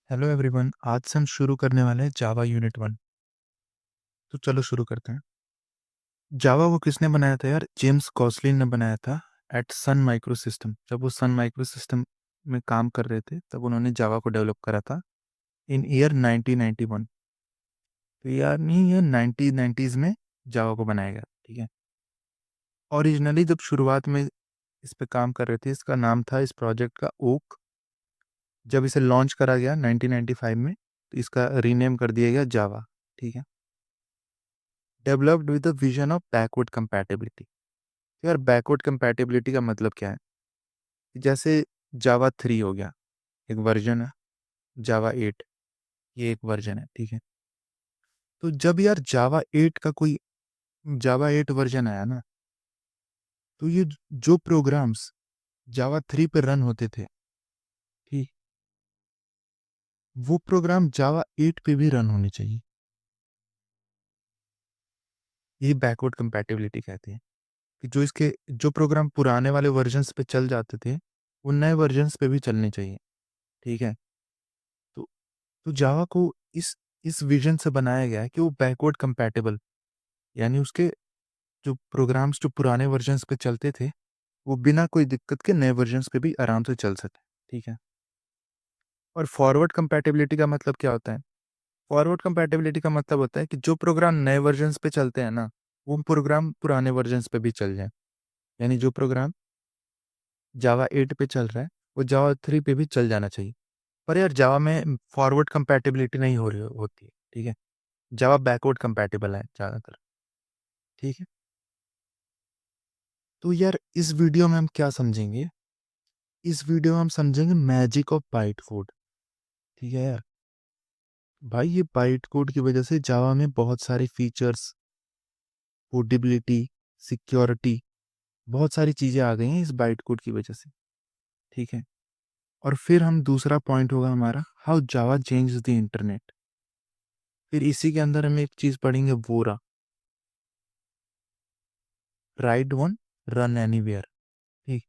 Hello everyone. आज से हम शुरू करने वाले हैं जावा यूनिट 1। तो चलो शुरू करते हैं। जावा वो किसने बनाया था यार? जेम्स गॉसलिन ने बनाया था एट सन माइक्रो सिस्टम। जब वो सन माइक्रो सिस्टम में काम कर रहे थे तब उन्होंने जावा को डेवलप करा था इन ईयर 1991। तो यार नहीं, ये 1990s में जावा को बनाया गया, ठीक है। ओरिजिनली जब शुरुआत में इस पे काम कर रहे थे, इसका नाम था इस प्रोजेक्ट का ओक। जब इसे लॉन्च करा गया 1995 में तो इसका रीनेम कर दिया गया जावा, ठीक है। Developed with the vision of backward compatibility. यार बैकवर्ड कंपैटिबिलिटी का मतलब क्या है? जैसे जावा 3 हो गया, एक वर्जन है। जावा 8, ये एक वर्जन है, ठीक है। तो जब यार जावा 8 वर्जन आया ना, तो ये जो प्रोग्राम्स जावा 3 पे रन होते थे, ठीक, वो प्रोग्राम जावा 8 पे भी रन होने चाहिए। ये बैकवर्ड कंपैटिबिलिटी कहते हैं कि जो प्रोग्राम पुराने वाले वर्जन्स पे चल जाते थे, वो नए वर्जन्स पे भी चलने चाहिए, ठीक है। तो जावा को इस विजन से बनाया गया है कि वो बैकवर्ड कंपैटिबल, यानी उसके जो प्रोग्राम्स जो पुराने वर्जन्स पे चलते थे, वो बिना कोई दिक्कत के नए वर्जन्स पे भी आराम से चल सके, ठीक है। और फॉरवर्ड कंपैटिबिलिटी का मतलब क्या होता है? फॉरवर्ड कंपैटिबिलिटी का मतलब होता है कि जो प्रोग्राम नए वर्जन्स पे चलते हैं ना, वो प्रोग्राम पुराने वर्जन्स पे भी चल जाए। यानी जो प्रोग्राम जावा 8 पे चल रहा है, वो जावा 3 पे भी चल जाना चाहिए। पर यार जावा में फॉरवर्ड कंपैटिबिलिटी नहीं हो रही होती है, ठीक है। जावा बैकवर्ड कंपैटिबल है ज़्यादातर, ठीक है। तो यार इस वीडियो में हम क्या समझेंगे? इस वीडियो में हम समझेंगे मैजिक ऑफ बाइट कोड, ठीक है यार। भाई ये बाइट कोड की वजह से जावा में बहुत सारे फीचर्स, पोर्टेबिलिटी, सिक्योरिटी, बहुत सारी चीज़ें आ गई हैं इस बाइट कोड की वजह से, ठीक है। और फिर हम दूसरा पॉइंट होगा हमारा, how Java change the internet. फिर इसी के अंदर हम एक चीज़ पढ़ेंगे, Vora, right one, run anywhere, ठीक।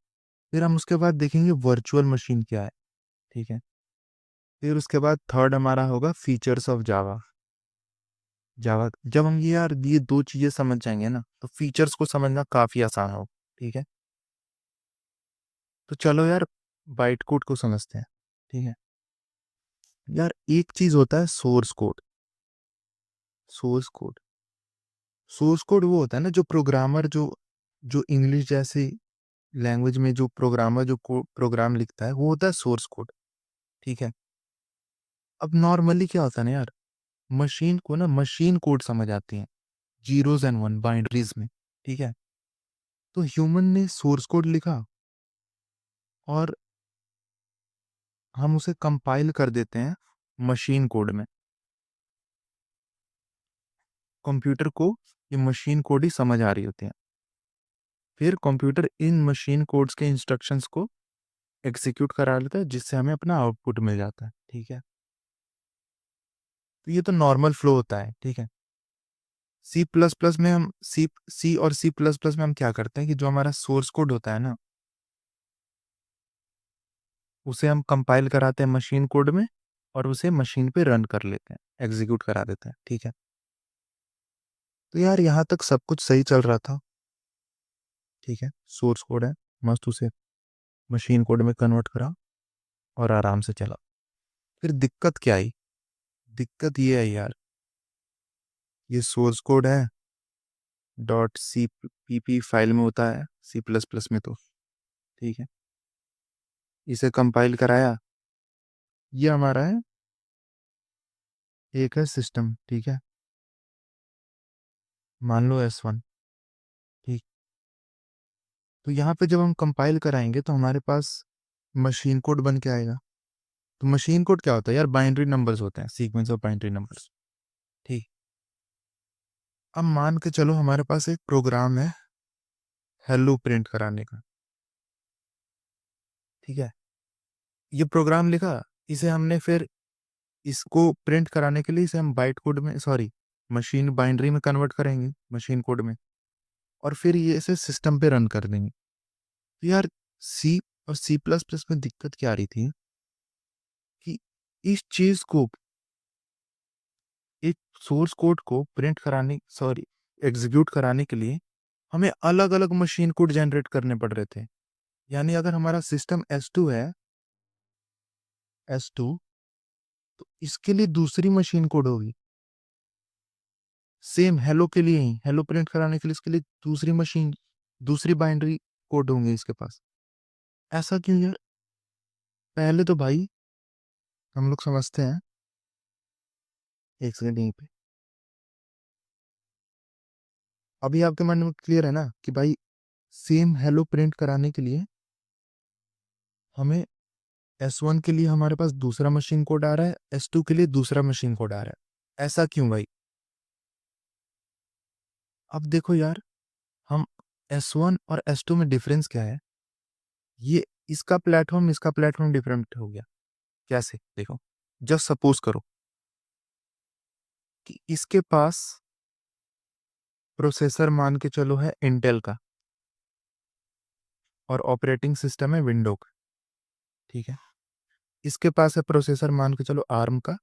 फिर हम उसके बाद देखेंगे वर्चुअल मशीन क्या है, ठीक है। फिर उसके बाद थर्ड हमारा होगा फीचर्स ऑफ जावा। जावा जब हम ये दो चीजें समझ जाएंगे ना, तो फीचर्स को समझना काफी आसान हो, ठीक है। तो चलो यार बाइट कोड को समझते हैं, ठीक है। यार एक चीज होता है source code. Source code source code वो होता है ना, जो प्रोग्रामर जो जो इंग्लिश जैसी लैंग्वेज में जो प्रोग्रामर प्रोग्राम लिखता है, वो होता है सोर्स कोड, ठीक है। अब नॉर्मली क्या होता है ना यार, मशीन को ना मशीन कोड समझ आती है, जीरोस एंड वन बाइनरीज में, ठीक है। तो ह्यूमन ने सोर्स कोड लिखा और हम उसे कंपाइल कर देते हैं मशीन कोड में। कंप्यूटर को ये मशीन कोड ही समझ आ रही होती है। फिर कंप्यूटर इन मशीन कोड्स के इंस्ट्रक्शंस को एग्जीक्यूट करा लेता है, जिससे हमें अपना आउटपुट मिल जाता है, ठीक है। तो ये तो नॉर्मल फ्लो होता है, ठीक है। सी प्लस प्लस में हम सी और सी प्लस प्लस में हम क्या करते हैं कि जो हमारा सोर्स कोड होता है ना, उसे हम कंपाइल कराते हैं मशीन कोड में और उसे मशीन पे रन कर लेते हैं, एग्जीक्यूट करा देते हैं, ठीक है। तो यार यहाँ तक सब कुछ सही चल रहा था, ठीक है। सोर्स कोड है, मस्त उसे मशीन कोड में कन्वर्ट करा और आराम से चला। फिर दिक्कत क्या आई? दिक्कत ये है यार, ये सोर्स कोड है, dot C P P file में होता है सी प्लस प्लस में, तो ठीक है। इसे कंपाइल कराया, ये हमारा है, एक है सिस्टम, ठीक है। मान लो S1, ठीक। तो यहाँ पे जब हम कंपाइल कराएंगे तो हमारे पास मशीन कोड बन के आएगा। तो मशीन कोड क्या होता है यार? बाइनरी नंबर्स होते हैं, सीक्वेंस ऑफ बाइनरी नंबर्स, ठीक। अब मान के चलो हमारे पास एक प्रोग्राम है हेलो प्रिंट कराने का, ठीक है। ये प्रोग्राम लिखा, इसे हमने फिर इसको प्रिंट कराने के लिए इसे हम बाइट कोड में, सॉरी, मशीन बाइनरी में कन्वर्ट करेंगे, मशीन कोड में। और फिर ये इसे सिस्टम पे रन कर देंगे। तो यार सी और सी प्लस प्लस में दिक्कत क्या आ रही थी कि इस चीज को, एक सोर्स कोड को प्रिंट कराने, सॉरी, एग्जीक्यूट कराने के लिए हमें अलग अलग मशीन कोड जनरेट करने पड़ रहे थे। यानी अगर हमारा सिस्टम S2 है, S2, तो इसके लिए दूसरी मशीन कोड होगी। सेम हेलो के लिए ही, हेलो प्रिंट कराने के लिए इसके लिए दूसरी मशीन, दूसरी बाइनरी कोड होंगे इसके पास। ऐसा क्यों यार? पहले तो भाई हम लोग समझते हैं, एक सेकंड यहीं पे। अभी आपके मन में क्लियर है ना कि भाई सेम हेलो प्रिंट कराने के लिए हमें S1 के लिए हमारे पास दूसरा मशीन कोड आ रहा है, S2 के लिए दूसरा मशीन कोड आ रहा है। ऐसा क्यों भाई? अब देखो यार, हम S1 और S2 में डिफरेंस क्या है? ये इसका प्लेटफॉर्म डिफरेंट हो गया। कैसे? देखो, जस्ट सपोज करो कि इसके पास प्रोसेसर मान के चलो है इंटेल का, और ऑपरेटिंग सिस्टम है विंडो का। ठीक है, इसके पास है प्रोसेसर मान के चलो आर्म का,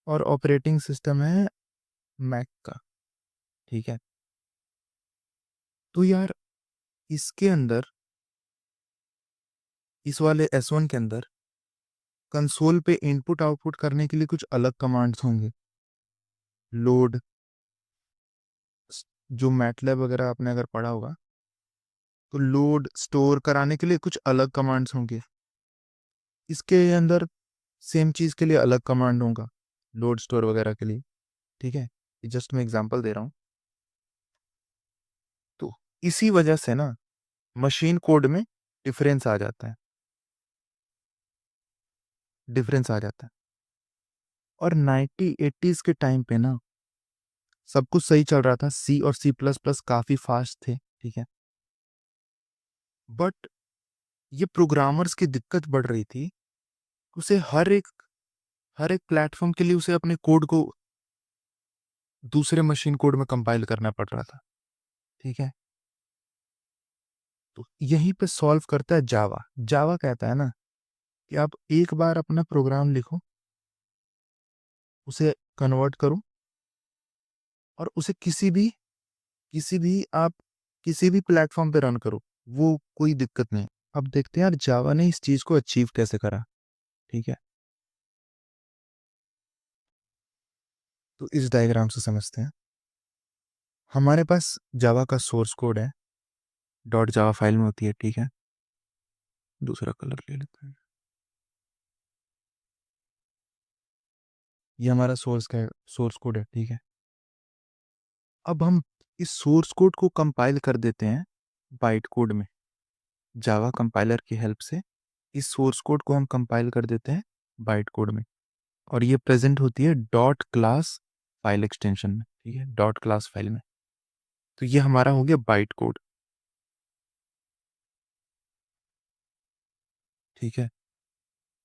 और ऑपरेटिंग सिस्टम है मैक का। ठीक है, तो यार इसके अंदर, इस वाले S1 के अंदर कंसोल पे इनपुट आउटपुट करने के लिए कुछ अलग कमांड्स होंगे। लोड, जो मैटलैब वगैरह आपने अगर पढ़ा होगा, तो लोड स्टोर कराने के लिए कुछ अलग कमांड्स होंगे। इसके अंदर सेम चीज के लिए अलग कमांड होगा, लोड स्टोर वगैरह के लिए। ठीक है, जस्ट मैं एग्जांपल दे रहा हूँ। तो इसी वजह से ना मशीन कोड में डिफरेंस आ जाता है, डिफरेंस आ जाता है। और 1980s के टाइम पे ना सब कुछ सही चल रहा था, सी और C++ काफी फास्ट थे। ठीक है, बट ये प्रोग्रामर्स की दिक्कत बढ़ रही थी। उसे हर एक प्लेटफॉर्म के लिए उसे अपने कोड को दूसरे मशीन कोड में कंपाइल करना पड़ रहा था। ठीक है, तो यहीं पे सॉल्व करता है जावा। जावा कहता है ना कि आप एक बार अपना प्रोग्राम लिखो, उसे कन्वर्ट करो, और उसे आप किसी भी प्लेटफॉर्म पे रन करो, वो कोई दिक्कत नहीं। अब देखते हैं यार जावा ने इस चीज को अचीव कैसे करा। ठीक है, तो इस डायग्राम से समझते हैं। हमारे पास जावा का सोर्स कोड है, डॉट जावा फाइल में होती है। ठीक है, दूसरा कलर ले लेते हैं। ये हमारा सोर्स कोड है। ठीक है, अब हम इस सोर्स कोड को कंपाइल कर देते हैं बाइट कोड में। जावा कंपाइलर की हेल्प से इस सोर्स कोड को हम कंपाइल कर देते हैं बाइट कोड में, और ये प्रेजेंट होती है डॉट क्लास फाइल एक्सटेंशन में। ठीक है, डॉट क्लास फाइल में। तो ये हमारा हो गया बाइट कोड। ठीक है,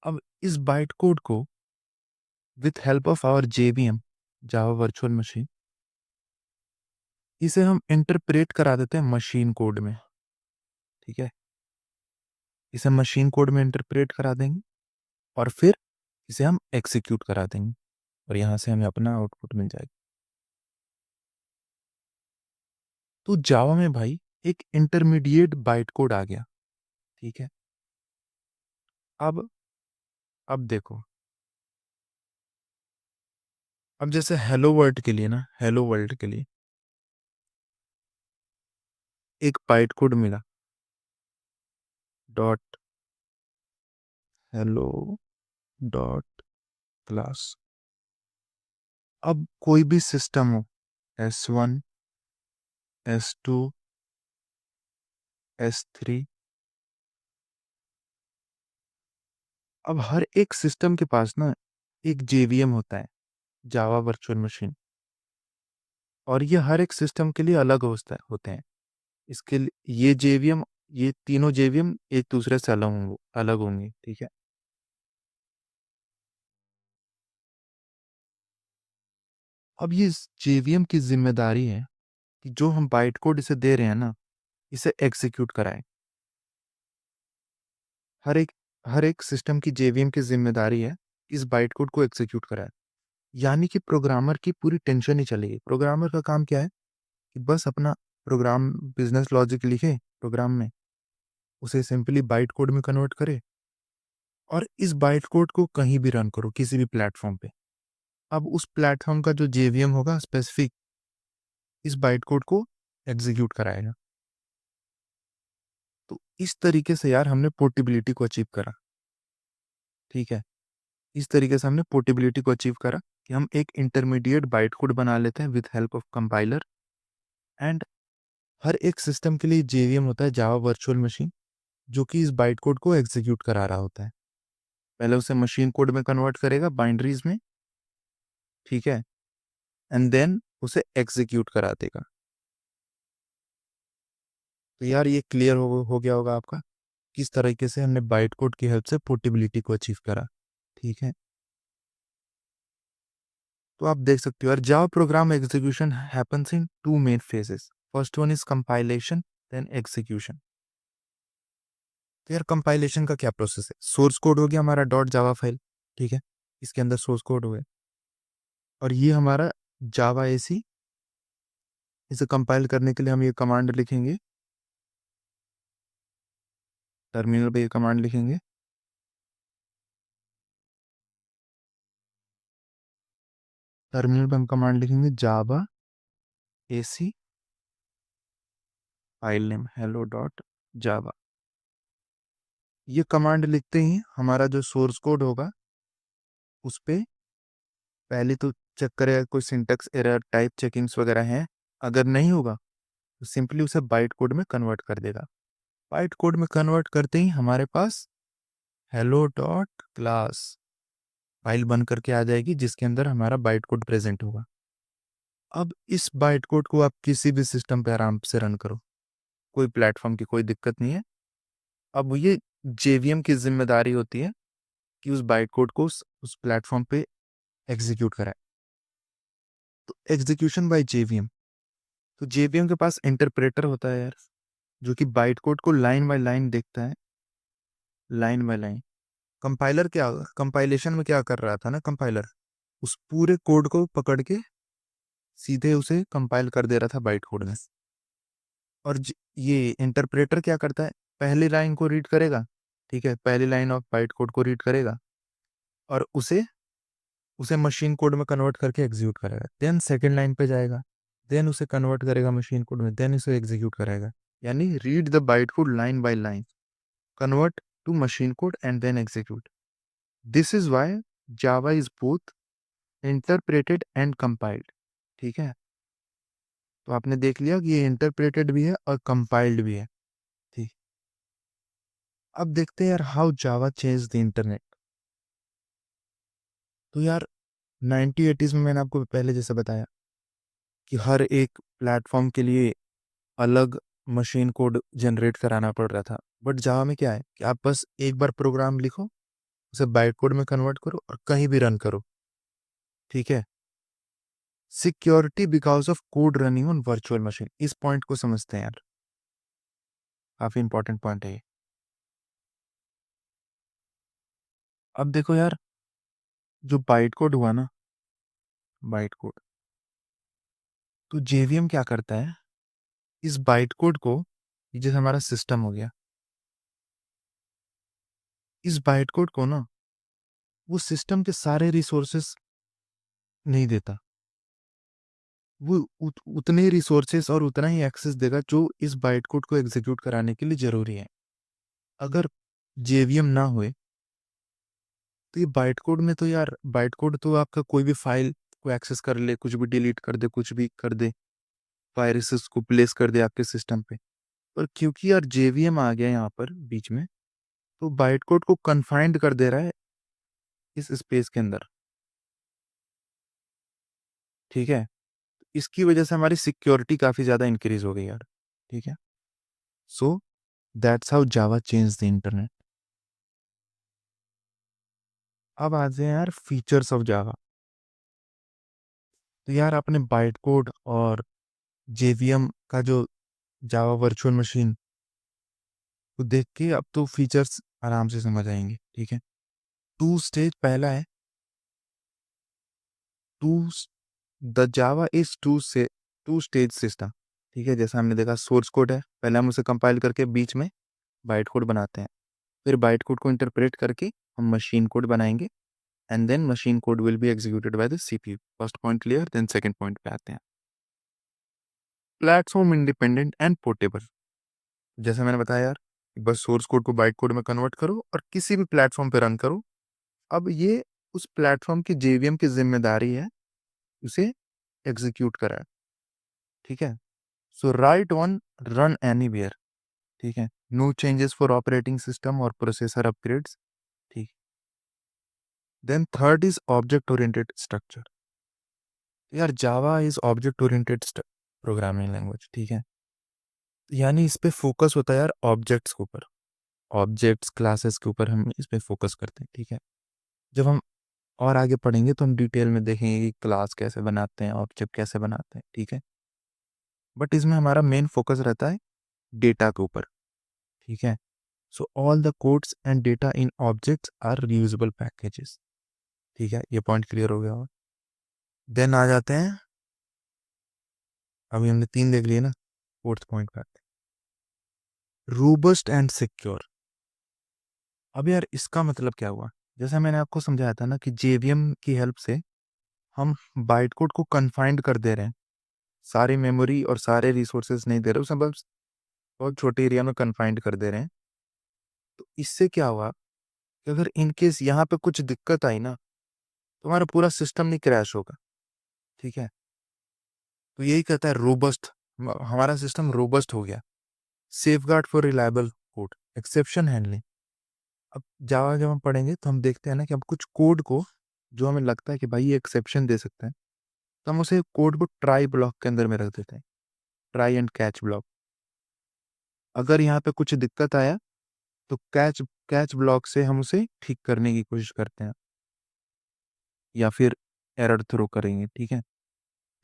अब इस बाइट कोड को with help of our JVM, Java virtual machine, इसे हम इंटरप्रेट करा देते हैं मशीन कोड में। ठीक है, इसे मशीन कोड में इंटरप्रेट करा देंगे, और फिर इसे हम एग्जीक्यूट करा देंगे, और यहां से हमें अपना आउटपुट मिल जाएगा। तो जावा में भाई एक इंटरमीडिएट बाइट कोड आ गया। ठीक है, अब अब देखो, अब जैसे हेलो वर्ल्ड के लिए ना, हेलो वर्ल्ड के लिए एक बाइट कोड मिला, डॉट हेलो डॉट क्लास। अब कोई भी सिस्टम हो, S1, S2, S3, अब हर एक सिस्टम के पास ना एक JVM होता है, जावा वर्चुअल मशीन, और ये हर एक सिस्टम के लिए अलग होते हैं। इसके लिए ये JVM, ये तीनों JVM एक दूसरे से अलग होंगे। ठीक है, अब ये JVM की जिम्मेदारी है कि जो हम बाइट कोड इसे दे रहे हैं ना, इसे एग्जीक्यूट कराएं। हर एक हर एक सिस्टम की JVM की जिम्मेदारी है इस बाइट कोड को एग्जीक्यूट करा है। यानी कि प्रोग्रामर की पूरी टेंशन ही चली गई। प्रोग्रामर का काम क्या है कि बस अपना प्रोग्राम बिजनेस लॉजिक लिखे प्रोग्राम में, उसे सिंपली बाइट कोड में कन्वर्ट करे और इस बाइट कोड को कहीं भी रन करो किसी भी प्लेटफॉर्म पे। अब उस प्लेटफॉर्म का जो जेवीएम होगा स्पेसिफिक इस बाइट कोड को एग्जीक्यूट कराएगा। तो इस तरीके से यार हमने पोर्टेबिलिटी को अचीव करा। ठीक है, इस तरीके से हमने पोर्टेबिलिटी को अचीव करा कि हम एक इंटरमीडिएट बाइट कोड बना लेते हैं with help of compiler. And हर एक सिस्टम के लिए जेवीएम होता है, जावा वर्चुअल मशीन, जो कि इस बाइट कोड को एग्जीक्यूट करा रहा होता है। पहले उसे मशीन कोड में कन्वर्ट करेगा बाइनरीज में, ठीक है, एंड देन उसे एग्जीक्यूट करा देगा। तो यार ये क्लियर हो गया होगा आपका किस तरीके से हमने बाइट कोड की हेल्प से पोर्टेबिलिटी को अचीव करा। ठीक है, तो आप देख सकते हो यार Java program execution happens in two main phases. First one is compilation, then execution. तो यार कंपाइलेशन का क्या प्रोसेस है? सोर्स कोड हो गया हमारा डॉट जावा फाइल, ठीक है, इसके अंदर सोर्स कोड हो गया और ये हमारा जावा एसी। इसे कंपाइल करने के लिए हम ये कमांड लिखेंगे, टर्मिनल पे ये कमांड लिखेंगे, टर्मिनल पे हम कमांड लिखेंगे javac file name hello dot Java. ये कमांड लिखते ही हमारा जो सोर्स कोड होगा उस पे पहले तो चेक करेगा कोई सिंटेक्स एरर टाइप चेकिंग्स वगैरह हैं। अगर नहीं होगा तो सिंपली उसे बाइट कोड में कन्वर्ट कर देगा। बाइट कोड में कन्वर्ट करते ही हमारे पास हेलो डॉट क्लास फाइल बन करके आ जाएगी जिसके अंदर हमारा बाइट कोड प्रेजेंट होगा। अब इस बाइट कोड को आप किसी भी सिस्टम पे आराम से रन करो, कोई प्लेटफॉर्म की कोई दिक्कत नहीं है। अब ये जेवीएम की जिम्मेदारी होती है कि उस बाइट कोड को उस प्लेटफॉर्म पे एग्जीक्यूट कराए। तो एग्जीक्यूशन बाय जेवीएम, तो जेवीएम के पास इंटरप्रेटर होता है यार, जो कि बाइट कोड को लाइन बाय लाइन देखता है, लाइन बाय लाइन। कंपाइलर क्या, कंपाइलेशन में क्या कर रहा था ना कंपाइलर, उस पूरे कोड को पकड़ के सीधे उसे कंपाइल कर दे रहा था बाइट कोड में। और ये इंटरप्रेटर क्या करता है, पहली लाइन को रीड करेगा, ठीक है, पहली लाइन ऑफ बाइट कोड को रीड करेगा और उसे उसे मशीन कोड में कन्वर्ट करके एग्जीक्यूट करेगा। देन सेकंड लाइन पे जाएगा, देन उसे कन्वर्ट करेगा मशीन कोड में, देन उसे एग्जीक्यूट करेगा। यानी read the byte code line by line, convert to machine code and then execute. This is why Java is both interpreted and compiled. ठीक है, तो आपने देख लिया कि ये इंटरप्रेटेड भी है और कंपाइल्ड भी है। ठीक, अब देखते हैं यार how Java change the internet. तो यार 1980s में मैंने आपको पहले जैसे बताया कि हर एक प्लेटफॉर्म के लिए अलग मशीन कोड जनरेट कराना पड़ रहा था। बट जावा में क्या है कि आप बस एक बार प्रोग्राम लिखो, उसे बाइट कोड में कन्वर्ट करो और कहीं भी रन करो। ठीक है, security because of code running on virtual machine, इस पॉइंट को समझते हैं यार, काफी इंपॉर्टेंट पॉइंट है ये। अब देखो यार, जो बाइट कोड हुआ ना, बाइट कोड, तो जेवीएम क्या करता है, इस बाइट कोड को, ये जैसे हमारा सिस्टम हो गया, इस बाइट कोड को ना वो सिस्टम के सारे रिसोर्सेस नहीं देता, वो उतने रिसोर्सेस और उतना ही एक्सेस देगा जो इस बाइट कोड को एग्जीक्यूट कराने के लिए जरूरी है। अगर जेवीएम ना हुए तो ये बाइट कोड में तो यार, बाइट कोड तो आपका कोई भी फाइल को एक्सेस कर ले, कुछ भी डिलीट कर दे, कुछ भी कर दे, वायरसेस को प्लेस कर दे आपके सिस्टम पे। पर क्योंकि यार जेवीएम आ गया यहाँ पर बीच में, तो बाइट कोड को कन्फाइंड कर दे रहा है इस स्पेस के अंदर। ठीक है, इसकी वजह से हमारी सिक्योरिटी काफी ज्यादा इंक्रीज हो गई यार। ठीक है, so that's how Java change the internet. अब आते हैं यार फीचर्स ऑफ जावा। तो यार आपने बाइट कोड और जेवीएम का जो जावा वर्चुअल मशीन को देख के अब तो फीचर्स आराम से समझ आएंगे। ठीक है, टू स्टेज, पहला है to the Java is two stage system. ठीक है, जैसा हमने देखा सोर्स कोड है, पहले हम उसे कंपाइल करके बीच में बाइट कोड बनाते हैं, फिर बाइट कोड को इंटरप्रेट करके हम मशीन कोड बनाएंगे, and then machine code will be executed by the CPU. First point clear, then second point पे आते हैं, प्लेटफॉर्म इंडिपेंडेंट एंड पोर्टेबल। जैसे मैंने बताया यार, बस सोर्स कोड को बाइट कोड में कन्वर्ट करो और किसी भी प्लेटफॉर्म पे रन करो। अब ये उस प्लेटफॉर्म की जेवीएम की जिम्मेदारी है उसे एग्जीक्यूट करा। ठीक है, सो राइट वन, रन एनीवेयर। ठीक है, no changes for operating system और प्रोसेसर अपग्रेड्स। ठीक, then third is object oriented structure. यार Java is object oriented programming language. ठीक है, यानी इस पे फोकस होता है यार ऑब्जेक्ट्स के ऊपर, ऑब्जेक्ट्स क्लासेस के ऊपर हम इस पे फोकस करते हैं। ठीक है, जब हम और आगे पढ़ेंगे तो हम डिटेल में देखेंगे कि क्लास कैसे बनाते हैं, ऑब्जेक्ट कैसे बनाते हैं। ठीक है, बट इसमें हमारा मेन फोकस रहता है डेटा के ऊपर। ठीक है, so all the codes and data in objects are reusable packages. ठीक है, ये पॉइंट क्लियर हो गया। और देन आ जाते हैं, अभी हमने 3 देख लिए ना, फोर्थ पॉइंट पे आते हैं, रोबस्ट एंड सिक्योर। अब यार इसका मतलब क्या हुआ, जैसा मैंने आपको समझाया था ना कि जेवीएम की हेल्प से हम बाइट कोड को कन्फाइंड कर दे रहे हैं, सारी मेमोरी और सारे रिसोर्सेज नहीं दे रहे, उसे बस बहुत छोटे एरिया में कन्फाइंड कर दे रहे हैं। तो इससे क्या हुआ कि अगर इनकेस यहाँ पे कुछ दिक्कत आई ना, तो हमारा पूरा सिस्टम नहीं क्रैश होगा। ठीक है, तो यही कहता है रोबस्ट, हमारा सिस्टम रोबस्ट हो गया। Safeguard for reliable code, exception handling. अब जावा जब हम पढ़ेंगे तो हम देखते हैं ना कि हम कुछ कोड को, जो हमें लगता है कि भाई ये एक्सेप्शन दे सकते हैं, तो हम उसे कोड को ट्राई ब्लॉक के अंदर में रख देते हैं, ट्राई एंड कैच ब्लॉक। अगर यहाँ पे कुछ दिक्कत आया तो कैच कैच ब्लॉक से हम उसे ठीक करने की कोशिश करते हैं या फिर एरर थ्रो करेंगे। ठीक है,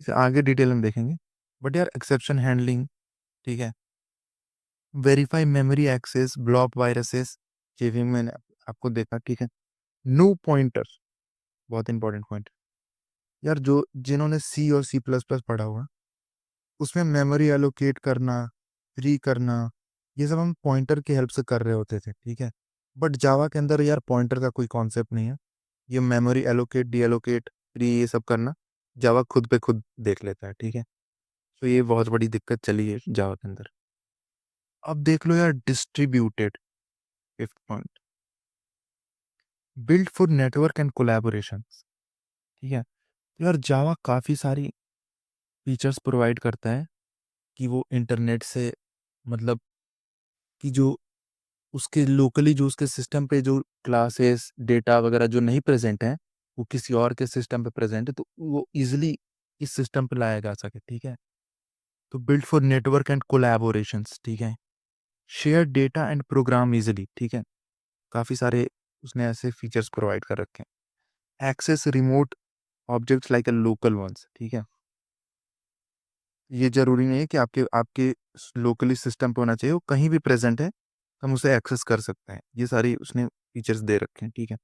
इसे आगे डिटेल में देखेंगे, बट यार एक्सेप्शन हैंडलिंग। ठीक है, verify memory access, block viruses, ये भी मैंने आपको देखा। ठीक है, नो पॉइंटर, बहुत इंपॉर्टेंट पॉइंट। यार जो जिन्होंने सी और सी प्लस प्लस पढ़ा हुआ, उसमें मेमोरी एलोकेट करना, फ्री करना, ये सब हम पॉइंटर की हेल्प से कर रहे होते थे। ठीक है, बट जावा के अंदर यार पॉइंटर का कोई कॉन्सेप्ट नहीं है। ये memory allocate, D allocate, free, ये सब करना जावा खुद पे खुद देख लेता है। ठीक है, तो ये बहुत बड़ी दिक्कत चली है जावा के अंदर। अब देख लो यार distributed, fifth point, build for network and collaboration. ठीक है, तो यार जावा काफ़ी सारी फीचर्स प्रोवाइड करता है कि वो इंटरनेट से, मतलब कि जो उसके लोकली, जो उसके सिस्टम पे जो क्लासेस डेटा वगैरह जो नहीं प्रेजेंट है, वो किसी और के सिस्टम पे प्रेजेंट है, तो वो इजिली इस सिस्टम पे लाया जा सके। ठीक है, तो build for network and collaborations. ठीक है, share data and program easily. ठीक है, काफ़ी सारे उसने ऐसे फीचर्स प्रोवाइड कर रखे हैं, access remote objects like a local ones. ठीक है, ये जरूरी नहीं है कि आपके आपके लोकली सिस्टम पे होना चाहिए, वो कहीं भी प्रेजेंट है, हम उसे एक्सेस कर सकते हैं, ये सारी उसने फीचर्स दे रखे हैं। ठीक है,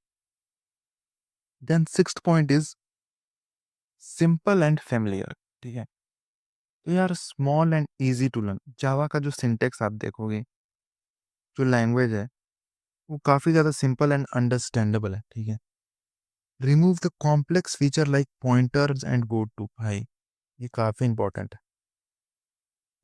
then sixth point is simple and familiar. ठीक है, तो यार small and easy to learn, Java का जो सिंटेक्स आप देखोगे, जो लैंग्वेज है, वो काफ़ी ज़्यादा सिंपल एंड अंडरस्टैंडेबल है। ठीक है, remove the complex feature like pointers and go to, भाई ये काफ़ी इंपॉर्टेंट है।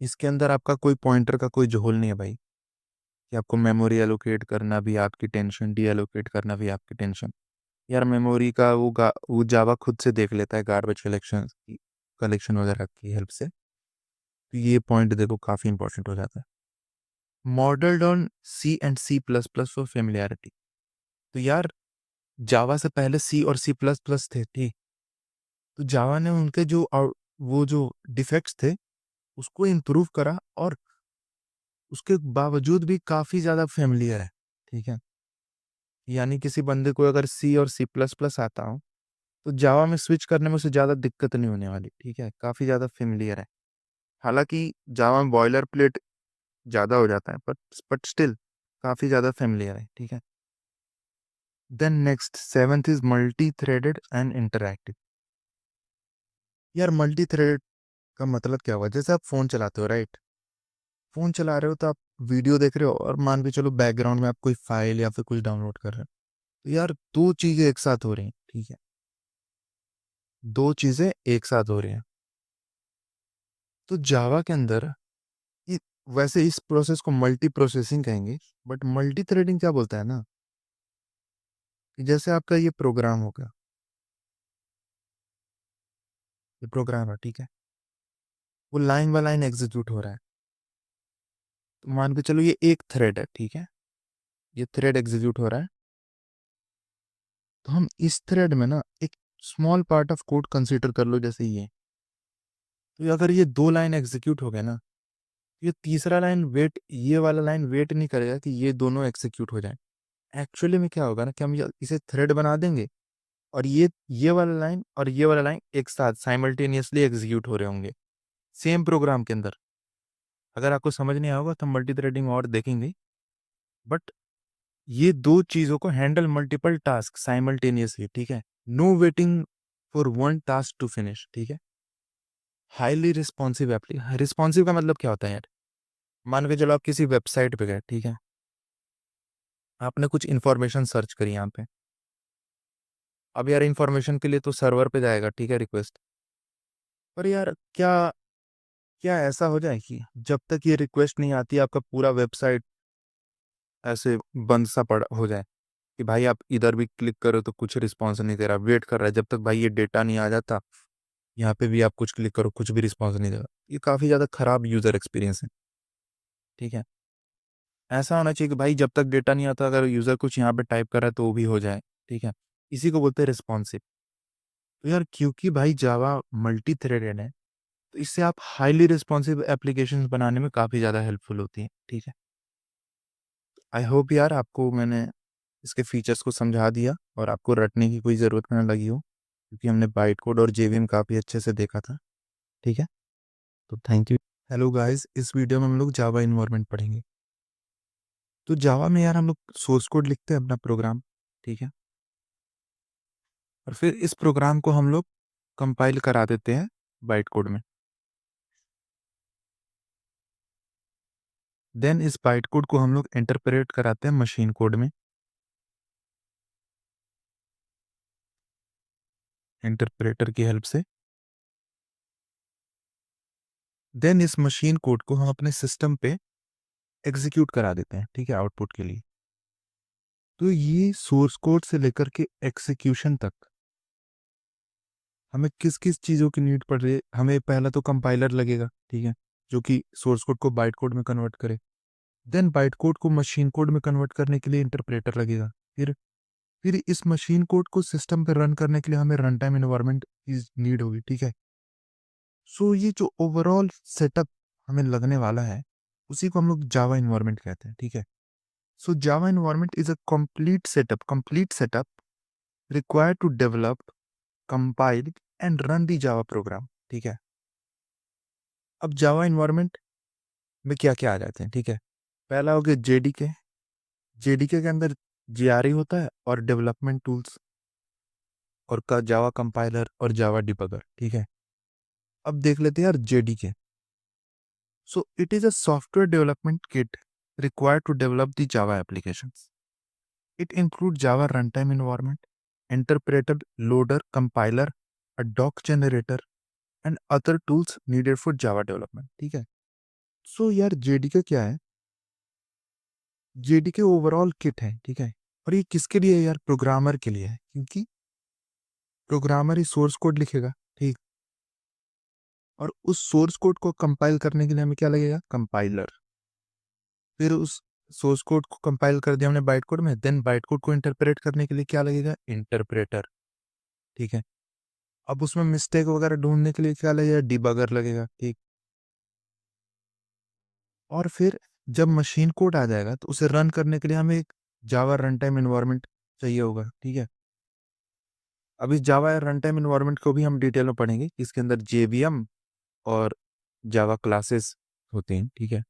इसके अंदर आपका कोई पॉइंटर का कोई झोल नहीं है भाई, कि आपको मेमोरी एलोकेट करना भी आपकी टेंशन, डी एलोकेट करना भी आपकी टेंशन। यार मेमोरी का वो जावा खुद से देख लेता है, गार्बेज कलेक्शन की, कलेक्शन वगैरह की हेल्प से। तो ये पॉइंट देखो काफ़ी इंपॉर्टेंट हो जाता है। Modelled on C and C plus plus for familiarity. तो यार जावा से पहले सी और सी प्लस प्लस थे। ठीक, तो जावा ने उनके जो वो जो डिफेक्ट्स थे उसको इम्प्रूव करा, और उसके बावजूद भी काफ़ी ज़्यादा फेमिलियर है। ठीक है, यानी किसी बंदे को अगर सी और सी प्लस प्लस आता हो, तो जावा में स्विच करने में उसे ज़्यादा दिक्कत नहीं होने वाली। ठीक है, काफ़ी ज़्यादा फेमिलियर है। हालांकि जावा में बॉयलर प्लेट ज़्यादा हो जाता है, बट स्टिल काफ़ी ज़्यादा फेमिलियर है। ठीक है, then next seventh is multi threaded and interactive. यार मल्टी थ्रेड का मतलब क्या हुआ, जैसे आप फोन चलाते हो राइट, फोन चला रहे हो तो आप वीडियो देख रहे हो और मान के चलो बैकग्राउंड में आप कोई फाइल या फिर कुछ डाउनलोड कर रहे हो, तो यार दो चीजें एक साथ हो रही हैं, ठीक है, दो चीजें एक साथ हो रही हैं। तो जावा के अंदर ये, वैसे इस प्रोसेस को मल्टी प्रोसेसिंग कहेंगे, बट मल्टी थ्रेडिंग क्या बोलता है ना, कि जैसे आपका ये प्रोग्राम होगा, ये प्रोग्राम है ठीक है, वो लाइन बाय लाइन एग्जीक्यूट हो रहा है, तो मान के चलो ये एक थ्रेड है ठीक है, ये थ्रेड एग्जीक्यूट हो रहा है, तो हम इस थ्रेड में ना एक small part of code consider कर लो, जैसे ये, तो अगर ये दो लाइन एग्जीक्यूट हो गए ना, ये तीसरा लाइन वेट, ये वाला लाइन वेट नहीं करेगा कि ये दोनों एग्जीक्यूट हो जाए। एक्चुअली में क्या होगा ना कि हम इसे थ्रेड बना देंगे, और ये वाला लाइन और ये वाला लाइन एक साथ साइमल्टेनियसली एग्जीक्यूट हो रहे होंगे सेम प्रोग्राम के अंदर। अगर आपको समझ नहीं आएगा तो हम मल्टी थ्रेडिंग और देखेंगे, बट ये दो चीजों को हैंडल मल्टीपल टास्क साइमल्टेनियसली, ठीक है, no waiting for one task to finish, ठीक है। हाईली रिस्पॉन्सिव एप्लीकेशन, रिस्पॉन्सिव का मतलब क्या होता है यार, मान के चलो आप किसी वेबसाइट पे गए ठीक है, आपने कुछ इन्फॉर्मेशन सर्च करी यहाँ पे, अब यार इन्फॉर्मेशन के लिए तो सर्वर पे जाएगा ठीक है रिक्वेस्ट, पर यार क्या क्या ऐसा हो जाए कि जब तक ये रिक्वेस्ट नहीं आती आपका पूरा वेबसाइट ऐसे बंद सा पड़ा हो जाए, कि भाई आप इधर भी क्लिक करो तो कुछ रिस्पॉन्स नहीं दे रहा, वेट कर रहा है जब तक भाई ये डेटा नहीं आ जाता, यहाँ पे भी आप कुछ क्लिक करो कुछ भी रिस्पॉन्स नहीं देगा, ये काफ़ी ज़्यादा खराब यूज़र एक्सपीरियंस है, ठीक है। ऐसा होना चाहिए कि भाई जब तक डेटा नहीं आता अगर यूज़र कुछ यहाँ पे टाइप कर रहा है तो वो भी हो जाए, ठीक है, इसी को बोलते हैं रिस्पॉन्सिव। तो यार क्योंकि भाई जावा मल्टी थ्रेडेड है, तो इससे आप हाईली रिस्पॉन्सिव एप्लीकेशंस बनाने में काफ़ी ज़्यादा हेल्पफुल होती है, ठीक है। आई होप यार आपको मैंने इसके फीचर्स को समझा दिया और आपको रटने की कोई ज़रूरत ना लगी हो, क्योंकि हमने बाइट कोड और जेवीएम काफ़ी अच्छे से देखा था, ठीक है। तो थैंक यू। हेलो गाइस, इस वीडियो में हम लोग जावा इन्वायरमेंट पढ़ेंगे। तो जावा में यार हम लोग सोर्स कोड लिखते हैं अपना प्रोग्राम, ठीक है, और फिर इस प्रोग्राम को हम लोग कंपाइल करा देते हैं बाइट कोड में। देन इस बाइट कोड को हम लोग इंटरप्रेट कराते हैं मशीन कोड में, इंटरप्रेटर की हेल्प से। देन इस मशीन कोड को हम अपने सिस्टम पे एग्जीक्यूट करा देते हैं, ठीक है, आउटपुट के लिए। तो ये सोर्स कोड से लेकर के एग्जीक्यूशन तक हमें किस किस चीज़ों की नीड पड़ रही है, हमें पहला तो कंपाइलर लगेगा, ठीक है, जो कि सोर्स कोड को बाइट कोड में कन्वर्ट करे। देन बाइट कोड को मशीन कोड में कन्वर्ट करने के लिए इंटरप्रेटर लगेगा। फिर इस मशीन कोड को सिस्टम पे रन करने के लिए हमें रन टाइम एनवायरनमेंट की नीड होगी, ठीक है। सो ये जो ओवरऑल सेटअप हमें लगने वाला है, उसी को हम लोग जावा इन्वायरमेंट कहते हैं, ठीक है। So Java environment is a complete setup required to develop, compile and run the Java program, ठीक है। अब जावा इन्वायरमेंट में क्या क्या आ जाते हैं, ठीक है। पहला हो गया जेडीके, जेडीके के अंदर जीआरई होता है और डेवलपमेंट टूल्स, और का जावा कंपाइलर और जावा डिबगर, ठीक है। अब देख लेते हैं यार JDK. So it is a software development kit required to develop the Java applications. It includes Java runtime environment, interpreter, loader, compiler, a doc generator, and other tools needed for Java development. ठीक है। सो यार JDK क्या है, JDK overall kit है, ठीक है। और ये किसके लिए है यार, प्रोग्रामर के लिए है, क्योंकि प्रोग्रामर ही सोर्स कोड लिखेगा, ठीक। और उस सोर्स कोड को कंपाइल करने के लिए हमें क्या लगेगा, कंपाइलर। फिर उस सोर्स कोड को कंपाइल कर दिया हमने बाइट कोड में, देन बाइट कोड को इंटरप्रेट करने के लिए क्या लगेगा, इंटरप्रेटर, ठीक है। अब उसमें मिस्टेक वगैरह ढूंढने के लिए क्या लगेगा, डिबगर लगेगा, ठीक। और फिर जब मशीन कोड आ जाएगा तो उसे रन करने के लिए हमें एक जावा रन टाइम एनवायरनमेंट चाहिए होगा, ठीक है। अब इस जावा रन टाइम एनवायरनमेंट को भी हम डिटेल में पढ़ेंगे, इसके अंदर जेवीएम और जावा क्लासेस होते हैं, ठीक है,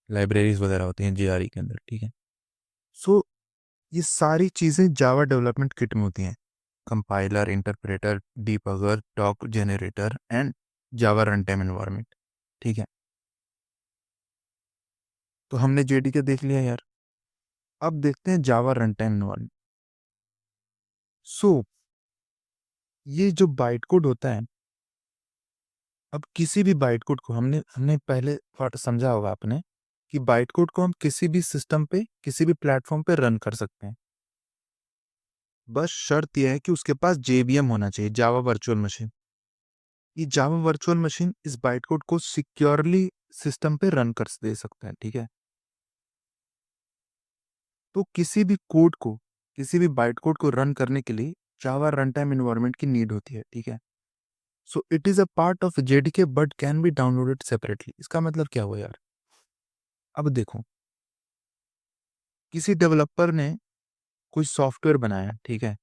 लाइब्रेरीज वगैरह होती हैं जेआरई के अंदर, ठीक है। सो ये सारी चीज़ें जावा डेवलपमेंट किट में होती हैं। Compiler, interpreter, debugger, doc generator and Java run time environment. ठीक है, तो हमने जेडीके देख लिया यार। अब देखते हैं जावा रन टाइम एनवायरनमेंट। सो ये जो बाइट कोड होता है, अब किसी भी बाइट कोड को हमने हमने पहले समझा होगा आपने कि बाइट कोड को हम किसी भी सिस्टम पे, किसी भी प्लेटफॉर्म पे रन कर सकते हैं। बस शर्त यह है कि उसके पास जेवीएम होना चाहिए, जावा वर्चुअल मशीन। ये जावा वर्चुअल मशीन इस बाइट कोड को सिक्योरली सिस्टम पे रन कर दे सकता है। ठीक है, तो किसी भी कोड को, किसी भी बाइट कोड को रन करने के लिए जावा रन टाइम एनवायरनमेंट की नीड होती है। ठीक है, so it is a part of JDK but can be downloaded separately. इसका मतलब क्या हुआ यार? अब देखो, किसी डेवलपर ने कोई सॉफ्टवेयर बनाया, ठीक है,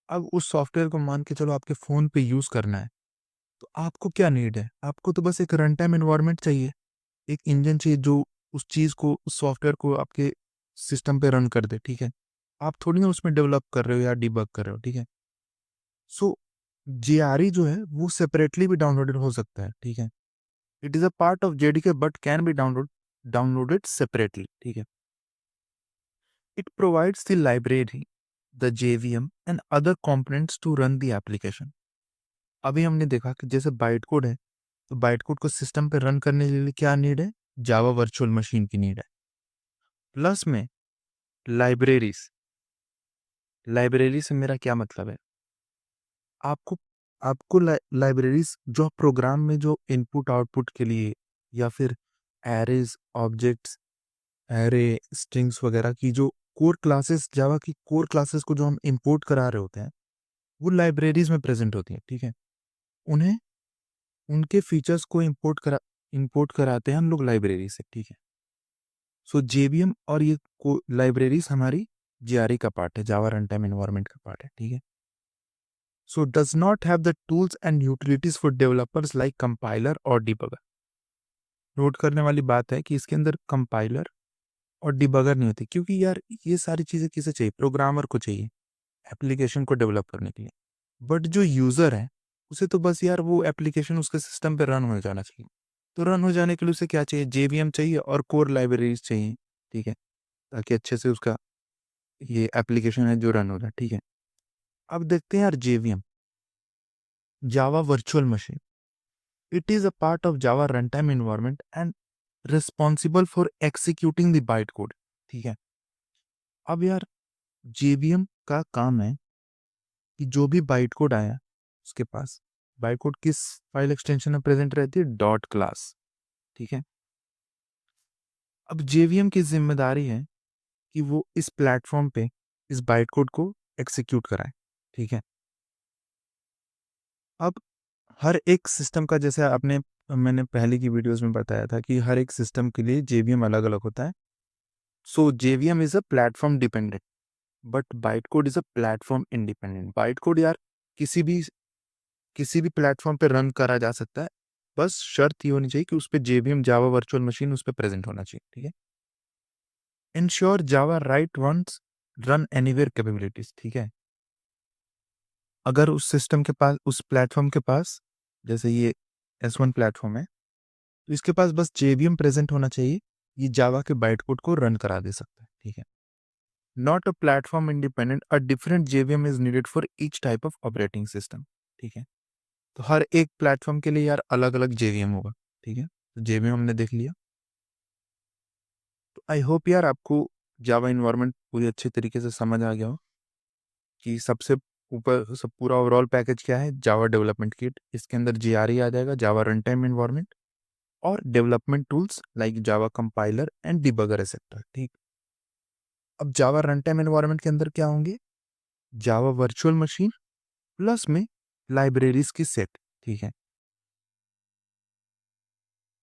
अब उस सॉफ्टवेयर को मान के चलो आपके फोन पे यूज करना है, तो आपको क्या नीड है? आपको तो बस एक रन टाइम एनवायरनमेंट चाहिए, एक इंजन चाहिए जो उस चीज को, उस सॉफ्टवेयर को आपके सिस्टम पे रन कर दे। ठीक है, आप थोड़ी ना उसमें डेवलप कर रहे हो या डिबग कर रहे हो। ठीक है, सो जेआरई जो है वो सेपरेटली भी डाउनलोडेड हो सकता है। ठीक है, it is a part of JDK but can be downloaded separately. ठीक है, it provides the library, the JVM and other components to run the application. अभी हमने देखा कि जैसे बाइट कोड है, तो बाइट कोड को सिस्टम पे रन करने के लिए क्या नीड है? जावा वर्चुअल मशीन की नीड है। प्लस में लाइब्रेरीज, लाइब्रेरी से मेरा क्या मतलब है? आपको आपको लाइब्रेरीज जो प्रोग्राम में जो इनपुट आउटपुट के लिए, या फिर एरेज, ऑब्जेक्ट्स, एरे, स्ट्रिंग्स वगैरह की जो कोर क्लासेस, जावा की कोर क्लासेस को जो हम इंपोर्ट करा रहे होते हैं, वो लाइब्रेरीज में प्रेजेंट होती है। ठीक है, उन्हें, उनके फीचर्स को इंपोर्ट कराते हैं हम लोग लाइब्रेरी से। ठीक है, सो जेवीएम और ये लाइब्रेरीज हमारी जेआरई का पार्ट है, जावा रन टाइम एनवायरनमेंट का पार्ट है। ठीक है, so does not have the tools and utilities for developers like compiler और debugger। नोट करने वाली बात है कि इसके अंदर कंपाइलर और डिबगर नहीं होती, क्योंकि यार ये सारी चीजें किसे चाहिए? प्रोग्रामर को चाहिए एप्लीकेशन को डेवलप करने के लिए। बट जो यूजर है उसे तो बस यार वो एप्लीकेशन उसके सिस्टम पे रन हो जाना चाहिए। तो रन हो जाने के लिए उसे क्या चाहिए? जेवीएम चाहिए और कोर लाइब्रेरीज चाहिए। ठीक है, ताकि अच्छे से उसका ये एप्लीकेशन है जो रन हो जाए। ठीक है, अब देखते हैं यार JVM, Java virtual machine. It is a part of Java runtime environment and responsible for executing the bytecode। ठीक है, अब यार JVM का काम है कि जो भी बाइट कोड आया उसके पास, बाइट कोड किस फाइल एक्सटेंशन में प्रेजेंट रहती है? Dot class. ठीक है, अब JVM की जिम्मेदारी है कि वो इस प्लेटफॉर्म पे इस बाइट कोड को एक्सिक्यूट कराए। ठीक है, अब हर एक सिस्टम का, जैसे आपने, मैंने पहले की वीडियोस में बताया था कि हर एक सिस्टम के लिए JVM अलग अलग होता है। सो JVM is a platform dependent but bite code is a platform independent. Byte code यार किसी भी प्लेटफॉर्म पे रन करा जा सकता है, बस शर्त ये होनी चाहिए कि उस पे JVM, जावा वर्चुअल मशीन, उस पे प्रेजेंट होना चाहिए। ठीक है, ensure Java write once run anywhere capabilities. ठीक है, अगर उस सिस्टम के पास, उस प्लेटफॉर्म के पास, जैसे ये S1 प्लेटफॉर्म है, तो इसके पास बस JVM प्रेजेंट होना चाहिए, ये जावा के बाइट कोड को रन करा दे सकता है। ठीक है, not a platform independent, a different JVM is needed for each type of operating system. ठीक है, तो हर एक प्लेटफॉर्म के लिए यार अलग अलग JVM होगा। ठीक है, तो JVM हमने देख लिया। तो आई होप यार आपको जावा इन्वायरमेंट पूरी अच्छे तरीके से समझ आ गया हो कि सबसे ऊपर सब पूरा ओवरऑल पैकेज क्या है। जावा डेवलपमेंट किट, इसके अंदर जीआरई आ जाएगा, जावा रन टाइम एनवायरनमेंट, और development tools like Java compiler and debugger etcetera. ठीक, अब जावा रन टाइम एनवायरनमेंट के अंदर क्या होंगे? जावा वर्चुअल मशीन प्लस में लाइब्रेरीज की सेट। ठीक है,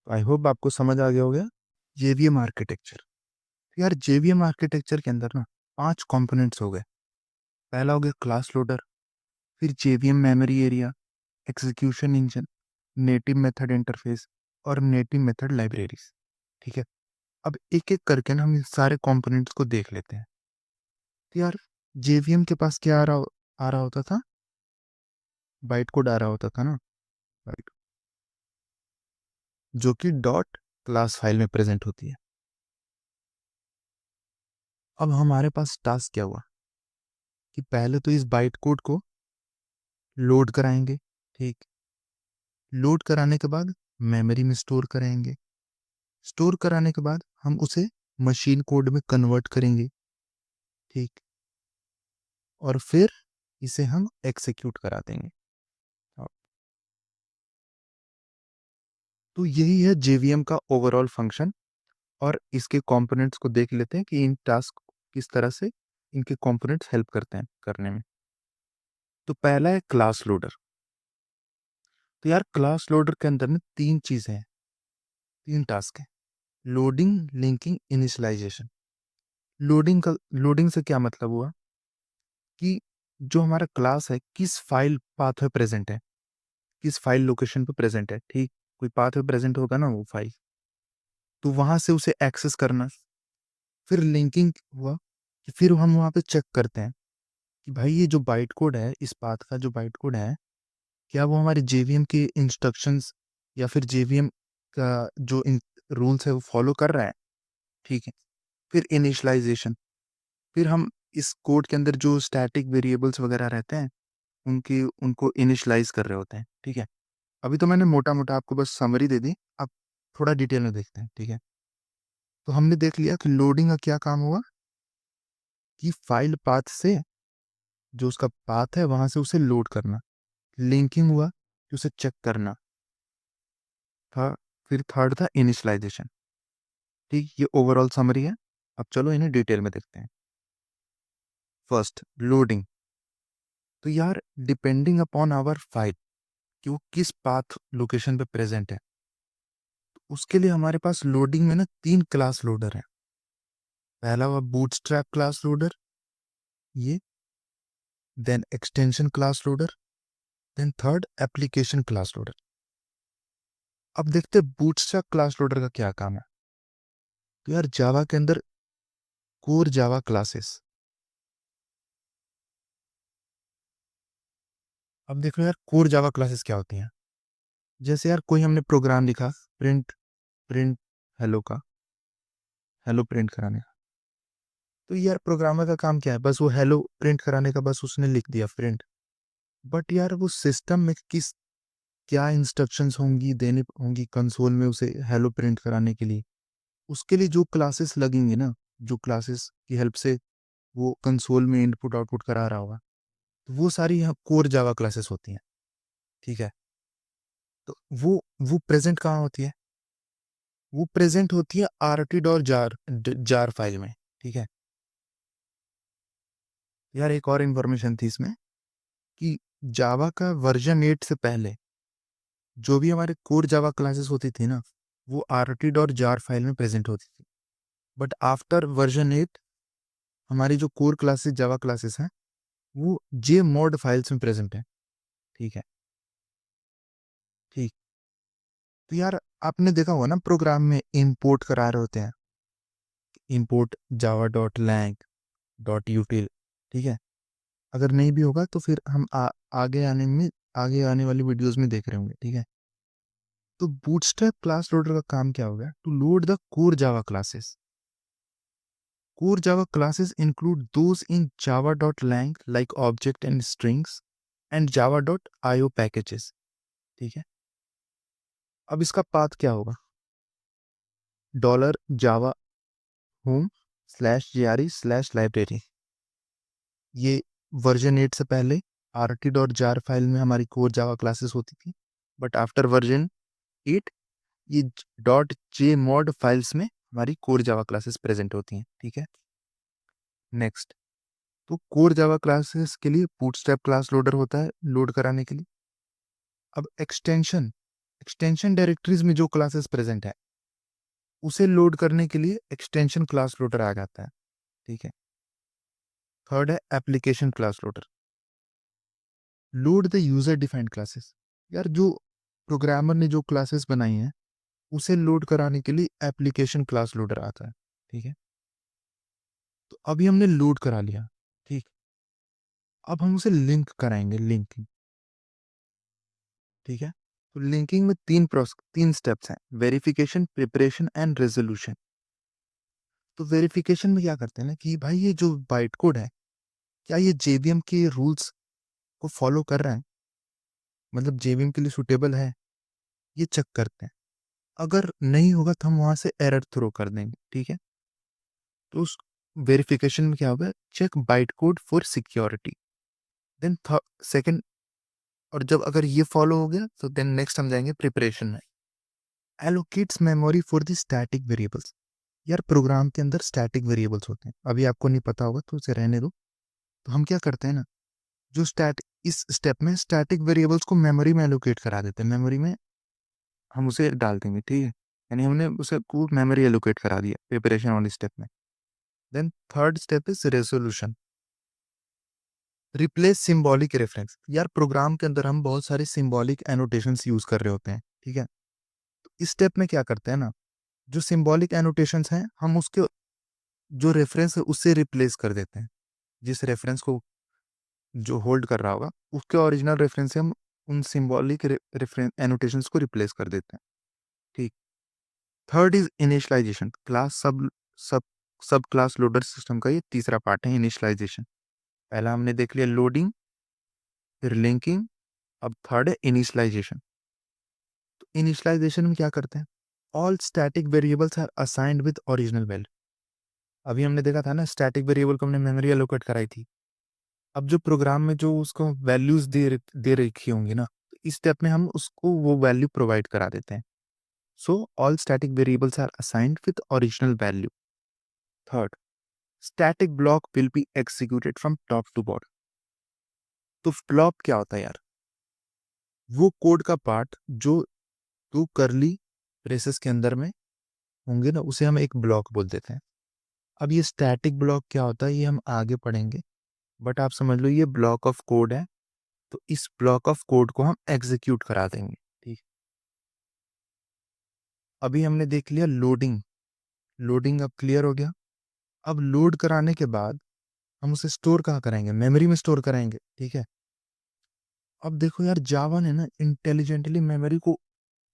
तो आई होप आपको समझ आ गया होगा। जेवीएम आर्किटेक्चर, यार जेवीएम आर्किटेक्चर के अंदर ना 5 कंपोनेंट्स हो गए। पहला हो गया क्लास लोडर, फिर JVM memory area, execution engine, native method interface और नेटिव मेथड लाइब्रेरीज। ठीक है, अब एक एक करके ना हम इस सारे कंपोनेंट्स को देख लेते हैं। तो यार जेवीएम के पास क्या आ रहा होता था, बाइट कोड आ रहा होता था ना, बाइट, जो कि डॉट क्लास फाइल में प्रेजेंट होती है। अब हमारे पास टास्क क्या हुआ कि पहले तो इस बाइट कोड को लोड कराएंगे, ठीक, लोड कराने के बाद मेमोरी में स्टोर करेंगे, स्टोर कराने के बाद हम उसे मशीन कोड में कन्वर्ट करेंगे, ठीक, और फिर इसे हम एग्जीक्यूट करा देंगे। तो यही है जेवीएम का ओवरऑल फंक्शन। और इसके कंपोनेंट्स को देख लेते हैं कि इन टास्क किस तरह से इनके कंपोनेंट्स हेल्प करते हैं करने में। तो पहला है क्लास लोडर। तो यार क्लास लोडर के अंदर में तीन चीजें हैं, तीन टास्क है, लोडिंग, लिंकिंग, इनिशियलाइजेशन। लोडिंग से क्या मतलब हुआ कि जो हमारा क्लास है किस फाइल पाथ में प्रेजेंट है, किस फाइल लोकेशन पे प्रेजेंट है, ठीक, कोई पाथ में प्रेजेंट होगा ना वो फाइल, तो वहां से उसे एक्सेस करना। फिर लिंकिंग हुआ कि फिर हम वहां पे चेक करते हैं कि भाई ये जो बाइट कोड है, इस पाथ का जो बाइट कोड है, क्या वो हमारे जेवीएम के इंस्ट्रक्शंस या फिर जेवीएम का जो रूल्स है वो फॉलो कर रहा है, ठीक है। फिर इनिशियलाइजेशन, फिर हम इस कोड के अंदर जो स्टैटिक वेरिएबल्स वगैरह रहते हैं उनकी उनको इनिशियलाइज कर रहे होते हैं, ठीक है। अभी तो मैंने मोटा मोटा आपको बस समरी दे दी, अब थोड़ा डिटेल में देखते हैं, ठीक है। तो हमने देख लिया कि लोडिंग का क्या काम हुआ कि फाइल पाथ से, जो उसका पाथ है वहां से उसे लोड करना। लिंकिंग हुआ कि उसे चेक करना था। फिर थर्ड था इनिशियलाइजेशन। ठीक, ये ओवरऑल समरी है। अब चलो इन्हें डिटेल में देखते हैं। First, loading. तो यार डिपेंडिंग अपॉन आवर फाइल कि वो किस पाथ लोकेशन पे प्रेजेंट है, उसके लिए हमारे पास लोडिंग में ना तीन क्लास लोडर है। पहला हुआ बूटस्ट्रैप क्लास लोडर, ये, then extension class loader, then third application class loader. अब देखते हैं बूटस्ट्रैप क्लास लोडर का क्या काम है। तो यार जावा के अंदर कोर जावा क्लासेस, अब देखो यार कोर जावा क्लासेस क्या होती हैं। जैसे यार कोई हमने प्रोग्राम लिखा, प्रिंट प्रिंट हेलो का, हेलो प्रिंट कराने का, तो यार प्रोग्रामर का काम क्या है, बस वो हेलो प्रिंट कराने का, बस उसने लिख दिया प्रिंट। बट यार वो सिस्टम में किस क्या इंस्ट्रक्शंस होंगी देनी होंगी कंसोल में उसे हेलो प्रिंट कराने के लिए, उसके लिए जो क्लासेस लगेंगे ना, जो क्लासेस की हेल्प से वो कंसोल में इनपुट आउटपुट करा रहा होगा, तो वो सारी यहाँ कोर जावा क्लासेस होती हैं, ठीक है। तो वो प्रेजेंट कहाँ होती है, वो प्रेजेंट होती है आरटी डॉट जार फाइल में, ठीक है। यार एक और इन्फॉर्मेशन थी इसमें कि जावा का वर्जन 8 से पहले जो भी हमारे कोर जावा क्लासेस होती थी ना, वो आरटी डॉट जार फाइल में प्रेजेंट होती थी। बट आफ्टर वर्जन 8 हमारी जो कोर क्लासेस जावा क्लासेस हैं वो जे मॉड फाइल्स में प्रेजेंट है, ठीक है, ठीक। तो यार आपने देखा होगा ना प्रोग्राम में इंपोर्ट करा रहे होते हैं, import Java dot lang dot util, ठीक है। अगर नहीं भी होगा तो फिर हम आगे आने में, आगे आने वाली वीडियोस में देख रहे होंगे, ठीक है। तो बूटस्ट्रैप क्लास लोडर का काम क्या होगा, to load the core Java classes. Core Java classes include those in java.lang like object and strings and java.io packages, ठीक है। अब इसका पाथ क्या होगा, $java home /jre/library। ये वर्जन 8 से पहले आरटी डॉट जार फाइल में हमारी कोर जावा क्लासेस होती थी, बट आफ्टर वर्जन 8 ये डॉट जे मॉड फाइल्स में हमारी कोर जावा क्लासेस प्रेजेंट होती हैं, ठीक है। नेक्स्ट, तो कोर जावा क्लासेस के लिए बूटस्ट्रैप क्लास लोडर होता है लोड कराने के लिए। अब एक्सटेंशन, एक्सटेंशन डायरेक्टरीज में जो क्लासेस प्रेजेंट है उसे लोड करने के लिए एक्सटेंशन क्लास लोडर आ जाता है, ठीक है। थर्ड है application class loader, load the user defined classes. यार जो प्रोग्रामर ने जो क्लासेस बनाई हैं उसे लोड कराने के लिए एप्लीकेशन क्लास लोडर आता है, ठीक है। तो अभी हमने लोड करा लिया, ठीक। अब हम उसे लिंक कराएंगे, लिंकिंग। ठीक है, तो लिंकिंग में तीन स्टेप्स हैं, वेरिफिकेशन, प्रिपरेशन एंड रेजोल्यूशन। तो वेरिफिकेशन में क्या करते हैं ना कि भाई ये जो बाइट कोड है, क्या ये जेवीएम के रूल्स को फॉलो कर रहा है, मतलब जेवीएम के लिए सुटेबल है, ये चेक करते हैं। अगर नहीं होगा तो हम वहां से एरर थ्रो कर देंगे। ठीक है, तो उस वेरिफिकेशन में क्या होगा, check byte code for security. Then second, और जब अगर ये फॉलो हो गया तो देन नेक्स्ट हम जाएंगे प्रिपरेशन में, allocates memory for the static variables. यार प्रोग्राम के अंदर स्टैटिक वेरिएबल्स होते हैं, अभी आपको नहीं पता होगा तो उसे रहने दो। तो हम क्या करते हैं ना, जो स्टैट इस स्टेप में स्टैटिक वेरिएबल्स को मेमोरी में एलोकेट करा देते हैं, मेमोरी में हम उसे डाल देंगे। ठीक है, यानी हमने उसे को मेमोरी एलोकेट करा दिया प्रिपरेशन वाली स्टेप में। Then third step is resolution, replace symbolic reference. यार प्रोग्राम के अंदर हम बहुत सारे सिंबॉलिक एनोटेशंस यूज कर रहे होते हैं। ठीक है, तो इस स्टेप में क्या करते हैं ना, जो सिंबॉलिक एनोटेशंस हैं हम उसके जो रेफरेंस है उससे रिप्लेस कर देते हैं। जिस रेफरेंस को जो होल्ड कर रहा होगा उसके ओरिजिनल रेफरेंस से हम उन सिंबॉलिक रेफरेंस एनोटेशंस को रिप्लेस कर देते हैं। ठीक, थर्ड इज इनिशियलाइजेशन, क्लास सब सब सब क्लास लोडर सिस्टम का ये तीसरा पार्ट है, इनिशियलाइजेशन। पहला हमने देख लिया लोडिंग, फिर लिंकिंग, अब थर्ड है इनिशियलाइजेशन। तो इनिशियलाइजेशन में क्या करते हैं, all static variables are assigned with original value. अभी हमने देखा था ना, स्टैटिक वेरिएबल को हमने मेमोरी एलोकेट कराई थी। अब जो प्रोग्राम में जो उसको वैल्यूज दे रखी होंगी ना, तो इस स्टेप में हम उसको वो वैल्यू प्रोवाइड करा देते हैं। So all static variables are assigned with original value. Third, static block will be executed from top to bottom. तो ब्लॉक क्या होता है यार, वो कोड का पार्ट जो टू करली ब्रेसेस के अंदर में होंगे ना, उसे हम एक ब्लॉक बोल देते हैं। अब ये स्टैटिक ब्लॉक क्या होता है ये हम आगे पढ़ेंगे, बट आप समझ लो ये ब्लॉक ऑफ कोड है, तो इस ब्लॉक ऑफ कोड को हम एग्जीक्यूट करा देंगे। ठीक, अभी हमने देख लिया लोडिंग, लोडिंग अब क्लियर हो गया। अब लोड कराने के बाद हम उसे स्टोर कहाँ कराएंगे, मेमोरी में स्टोर कराएंगे। ठीक है, अब देखो यार जावा ने ना इंटेलिजेंटली मेमोरी को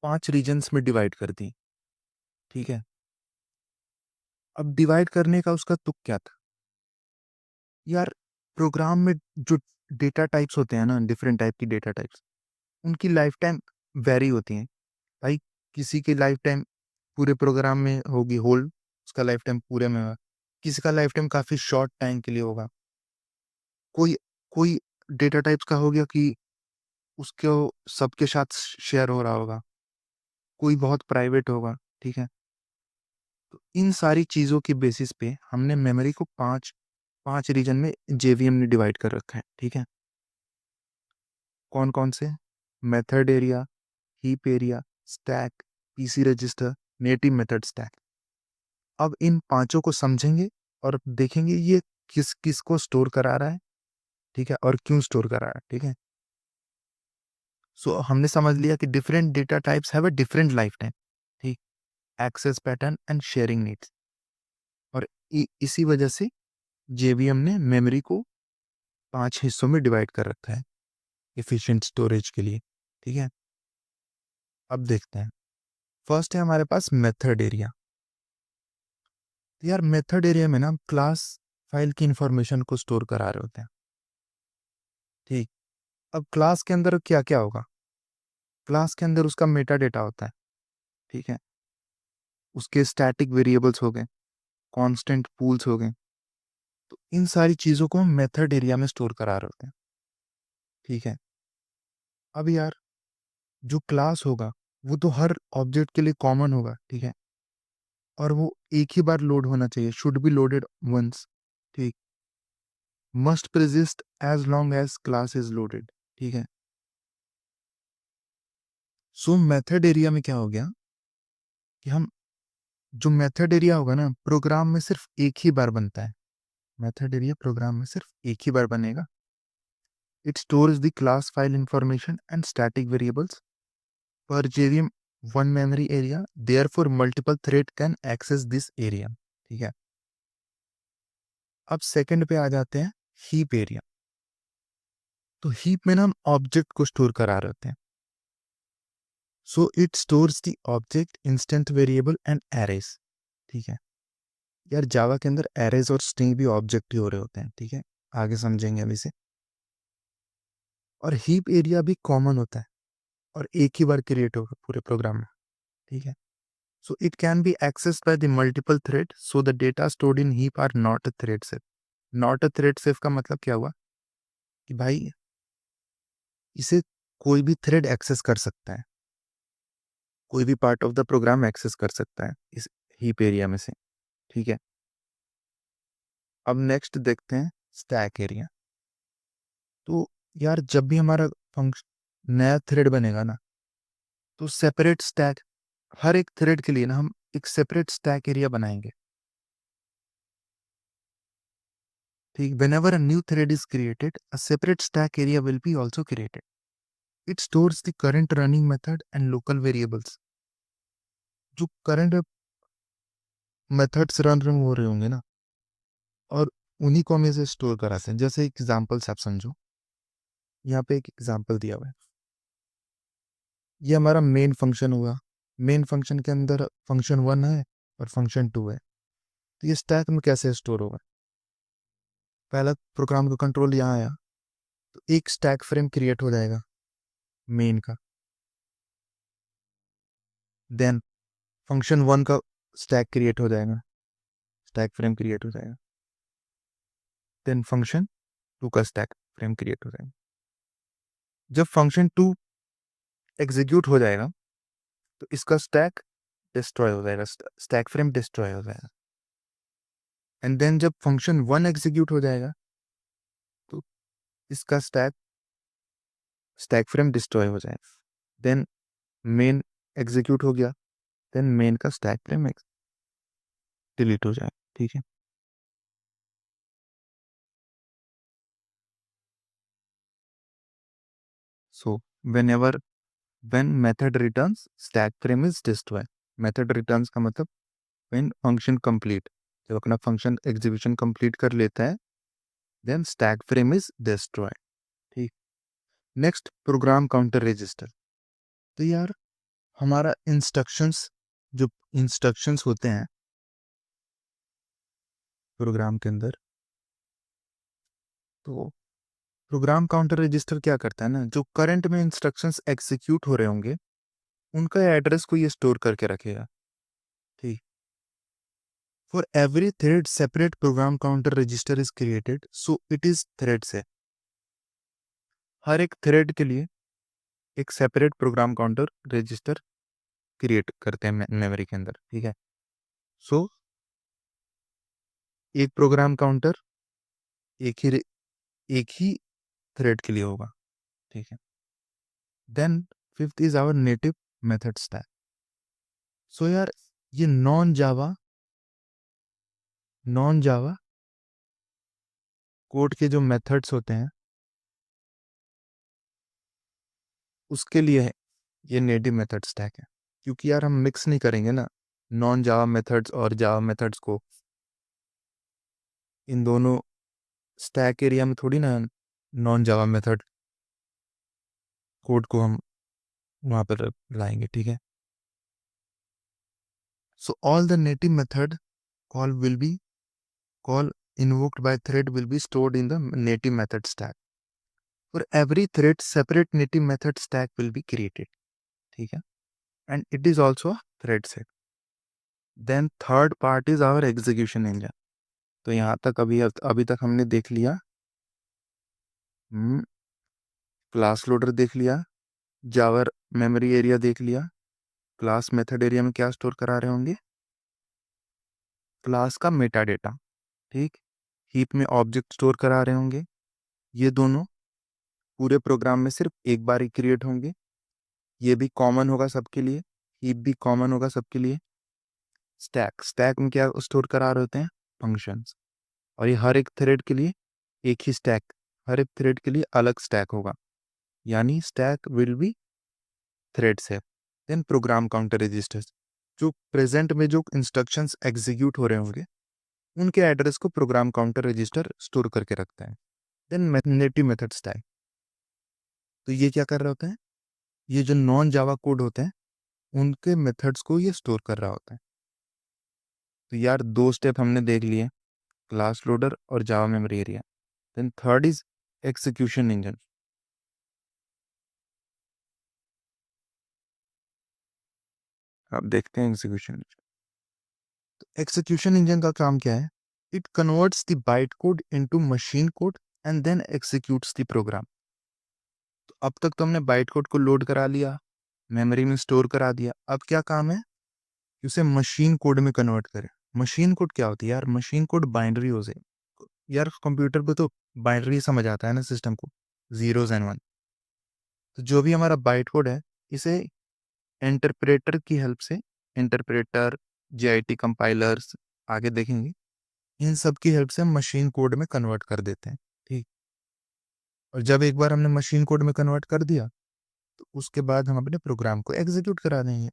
5 रीजन्स में डिवाइड कर दी। ठीक है, अब डिवाइड करने का उसका तुक क्या था यार, प्रोग्राम में जो डेटा टाइप्स होते हैं ना, डिफरेंट टाइप की डेटा टाइप्स, उनकी लाइफ टाइम वेरी होती हैं। भाई किसी की लाइफ टाइम पूरे प्रोग्राम में होगी होल, उसका लाइफ टाइम पूरे में होगा, किसी का लाइफ टाइम काफी शॉर्ट टाइम के लिए होगा। कोई कोई डेटा टाइप्स का हो गया कि उसको सबके साथ शेयर हो रहा होगा, कोई बहुत प्राइवेट होगा। ठीक है, तो इन सारी चीजों की बेसिस पे हमने मेमोरी को पांच पांच रीजन में जेवीएम ने डिवाइड कर रखा है। ठीक है, कौन कौन से, method area, heap area, stack, PC register, native method stack. अब इन पांचों को समझेंगे और देखेंगे ये किस किस को स्टोर करा रहा है। ठीक है, और क्यों स्टोर करा रहा है। ठीक है, सो हमने समझ लिया कि different data types have a different life time. ठीक, access pattern and sharing needs, और इसी वजह से जेवीएम ने मेमोरी को 5 हिस्सों में डिवाइड कर रखा है एफिशिएंट स्टोरेज के लिए। ठीक है, अब देखते हैं, फर्स्ट है हमारे पास मेथड एरिया। तो यार मेथड एरिया में ना क्लास फाइल की इंफॉर्मेशन को स्टोर करा रहे होते हैं। ठीक, अब क्लास के अंदर क्या क्या होगा, क्लास के अंदर उसका मेटा डेटा होता है। ठीक है, उसके स्टैटिक वेरिएबल्स हो गए, कांस्टेंट पूल्स हो गए, तो इन सारी चीज़ों को हम मेथड एरिया में स्टोर करा रहे होते हैं। ठीक है, अब यार जो क्लास होगा वो तो हर ऑब्जेक्ट के लिए कॉमन होगा। ठीक है, और वो एक ही बार लोड होना चाहिए, शुड बी लोडेड वंस। ठीक, must persist as long as class is loaded. ठीक है, सो मेथड एरिया में क्या हो गया कि हम जो मेथड एरिया होगा ना प्रोग्राम में सिर्फ एक ही बार बनता है, मेथड एरिया प्रोग्राम में सिर्फ एक ही बार बनेगा। It stores the class file information and static variables per JVM one memory area, therefore multiple thread can access this area. ठीक है, अब सेकंड पे आ जाते हैं हीप एरिया। तो हीप में ना हम ऑब्जेक्ट को स्टोर करा रहे होते हैं। So it stores the object, instant variable and arrays. ठीक है यार, जावा के अंदर एरेज और स्ट्रिंग भी ऑब्जेक्ट ही हो रहे होते हैं। ठीक है, आगे समझेंगे अभी से। और हीप एरिया भी कॉमन होता है और एक ही बार क्रिएट होगा पूरे प्रोग्राम में। ठीक है, so it can be accessed by the multiple thread, so the data stored in heap are not a thread safe। not a thread safe का मतलब क्या हुआ कि भाई इसे कोई भी थ्रेड एक्सेस कर सकता है, कोई भी part of the program access कर सकता है इस हीप एरिया में से। ठीक है, अब नेक्स्ट देखते हैं स्टैक एरिया। तो यार जब भी हमारा फंक्शन नया थ्रेड बनेगा ना, तो सेपरेट स्टैक, हर एक थ्रेड के लिए ना हम एक सेपरेट स्टैक एरिया बनाएंगे। ठीक, whenever a new thread is created, a separate stack area will be also created। it stores the current running method and local variables। जो करंट मेथड्स रन हो रहे होंगे ना, और उन्हीं को हम इसे स्टोर कराते हैं। जैसे एग्जांपल्स आप समझो, यहाँ पे एक एग्जांपल दिया हुआ है, ये हमारा मेन फंक्शन हुआ। मेन फंक्शन के अंदर फंक्शन 1 है और फंक्शन 2 है। तो ये स्टैक में कैसे स्टोर होगा? पहला प्रोग्राम का कंट्रोल यहाँ आया, तो एक स्टैक फ्रेम क्रिएट हो जाएगा मेन का। देन फंक्शन 1 का स्टैक क्रिएट हो जाएगा, स्टैक फ्रेम क्रिएट हो जाएगा। देन फंक्शन 2 का स्टैक फ्रेम क्रिएट हो जाएगा। जब फंक्शन 2 एग्जीक्यूट हो जाएगा तो इसका स्टैक डिस्ट्रॉय हो जाएगा, स्टैक फ्रेम डिस्ट्रॉय हो जाएगा। एंड देन जब फंक्शन 1 एग्जीक्यूट हो जाएगा तो इसका स्टैक स्टैक फ्रेम डिस्ट्रॉय हो जाएगा। देन मेन एग्जीक्यूट हो गया, देन मेन का स्टैक फ्रेम डिलीट हो जाएगा। ठीक है, सो whenever when method returns stack frame is destroyed। method returns का मतलब when function complete, जब अपना फंक्शन एग्जीक्यूशन कंप्लीट कर लेता है, then stack frame is destroyed। ठीक, नेक्स्ट प्रोग्राम काउंटर रजिस्टर। तो यार हमारा इंस्ट्रक्शंस, जो इंस्ट्रक्शंस होते हैं प्रोग्राम के अंदर, तो प्रोग्राम काउंटर रजिस्टर क्या करता है ना, जो करंट में इंस्ट्रक्शंस एग्जीक्यूट हो रहे होंगे उनका एड्रेस को ये स्टोर करके रखेगा। ठीक, for every thread separate programme counter register is created, so it is thread से। हर एक थ्रेड के लिए एक separate programme counter register create करते हैं मेमोरी के अंदर। ठीक है, सो एक प्रोग्राम काउंटर एक ही थ्रेड के लिए होगा। ठीक है, then fifth is our native method stack. So यार ये नॉन जावा कोड के जो मेथड्स होते हैं उसके लिए है ये नेटिव मेथड स्टैक है। क्योंकि यार हम मिक्स नहीं करेंगे ना नॉन जावा मेथड्स और जावा मेथड्स को, इन दोनों स्टैक एरिया में थोड़ी ना नॉन जावा मेथड कोड को हम वहाँ पर लाएंगे। ठीक है, so all the native method call will be call invoked by thread will be stored in the native method stack। For every thread separate native method stack will be created। ठीक है, and it is also a thread set। then third part is our execution engine। तो यहाँ तक अभी तक हमने देख लिया, क्लास लोडर देख लिया, जावर मेमोरी एरिया देख लिया, क्लास मेथड एरिया में क्या स्टोर करा रहे होंगे, क्लास का मेटा डेटा। ठीक, हीप में ऑब्जेक्ट स्टोर करा रहे होंगे। ये दोनों पूरे प्रोग्राम में सिर्फ एक बार ही क्रिएट होंगे। ये भी कॉमन होगा सबके लिए, हीप भी कॉमन होगा सबके लिए। स्टैक में क्या स्टोर करा रहे होते हैं, फंक्शंस। और ये हर एक थ्रेड के लिए एक ही स्टैक, हर एक थ्रेड के लिए अलग स्टैक होगा, यानी स्टैक विल बी थ्रेड से। देन प्रोग्राम काउंटर रजिस्टर्स, जो प्रेजेंट में जो इंस्ट्रक्शंस एग्जीक्यूट हो रहे होंगे उनके एड्रेस को प्रोग्राम काउंटर रजिस्टर स्टोर करके रखता है। देन नेटिव मेथड स्टैक, तो ये क्या कर रहे होते हैं, ये जो नॉन जावा कोड होते हैं उनके मेथड्स को ये स्टोर कर रहा होता है। तो यार 2 स्टेप हमने देख लिए, क्लास लोडर और Java memory area. Then third is execution engine. अब देखते हैं एग्जीक्यूशन इंजन। तो एग्जीक्यूशन इंजन का काम क्या है, it converts the byte code into machine code and then executes the program. तो अब तक तो हमने बाइट कोड को लोड करा लिया, मेमोरी में स्टोर करा दिया। अब क्या काम है कि उसे मशीन कोड में कन्वर्ट करें। मशीन कोड क्या होती है यार, मशीन कोड बाइनरी हो जाए यार, कंप्यूटर पे तो बाइनरी समझ आता है ना सिस्टम को, जीरोज एंड वन। तो जो भी हमारा बाइट कोड है इसे इंटरप्रेटर की हेल्प से, इंटरप्रेटर, जीआईटी कंपाइलर्स, आगे देखेंगे, इन सब की हेल्प से हम मशीन कोड में कन्वर्ट कर देते हैं। ठीक। और जब एक बार हमने मशीन कोड में कन्वर्ट कर दिया तो उसके बाद हम अपने प्रोग्राम को एग्जीक्यूट करा देंगे।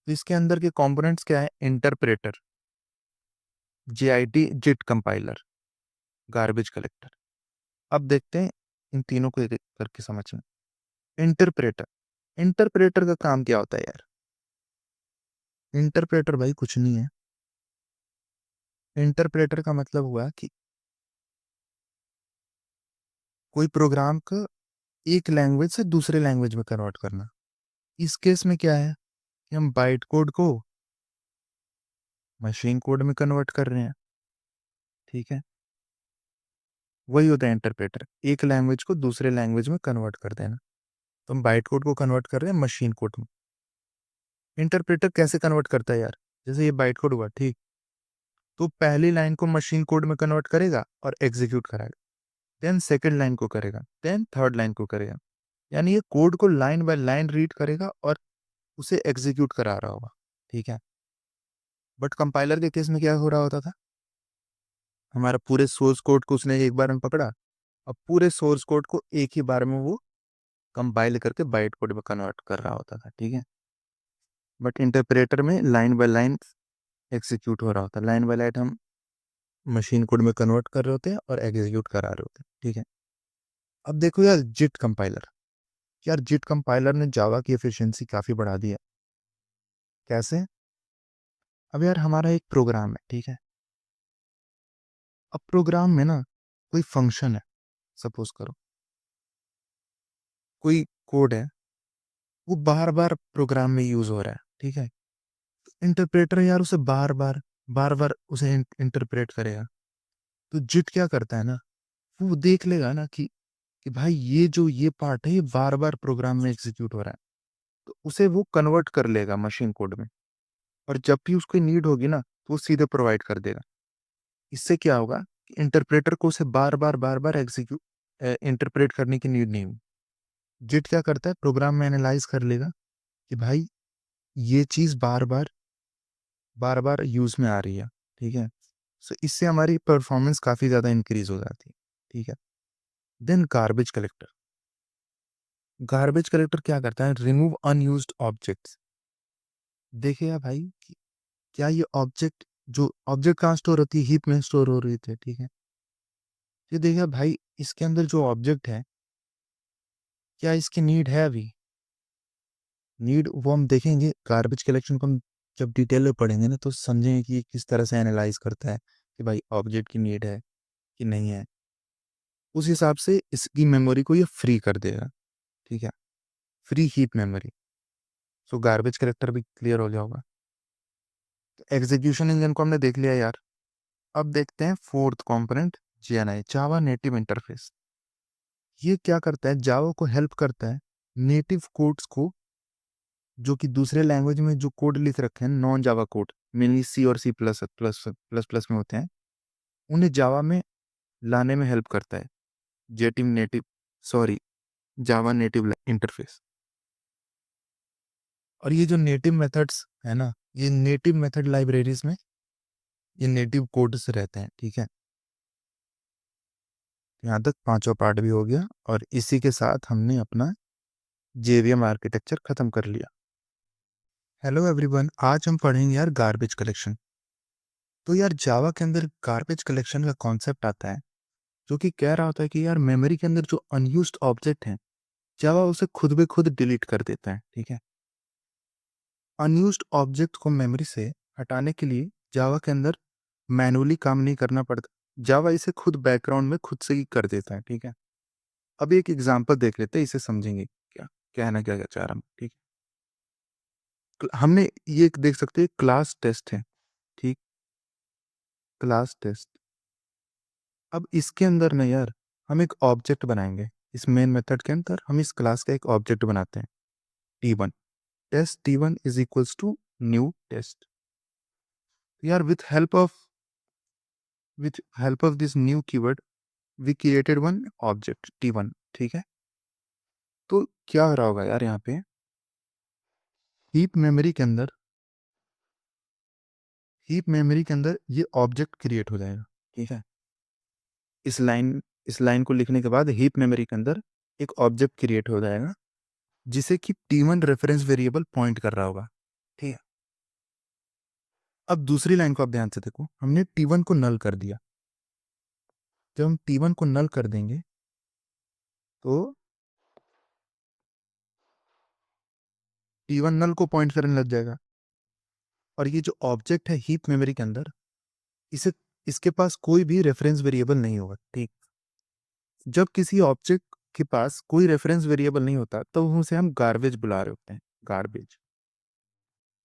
तो इसके अंदर के कंपोनेंट्स क्या है, interpreter, JIT JIT compiler, garbage collector. अब देखते हैं इन तीनों को एक एक करके समझना। इंटरप्रेटर, इंटरप्रेटर का काम क्या होता है यार, इंटरप्रेटर भाई कुछ नहीं है। इंटरप्रेटर का मतलब हुआ कि कोई प्रोग्राम का एक लैंग्वेज से दूसरे लैंग्वेज में कन्वर्ट करना। इस केस में क्या है कि हम बाइट कोड को मशीन कोड में कन्वर्ट कर रहे हैं। ठीक है, वही होता है इंटरप्रेटर, एक लैंग्वेज को दूसरे लैंग्वेज में कन्वर्ट कर देना। तो हम बाइट कोड को कन्वर्ट कर रहे हैं मशीन कोड में। इंटरप्रेटर कैसे कन्वर्ट करता है यार, जैसे ये बाइट कोड हुआ, ठीक, तो पहली लाइन को मशीन कोड में कन्वर्ट करेगा और एग्जीक्यूट कराएगा, देन सेकंड लाइन को करेगा, देन थर्ड लाइन को करेगा। यानी ये कोड को लाइन बाय लाइन रीड करेगा और उसे एग्जीक्यूट करा रहा होगा। ठीक है, बट कंपाइलर के केस में क्या हो रहा होता था, हमारा पूरे सोर्स कोड को उसने एक बार में पकड़ा और पूरे सोर्स कोड को एक ही बार में वो कंपाइल करके बाइट कोड में कन्वर्ट कर रहा होता था। ठीक है, बट इंटरप्रेटर में लाइन बाय लाइन एग्जीक्यूट हो रहा होता है, लाइन बाय लाइन हम मशीन कोड में कन्वर्ट कर रहे होते हैं और एग्जीक्यूट करा रहे होते हैं। ठीक है, अब देखो यार जिट कंपाइलर, यार जिट कंपाइलर ने जावा की एफिशिएंसी काफ़ी बढ़ा दी है। कैसे, अब यार हमारा एक प्रोग्राम है, ठीक है, अब प्रोग्राम में ना कोई फंक्शन है, सपोज करो कोई कोड है, वो बार बार प्रोग्राम में यूज हो रहा है। ठीक है, इंटरप्रेटर यार उसे बार बार उसे इंटरप्रेट करेगा। तो जिट क्या करता है ना, वो देख लेगा ना कि भाई ये जो ये पार्ट है ये बार बार प्रोग्राम में एग्जीक्यूट हो रहा है, तो उसे वो कन्वर्ट कर लेगा मशीन कोड में, और जब भी उसको नीड होगी ना तो वो सीधे प्रोवाइड कर देगा। इससे क्या होगा कि इंटरप्रेटर को उसे बार बार एग्जीक्यूट इंटरप्रेट करने की नीड नहीं होगी। जिट क्या करता है, प्रोग्राम में एनालाइज कर लेगा कि भाई ये चीज बार बार यूज में आ रही है। ठीक है, सो इससे हमारी परफॉर्मेंस काफी ज्यादा इंक्रीज हो जाती है। ठीक है, then garbage collector, garbage collector क्या करता है, रिमूव अनयूज्ड ऑब्जेक्ट्स। देखिए यार भाई कि क्या ये ऑब्जेक्ट, जो ऑब्जेक्ट कहाँ स्टोर होती है, हीप में स्टोर हो रही थी। ठीक है, ये देखिए भाई इसके अंदर जो ऑब्जेक्ट है क्या इसकी नीड है अभी, नीड वो हम देखेंगे गार्बेज कलेक्शन को, हम जब डिटेल में पढ़ेंगे ना तो समझेंगे कि ये किस तरह से एनालाइज करता है कि भाई ऑब्जेक्ट की नीड है कि नहीं है। उस हिसाब से इसकी मेमोरी को ये फ्री कर देगा। ठीक है, फ्री हीप मेमोरी। सो गार्बेज कलेक्टर भी क्लियर हो गया होगा। तो एग्जीक्यूशन इंजन को हमने देख लिया यार। अब देखते हैं फोर्थ कंपोनेंट, जीएनआई, जावा नेटिव इंटरफेस। ये क्या करता है, जावा को हेल्प करता है नेटिव कोड्स को, जो कि दूसरे लैंग्वेज में जो कोड लिख रखे हैं non Java code, mainly C और C plus plus plus plus में होते हैं, उन्हें जावा में लाने में हेल्प करता है जेटिव नेटिव, सॉरी, जावा नेटिव इंटरफेस। और ये जो नेटिव मेथड्स है ना, ये नेटिव मेथड लाइब्रेरीज में ये नेटिव कोड्स रहते हैं। ठीक है, यहाँ तक पांचवा पार्ट भी हो गया और इसी के साथ हमने अपना जेवीएम आर्किटेक्चर खत्म कर लिया। हेलो एवरीवन, आज हम पढ़ेंगे यार गार्बेज कलेक्शन। तो यार जावा के अंदर गार्बेज कलेक्शन का कॉन्सेप्ट आता है जो कि कह रहा होता है कि यार मेमोरी के अंदर जो अनयूज्ड ऑब्जेक्ट हैं, जावा उसे खुद ब खुद डिलीट कर देता है, ठीक है। अनयूज्ड ऑब्जेक्ट को मेमोरी से हटाने के लिए जावा के अंदर मैनुअली काम नहीं करना पड़ता, जावा इसे खुद बैकग्राउंड में खुद से ही कर देता है, ठीक है। अभी एक एग्जांपल देख लेते हैं, इसे समझेंगे क्या कहना क्या चाह रहा हूँ, ठीक है। हमने ये एक देख सकते हैं, क्लास टेस्ट है, ठीक, क्लास टेस्ट। अब इसके अंदर ना यार हम एक ऑब्जेक्ट बनाएंगे, इस मेन मेथड के अंदर हम इस क्लास का एक ऑब्जेक्ट बनाते हैं, T1, test T1 is equals to new test. यार with help of this new keyword we created one object T1, ठीक है। तो क्या हो रहा होगा यार, यहाँ पे हीप मेमोरी के अंदर ये ऑब्जेक्ट क्रिएट हो जाएगा, ठीक है। इस लाइन को लिखने के बाद हीप मेमोरी के अंदर एक ऑब्जेक्ट क्रिएट हो जाएगा जिसे कि T1 रेफरेंस वेरिएबल पॉइंट कर रहा होगा, ठीक है। अब दूसरी लाइन को आप ध्यान से देखो, हमने T1 को नल कर दिया। जब हम T1 को नल कर देंगे तो T1 नल को पॉइंट करने लग जाएगा, और ये जो ऑब्जेक्ट है हीप मेमोरी के अंदर, इसे इसके पास कोई भी रेफरेंस वेरिएबल नहीं होगा, ठीक। जब किसी ऑब्जेक्ट के पास कोई रेफरेंस वेरिएबल नहीं होता तो उसे हम गार्बेज बुला रहे होते हैं, गार्बेज।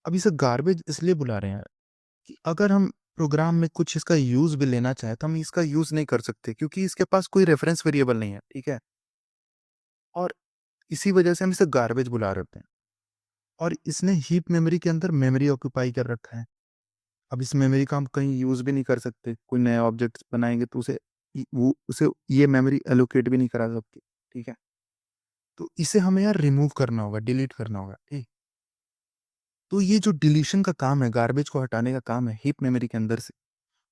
अब इसे गार्बेज इसलिए बुला रहे हैं कि अगर हम प्रोग्राम में कुछ इसका यूज भी लेना चाहे तो हम इसका यूज नहीं कर सकते, क्योंकि इसके पास कोई रेफरेंस वेरिएबल नहीं है, ठीक है। और इसी वजह से हम इसे गार्बेज बुला रहे होते हैं। और इसने हीप मेमोरी के अंदर मेमोरी ऑक्यूपाई कर रखा है। अब इस मेमोरी का हम कहीं यूज भी नहीं कर सकते, कोई नया ऑब्जेक्ट बनाएंगे तो उसे ये मेमोरी एलोकेट भी नहीं करा सकते, ठीक है। तो इसे हमें यार रिमूव करना होगा, डिलीट करना होगा, ठीक। तो ये जो डिलीशन का काम है, गार्बेज को हटाने का काम है हीप मेमोरी के अंदर से,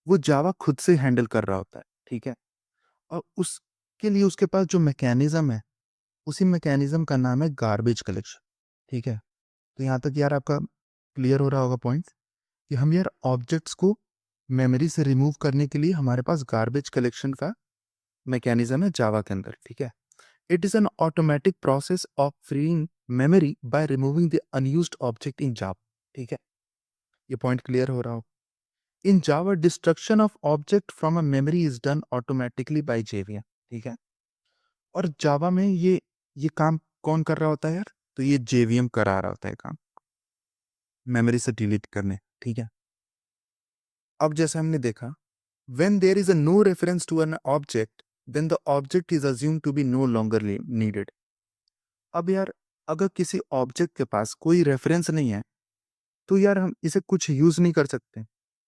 वो जावा खुद से हैंडल कर रहा होता है, ठीक है। और उसके लिए उसके पास जो मैकेनिज्म है, उसी मैकेनिज्म का नाम है गार्बेज कलेक्शन, ठीक है। तो यहाँ तक यार आपका क्लियर हो रहा होगा पॉइंट, कि हम यार ऑब्जेक्ट्स को मेमोरी से रिमूव करने के लिए हमारे पास गार्बेज कलेक्शन का मैकेनिज्म है जावा के अंदर, ठीक है। It is an automatic process of freeing memory by removing the unused object in Java, ठीक है। ये पॉइंट क्लियर हो रहा हो। In Java destruction of object from a memory is done automatically by JVM, ठीक है। और जावा में ये काम कौन कर रहा होता है यार, तो ये जेवीएम करा रहा होता है काम मेमोरी से डिलीट करने, ठीक है। अब जैसे हमने देखा, when there is a no reference to an object then the object is assumed to be no longer needed। अब यार अगर किसी ऑब्जेक्ट के पास कोई रेफरेंस नहीं है तो यार हम इसे कुछ यूज नहीं कर सकते,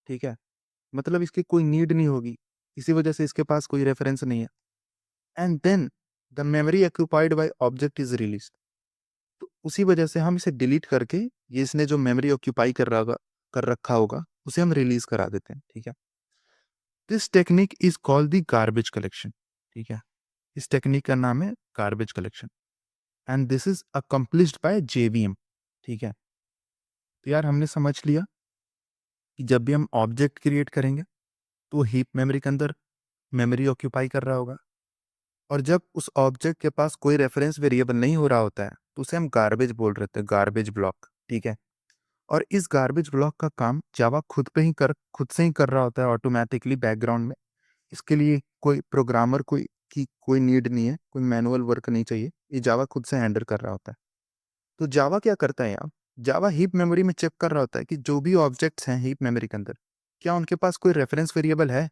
ठीक है। मतलब इसकी कोई नीड नहीं होगी, इसी वजह से इसके पास कोई रेफरेंस नहीं है। And then the memory occupied by object is release. तो उसी वजह से हम इसे डिलीट करके ये इसने जो मेमोरी ऑक्यूपाई कर रखा होगा उसे हम रिलीज करा देते हैं, ठीक है। This technique is called the garbage collection, ठीक है। इस टेक्निक का नाम है garbage collection, and this is accomplished by JVM, ठीक है। तो यार हमने समझ लिया कि जब भी हम ऑब्जेक्ट क्रिएट करेंगे तो हीप मेमोरी के अंदर मेमोरी ऑक्यूपाई कर रहा होगा, और जब उस ऑब्जेक्ट के पास कोई रेफरेंस वेरिएबल नहीं हो रहा होता है तो उसे हम गार्बेज बोल रहे थे, गार्बेज ब्लॉक, ठीक है। और इस गार्बेज ब्लॉक का काम जावा खुद से ही कर रहा होता है ऑटोमेटिकली बैकग्राउंड में। इसके लिए कोई प्रोग्रामर कोई नीड नहीं है, कोई मैनुअल वर्क नहीं चाहिए, ये जावा खुद से हैंडल कर रहा होता है। तो जावा क्या करता है यहाँ, जावा हीप मेमोरी में चेक कर रहा होता है कि जो भी ऑब्जेक्ट्स हैं हीप मेमोरी के अंदर, क्या उनके पास कोई रेफरेंस वेरिएबल है।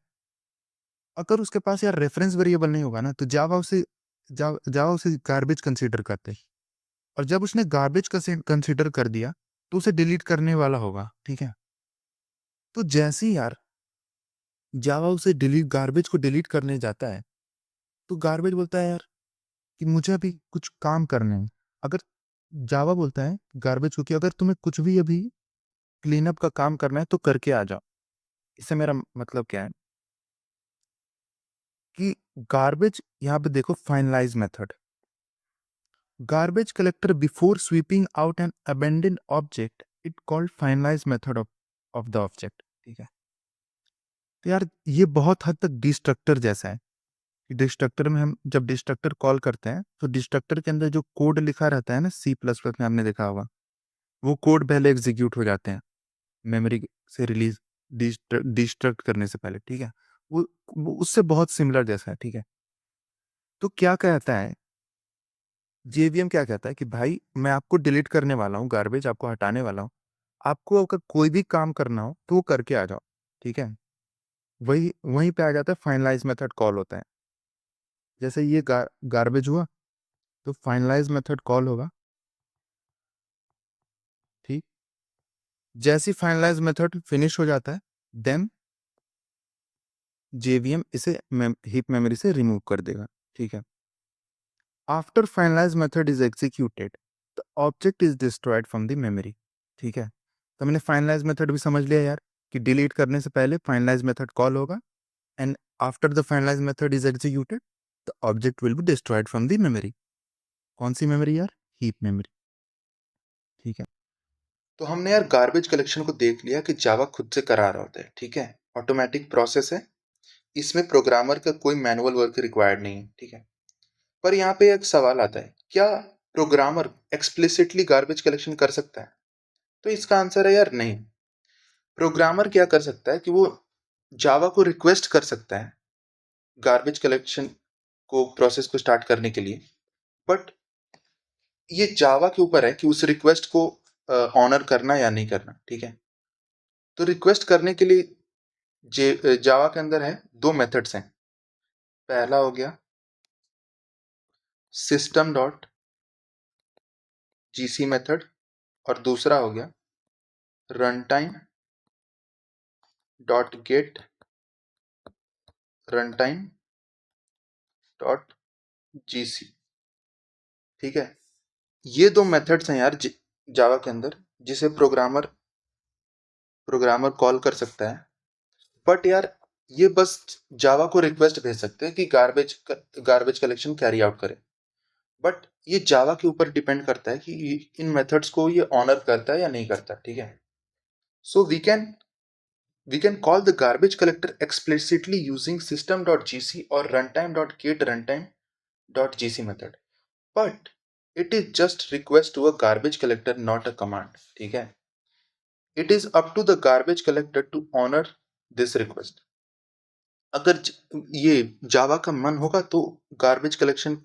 अगर उसके पास यार रेफरेंस वेरिएबल नहीं होगा ना तो जावा उसे गार्बेज कंसीडर करते हैं। और जब उसने गार्बेज कंसीडर कर दिया तो उसे डिलीट करने वाला होगा, ठीक है। तो जैसे ही यार जावा उसे डिलीट गार्बेज को डिलीट करने जाता है तो गार्बेज बोलता है यार कि मुझे अभी कुछ काम करने हैं। अगर जावा बोलता है गार्बेज को कि अगर तुम्हें कुछ भी अभी क्लीन अप का काम करना है तो करके आ जाओ। इससे मेरा मतलब क्या है कि गार्बेज यहाँ पे देखो, finalize method, garbage collector before sweeping out an abandoned object it called finalize method of the object, ठीक है। तो यार ये बहुत हद तक डिस्ट्रक्टर जैसा है। डिस्ट्रक्टर में हम जब डिस्ट्रक्टर कॉल करते हैं तो डिस्ट्रक्टर के अंदर जो कोड लिखा रहता है ना, C++ में आपने देखा होगा, वो कोड पहले एग्जीक्यूट हो जाते हैं मेमोरी से रिलीज डिस्ट्रक्ट करने से पहले, ठीक है। वो उससे बहुत सिमिलर जैसा है, ठीक है। तो क्या कहता है जेवीएम, क्या कहता है कि भाई मैं आपको डिलीट करने वाला हूँ, गार्बेज आपको हटाने वाला हूँ, आपको अगर कोई भी काम करना हो तो वो करके आ जाओ, ठीक है। वही वहीं पे आ जाता है फाइनलाइज मेथड कॉल होता है। जैसे ये गार्बेज हुआ तो फाइनलाइज मेथड कॉल होगा, ठीक। जैसे फाइनलाइज मेथड फिनिश हो जाता है देन जेवीएम इसे हीप मेमोरी से रिमूव कर देगा, ठीक है। After finalize method is executed the object is destroyed from the memory, ठीक है। तो मैंने फाइनलाइज मेथड भी समझ लिया यार कि डिलीट करने से पहले फाइनलाइज मेथड कॉल होगा and after the finalize method is executed the object will be destroyed from the memory. कौन सी मेमोरी यार? हीप मेमोरी, ठीक है। तो हमने यार गार्बेज कलेक्शन को देख लिया कि जावा खुद से करा रहा होता है, ठीक है। ऑटोमेटिक प्रोसेस है, इसमें प्रोग्रामर का कोई मैनुअल वर्क रिक्वायर्ड नहीं है, ठीक है। पर यहाँ पे एक सवाल आता है, क्या प्रोग्रामर एक्सप्लिसिटली गार्बेज कलेक्शन कर सकता है? तो इसका आंसर है यार नहीं। प्रोग्रामर क्या कर सकता है कि वो जावा को रिक्वेस्ट कर सकता है गार्बेज कलेक्शन को प्रोसेस को स्टार्ट करने के लिए, बट ये जावा के ऊपर है कि उस रिक्वेस्ट को ऑनर करना या नहीं करना, ठीक है। तो रिक्वेस्ट करने के लिए जावा के अंदर है दो मेथड्स हैं। पहला हो गया सिस्टम डॉट जीसी मेथड और दूसरा हो गया run time dot gate run time dot GC, ठीक है। ये दो मेथड्स हैं यार जावा के अंदर जिसे प्रोग्रामर कॉल कर सकता है। बट यार ये बस जावा को रिक्वेस्ट भेज सकते हैं कि गार्बेज कलेक्शन कैरी आउट करे, बट ये जावा के ऊपर डिपेंड करता है कि इन मेथड्स को ये ऑनर करता है या नहीं करता, ठीक है। सो we can call the garbage collector explicitly using system.gc or runtime.get runtime.gc method, but it is just request to a garbage collector, not a command, ठीक है। it is up to the garbage collector to honor this request। अगर ये जावा का मन होगा तो garbage collection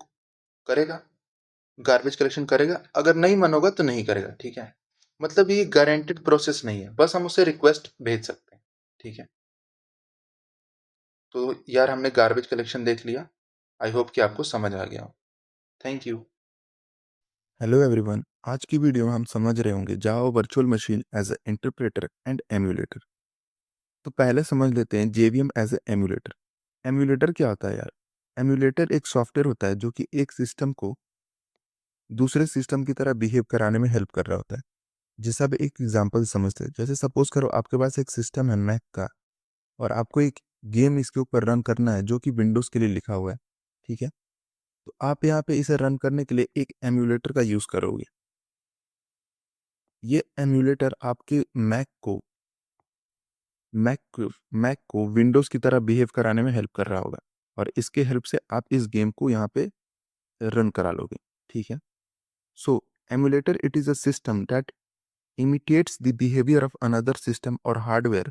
करेगा, अगर नहीं मन होगा तो नहीं करेगा, ठीक है। मतलब ये गारंटेड प्रोसेस नहीं है, बस हम उसे रिक्वेस्ट भेज सकते हैं, ठीक है। तो यार हमने गार्बेज कलेक्शन देख लिया, आई होप कि आपको समझ आ गया हो। Thank you. हेलो एवरीवन, आज की वीडियो में हम समझ रहे होंगे Java virtual machine as a interpreter and emulator. तो पहले समझ लेते हैं JVM as a emulator. Emulator क्या होता है यार? एम्यूलेटर एक सॉफ्टवेयर होता है जो कि एक सिस्टम को दूसरे सिस्टम की तरह बिहेव कराने में हेल्प कर रहा होता है। जैसे अब एक एग्जांपल समझते हैं, जैसे सपोज करो आपके पास एक सिस्टम है मैक का और आपको एक गेम इसके ऊपर रन करना है जो कि विंडोज के लिए लिखा हुआ है, ठीक है। तो आप यहाँ पे इसे रन करने के लिए एक एम्यूलेटर का यूज करोगे। ये एम्यूलेटर आपके मैक को विंडोज की तरह बिहेव कराने में हेल्प कर रहा होगा और इसके हेल्प से आप इस गेम को यहाँ पे रन करा लोगे, ठीक है। So emulator it is a system that imitates the behavior of another system or hardware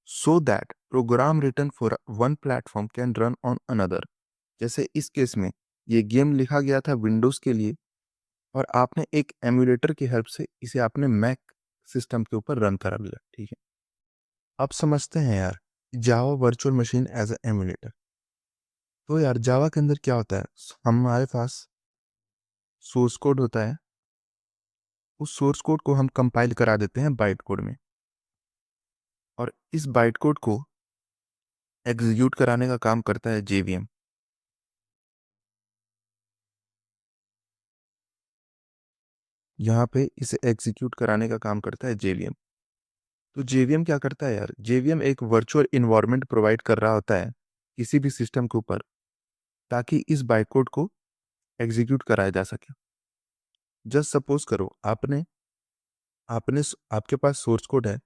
so that program written for one platform can run on another। जैसे इस केस में ये गेम लिखा गया था विंडोज के लिए और आपने एक एम्यूलेटर की हेल्प से इसे आपने मैक सिस्टम के ऊपर रन करा लिया, ठीक है। अब समझते हैं यार Java virtual machine as a emulator. तो यार जावा के अंदर क्या होता है, हमारे पास सोर्स कोड होता है, उस सोर्स कोड को हम कंपाइल करा देते हैं बाइट कोड में और इस बाइट कोड को एग्जीक्यूट कराने का काम करता है जेवीएम। यहाँ पे इसे एग्जीक्यूट कराने का काम करता है जेवीएम। तो जेवीएम क्या करता है यार? जेवीएम एक वर्चुअल इन्वायरमेंट प्रोवाइड कर रहा होता है किसी भी सिस्टम के ऊपर ताकि इस बाइटकोड को एग्जीक्यूट कराया जा सके। जस्ट सपोज करो आपने आपने आपके पास सोर्स कोड है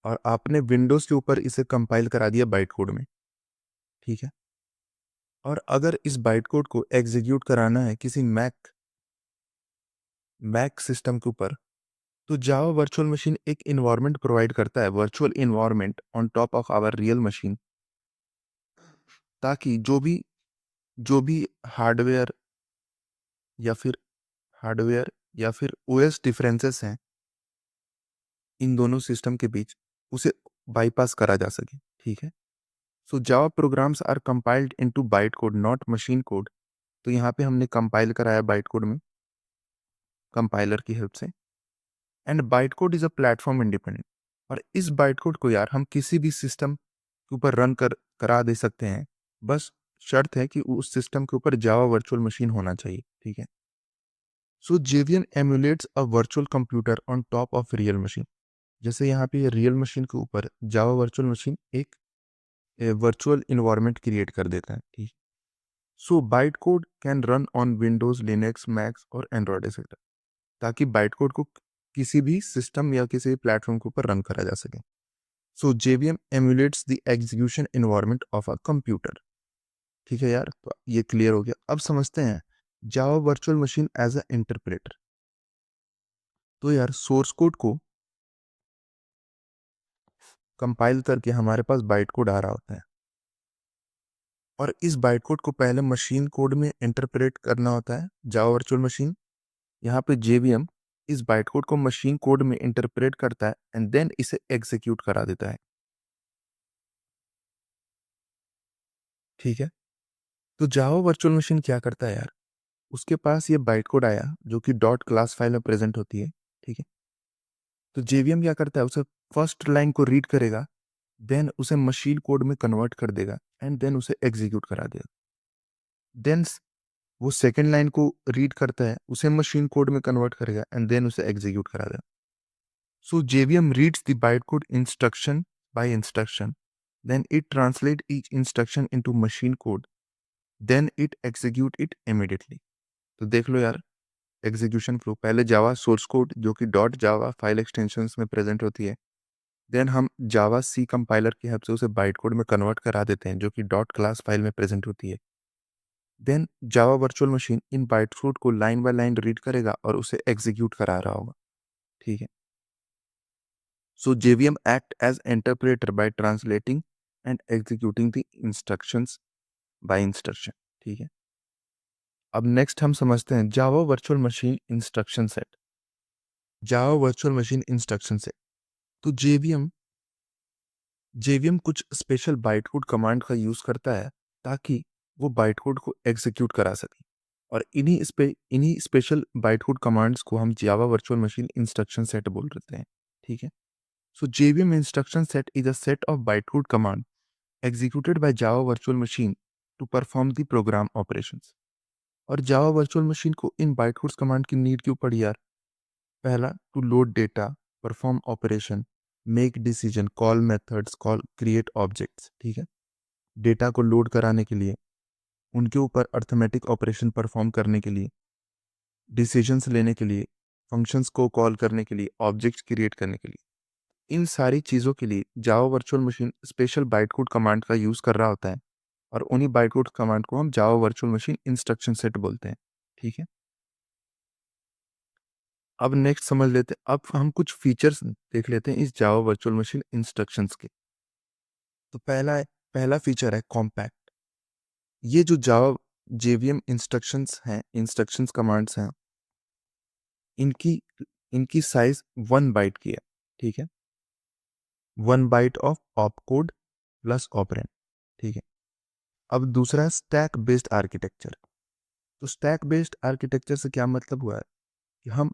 और आपने विंडोज के ऊपर इसे कंपाइल करा दिया बाइट कोड में, ठीक है। और अगर इस बाइट कोड को एग्जीक्यूट कराना है किसी मैक सिस्टम के ऊपर, तो जावा वर्चुअल मशीन एक इन्वायरमेंट प्रोवाइड करता है, virtual environment on top of our real machine, ताकि जो भी हार्डवेयर या फिर हार्डवेयर या फिर ओएस डिफरेंसेस हैं इन दोनों सिस्टम के बीच, उसे बाईपास करा जा सके। ठीक है। So Java programs are compiled into byte code not machine code. तो यहाँ पे हमने कंपाइल कराया बाइट कोड में कंपाइलर की हेल्प से। And byte code is a platform independent. और इस बाइट कोड को यार हम किसी भी सिस्टम के ऊपर रन करा दे सकते हैं, बस शर्त है कि उस सिस्टम के ऊपर जावा वर्चुअल मशीन होना चाहिए। ठीक है। So JVM emulates a virtual computer on top of real machine. जैसे यहाँ पे रियल मशीन के ऊपर जावा वर्चुअल मशीन एक वर्चुअल इन्वायरमेंट क्रिएट कर देता है। ठीक। So byte code can run on Windows, Linux, Macs और एंड्रॉयड एक्सेट्रा, ताकि बाइट कोड को किसी भी सिस्टम या किसी भी प्लेटफॉर्म के ऊपर रन करा जा सके। So JVM emulates the execution environment of a computer. ठीक है यार, तो ये क्लियर हो गया। अब समझते हैं Java virtual machine as a interpreter. तो यार सोर्स कोड को कंपाइल करके हमारे पास बाइट कोड आ रहा होता है, और इस बाइट कोड को पहले मशीन कोड में इंटरप्रेट करना होता है जावा वर्चुअल मशीन। यहाँ पे जेवीएम इस बाइट कोड को मशीन कोड में इंटरप्रेट करता है एंड देन इसे एग्जीक्यूट करा देता है। ठीक है। तो जावा वर्चुअल मशीन क्या करता है यार, उसके पास ये बाइट कोड आया जो कि डॉट क्लास फाइल में प्रेजेंट होती है। ठीक है। तो जेवीएम क्या करता है, उसे फर्स्ट लाइन को रीड करेगा, देन उसे मशीन कोड में कन्वर्ट कर देगा एंड देन उसे एग्जीक्यूट करा देगा। देन वो सेकेंड लाइन को रीड करता है, उसे मशीन कोड में कन्वर्ट करेगा एंड देन उसे एग्जीक्यूट करा देगा। So JVM reads the byte code instruction by instruction, then it translate each instruction into machine code, then it execute it immediately। तो देख लो यार एग्जीक्यूशन फ्लो, पहले जावा सोर्स कोड जो कि डॉट जावा फाइल एक्सटेंशंस में present होती है, then हम जावा सी कंपाइलर की हेल्प से उसे बाइट कोड में कन्वर्ट करा देते हैं जो कि डॉट क्लास फाइल में प्रेजेंट होती है। देन जावा वर्चुअल मशीन इन बाइट कोड को लाइन बाय लाइन रीड करेगा और उसे एग्जीक्यूट करा रहा होगा। ठीक है। So JVM act as interpreter by translating and executing the instructions by instruction. ठीक है। अब नेक्स्ट हम समझते हैं Java virtual machine instruction set. Java virtual machine instruction set, तो जेवीएम कुछ स्पेशल बाइट कोड कमांड का यूज करता है ताकि वो बाइट कोड को एग्जीक्यूट करा सके। और इन्हीं स्पेशल बाइट कोड कमांड्स को हम Java virtual machine instruction set बोल रहे हैं। ठीक है। So JVM instruction set is a set of byte code command executed by Java Virtual Machine to perform the program operations। और जावा वर्चुअल मशीन को इन बाइटकोड्स command की नीड क्यों पड़ी यार? पहला, to load data, perform operation, make decision, call methods, call create objects. ठीक है। Data को लोड कराने के लिए, उनके ऊपर अर्थमेटिक ऑपरेशन परफॉर्म करने के लिए, डिसीजंस लेने के लिए, फंक्शंस को कॉल करने के लिए, ऑब्जेक्ट्स क्रिएट करने के लिए, इन सारी चीज़ों के लिए जावा virtual machine special bytecode command का यूज़ कर रहा होता है, और उन्हीं बाइटकोड कमांड को हम Java virtual machine instruction set बोलते हैं। ठीक है। अब नेक्स्ट समझ लेते हैं, अब हम कुछ फीचर्स देख लेते हैं इस जावा वर्चुअल मशीन इंस्ट्रक्शंस के। तो पहला फीचर है कॉम्पैक्ट। ये जो जावा जेवीएम इंस्ट्रक्शंस हैं, इंस्ट्रक्शंस कमांड्स हैं, इनकी इनकी साइज 1 बाइट की है। ठीक है। 1 byte of opcode plus operand. ठीक है। अब दूसरा है स्टैक बेस्ड आर्किटेक्चर। तो स्टैक बेस्ड आर्किटेक्चर से क्या मतलब हुआ है कि हम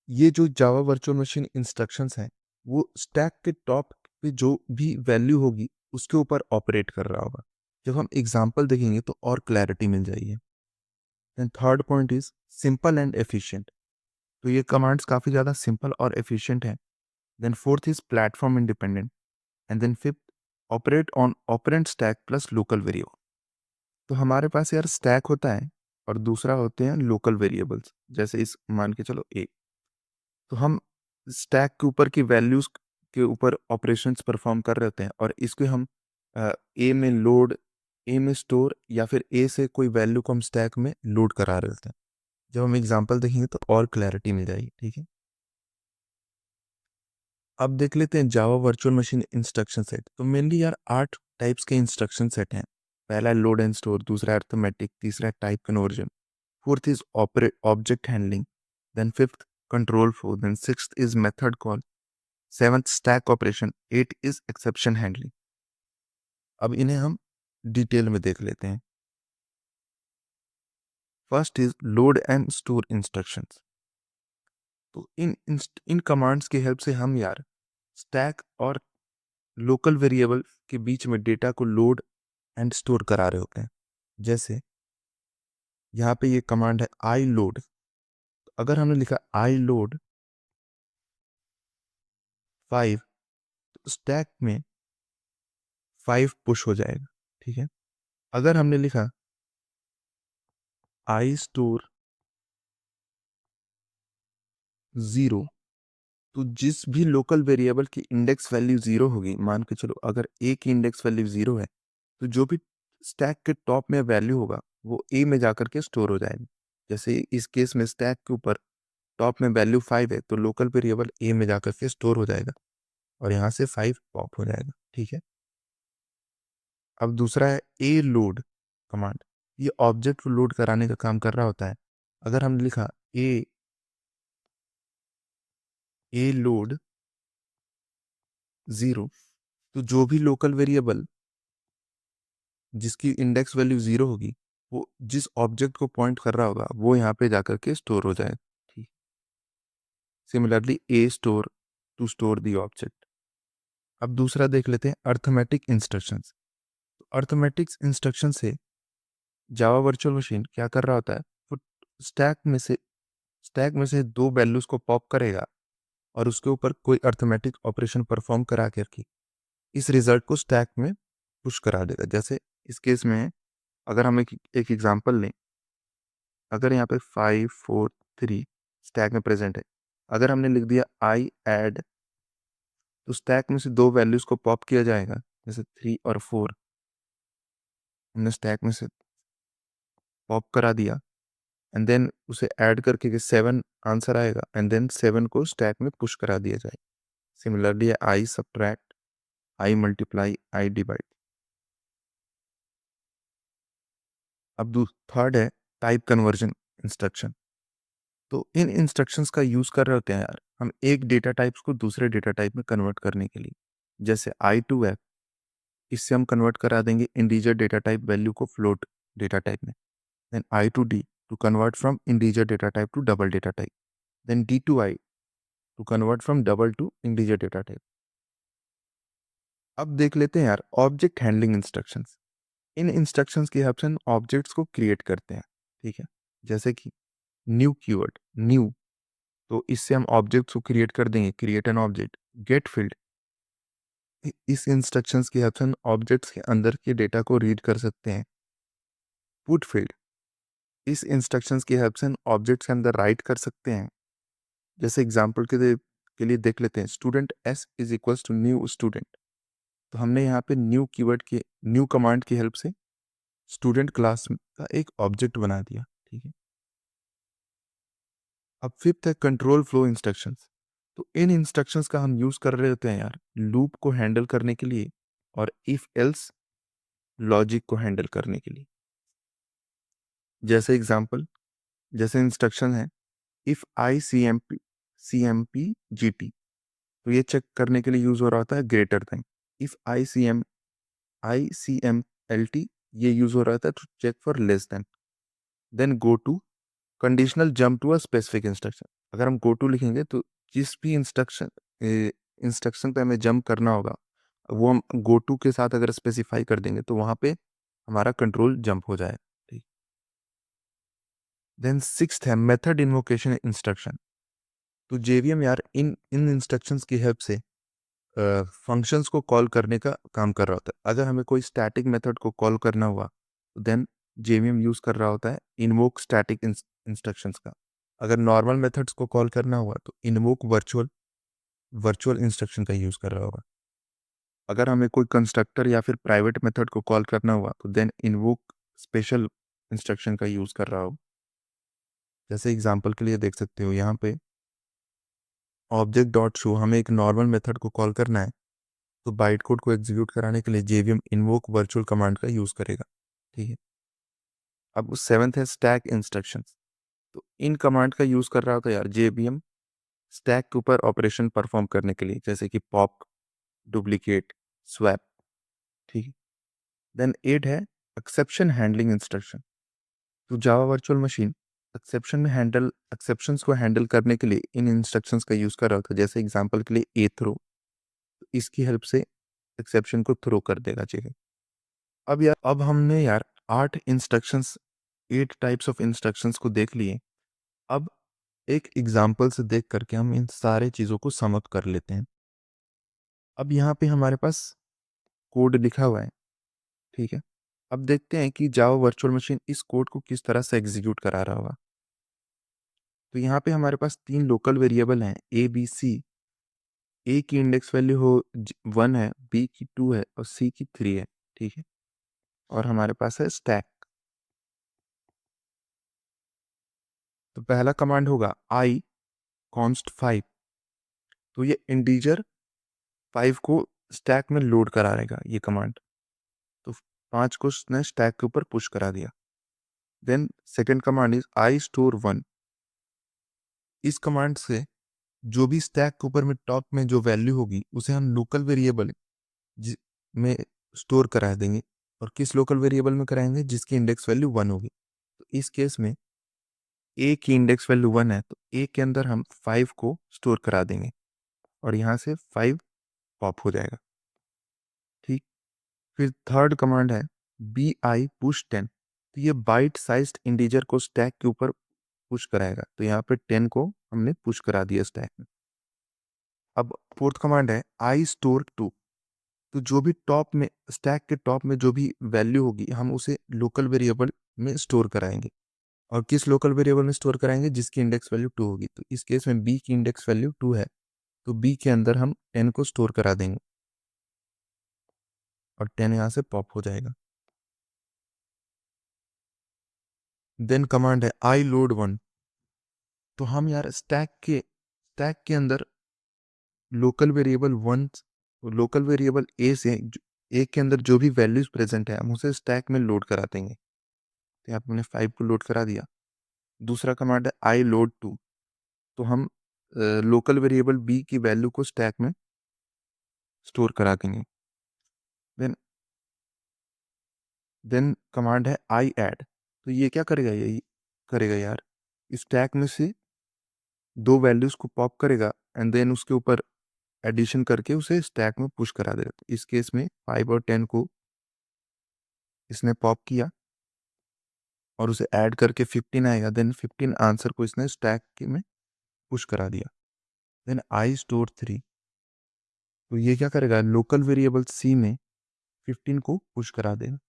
ये जो जावा वर्चुअल मशीन इंस्ट्रक्शंस हैं, वो स्टैक के टॉप पे जो भी वैल्यू होगी उसके ऊपर ऑपरेट कर रहा होगा। जब हम एग्जांपल देखेंगे तो और क्लैरिटी मिल जाएगी। Then third point is simple and efficient. तो ये कमांड्स काफ़ी ज़्यादा सिंपल और एफिशिएंट हैं। Then fourth is platform independent. And then fifth, operate on operand stack plus local variable. तो हमारे पास यार स्टैक होता है और दूसरा होते हैं लोकल वेरिएबल्स, जैसे इस मान के चलो ए। तो हम स्टैक के ऊपर की वैल्यूज के ऊपर ऑपरेशंस परफॉर्म कर रहे होते हैं, और इसको हम ए में लोड ए में स्टोर या फिर ए से कोई वैल्यू को हम स्टैक में लोड करा रहे होते हैं। जब हम एग्जांपल देखेंगे तो और क्लैरिटी मिल जाएगी। ठीक है, अब देख लेते हैं Java virtual machine instruction set. तो मेनली यार 8 टाइप्स के इंस्ट्रक्शन सेट हैं। पहला है लोड एंड स्टोर, दूसरा अर्थमेटिक, तीसरा type conversion, fourth is operate object handling, then fifth control flow, then sixth is method call, seventh stack operation, eight is exception handling. अब इन्हें हम डिटेल में देख लेते हैं। First is load and store instructions. तो इन कमांड्स की हेल्प से हम यार स्टैक और लोकल वेरिएबल के बीच में डेटा को लोड एंड स्टोर करा रहे होते हैं। जैसे यहाँ पे ये कमांड है आई लोड। अगर हमने लिखा आई लोड 5 तो स्टैक में 5 पुश हो जाएगा। ठीक है, अगर हमने लिखा आई स्टोर 0 तो जिस भी लोकल वेरिएबल की इंडेक्स वैल्यू 0 होगी, मान के चलो अगर ए की इंडेक्स वैल्यू 0 है तो जो भी स्टैक के टॉप में वैल्यू होगा वो ए में जाकर के स्टोर हो जाएगा। जैसे इस केस में स्टैक के ऊपर टॉप में वैल्यू 5 है तो लोकल वेरिएबल ए में जाकर के स्टोर हो जाएगा और यहाँ से 5 पॉप हो जाएगा। ठीक है, अब दूसरा है ए लोड कमांड। ये ऑब्जेक्ट को लोड कराने का काम कर रहा होता है। अगर हमने लिखा ए लोड 0 तो जो भी लोकल वेरिएबल जिसकी इंडेक्स वैल्यू 0 होगी वो जिस ऑब्जेक्ट को पॉइंट कर रहा होगा वो यहाँ पे जाकर के स्टोर हो जाएगा। ठीक, similarly a store to store the object. अब दूसरा देख लेते हैं अर्थमेटिक इंस्ट्रक्शंस। अर्थमेटिक्स इंस्ट्रक्शन से जावा वर्चुअल मशीन क्या कर रहा होता है, वो स्टैक में से दो वैल्यूज को पॉप करेगा और उसके ऊपर कोई अर्थमेटिक ऑपरेशन परफॉर्म करा करके इस रिजल्ट को स्टैक में पुश करा देगा। जैसे इस केस में अगर हम एक एग्जांपल लें, अगर यहाँ पे 5 4 3 स्टैक में प्रेजेंट है, अगर हमने लिख दिया आई एड तो स्टैक में से दो वैल्यूज को पॉप किया जाएगा। जैसे 3 और 4 हमने स्टैक में से पॉप करा दिया एंड देन उसे ऐड करके 7 आंसर आएगा एंड देन 7 को स्टैक में पुश करा दिया जाए। Similarly I subtract, I multiply, I divide. अब थर्ड है टाइप कन्वर्जन इंस्ट्रक्शन। तो इन इंस्ट्रक्शंस का यूज कर रहे होते हैं यार हम एक डेटा टाइप्स को दूसरे डेटा टाइप में कन्वर्ट करने के लिए। जैसे आई टू एफ, इससे हम कन्वर्ट करा देंगे इंटीजर डेटा टाइप वैल्यू को फ्लोट डेटा टाइप में। Then I to D to convert from integer data type to double data type. Then D to I to convert from double to integer data type. अब देख लेते हैं यार object handling instructions. इन instructions की help से हम objects को क्रिएट करते हैं। ठीक है, जैसे कि न्यू कीवर्ड न्यू, तो इससे हम ऑब्जेक्ट्स को क्रिएट कर देंगे, create an object. Get field, इस इंस्ट्रक्शंस की हेल्प से हम ऑब्जेक्ट्स के अंदर के डेटा को रीड कर सकते हैं। पुट फील्ड, इस इंस्ट्रक्शंस की हेल्प से हम ऑब्जेक्ट्स के अंदर राइट कर सकते हैं। जैसे एग्जांपल के लिए देख लेते हैं student S is equals to new student. तो हमने यहाँ पे न्यू कीवर्ड की न्यू कमांड की हेल्प से स्टूडेंट क्लास का एक ऑब्जेक्ट बना दिया। ठीक है, अब फिफ्थ है कंट्रोल फ्लो इंस्ट्रक्शंस। तो इन इंस्ट्रक्शंस का हम यूज कर रहे होते हैं यार लूप को हैंडल करने के लिए और इफ एल्स लॉजिक को हैंडल करने के लिए। जैसे एग्जांपल, जैसे इंस्ट्रक्शन है if I C M P G T, तो ये चेक करने के लिए यूज हो रहा होता है greater than. If I C M L T, ये यूज हो रहा था to check for less than go to conditional jump to a specific instruction. अगर हम गो टू लिखेंगे तो जिस भी इंस्ट्रक्शन पे हमें जंप करना होगा वो हम गो टू के साथ अगर स्पेसिफाई कर देंगे तो वहां पे हमारा कंट्रोल जंप हो जाएगा। ठीक, देन सिक्स्थ है मेथड इन्वोकेशन इंस्ट्रक्शन। तो जेवीएम यार इन इन इंस्ट्रक्शंस की हेल्प से फंक्शंस को कॉल करने का काम कर रहा होता है। अगर हमें कोई स्टैटिक मेथड को कॉल करना हुआ तो देन जेवीएम यूज कर रहा होता है इन्वोक स्टैटिक इंस्ट्रक्शंस का। अगर नॉर्मल मेथड्स को कॉल करना हुआ तो इन्वोक वर्चुअल वर्चुअल इंस्ट्रक्शन का यूज कर रहा होगा। अगर हमें कोई कंस्ट्रक्टर या फिर प्राइवेट मेथड को कॉल करना हुआ तो देन इन्वोक स्पेशल इंस्ट्रक्शन का यूज कर रहा हो। जैसे एग्जांपल के लिए देख सकते हो यहाँ पे ऑब्जेक्ट डॉट शो, हमें एक नॉर्मल मेथड को कॉल करना है तो बाइट कोड को एग्जीक्यूट कराने के लिए जेवीएम इन्वोक वर्चुअल कमांड का यूज करेगा। ठीक है। अब सेवेंथ है स्टैक इंस्ट्रक्शंस। तो इन कमांड का यूज कर रहा होता है यार जेवीएम स्टैक के ऊपर ऑपरेशन परफॉर्म करने के लिए, जैसे कि पॉप, डुप्लीकेट, स्वैप। ठीक है। देन 8 है एक्सेप्शन हैंडलिंग इंस्ट्रक्शन। तो जावा वर्चुअल मशीन एक्सेप्शंस को हैंडल करने के लिए इन इंस्ट्रक्शंस का यूज कर रहा होता है। जैसे एग्जांपल के लिए ए थ्रो, इसकी हेल्प से एक्सेप्शन को थ्रो कर देगा। ठीक है। अब हमने यार 8 टाइप्स ऑफ इंस्ट्रक्शंस को देख लिए। अब एक एग्जांपल से देख करके हम इन सारे चीजों को सम अप कर लेते हैं। अब यहाँ पे हमारे पास कोड लिखा हुआ है। ठीक है। अब देखते हैं कि जावा वर्चुअल मशीन इस कोड को किस तरह से एग्जीक्यूट करा रहा होगा। तो यहाँ पे हमारे पास 3 लोकल वेरिएबल हैं ए बी सी। ए की इंडेक्स वैल्यू 1 है, बी की 2 है और सी की 3 है। ठीक है। और हमारे पास है स्टैक। तो पहला कमांड होगा आई कॉन्स्ट 5। तो ये इंटीजर 5 को स्टैक में लोड करा रहेगा ये कमांड। तो 5 को उसने स्टैक के ऊपर पुश करा दिया। Then second command is I store 1। इस कमांड से जो भी स्टैक के ऊपर में टॉप में जो वैल्यू होगी उसे हम लोकल वेरिएबल में स्टोर करा देंगे। और किस लोकल वेरिएबल में कराएंगे? जिसकी इंडेक्स वैल्यू 1 होगी। तो इस केस में ए की इंडेक्स वैल्यू 1 है तो ए के अंदर हम 5 को स्टोर करा देंगे और यहाँ से 5 पॉप हो जाएगा। ठीक। फिर थर्ड कमांड है बी आई पुश 10। तो ये बाइट साइज्ड इंटीजर को स्टैक के ऊपर पुश कराएगा। तो यहाँ पे 10 को हमने पुश करा दिया स्टैक में। अब फोर्थ कमांड है आई स्टोर 2। तो जो भी टॉप में स्टैक के टॉप में जो भी वैल्यू होगी हम उसे लोकल वेरिएबल में स्टोर कराएंगे। और किस लोकल वेरिएबल में स्टोर कराएंगे? जिसकी इंडेक्स वैल्यू 2 होगी। तो इस केस में बी की इंडेक्स वैल्यू 2 है तो बी के अंदर हम 10 को स्टोर करा देंगे और 10 यहाँ से पॉप हो जाएगा। देन कमांड है आई लोड 1। तो हम यार स्टैक के अंदर लोकल वेरिएबल ए से ए के अंदर जो भी वैल्यूज प्रेजेंट है हम उसे स्टैक में लोड करा देंगे। तो यहाँ पे हमने 5 को लोड करा दिया। दूसरा कमांड है आई लोड 2। तो हम लोकल वेरिएबल बी की वैल्यू को स्टैक में स्टोर करा देंगे। देन देन कमांड है आई ऐड। तो ये क्या करेगा? ये करेगा यार स्टैक में से 2 वैल्यूज को पॉप करेगा एंड देन उसके ऊपर एडिशन करके उसे स्टैक में पुश करा देगा। तो इस केस में 5 और 10 को इसने पॉप किया और उसे ऐड करके 15 आएगा। देन 15 आंसर को इसने स्टैक में पुश करा दिया। Then I store 3। तो ये क्या करेगा? लोकल वेरिएबल सी में 15 को पुश करा देगा।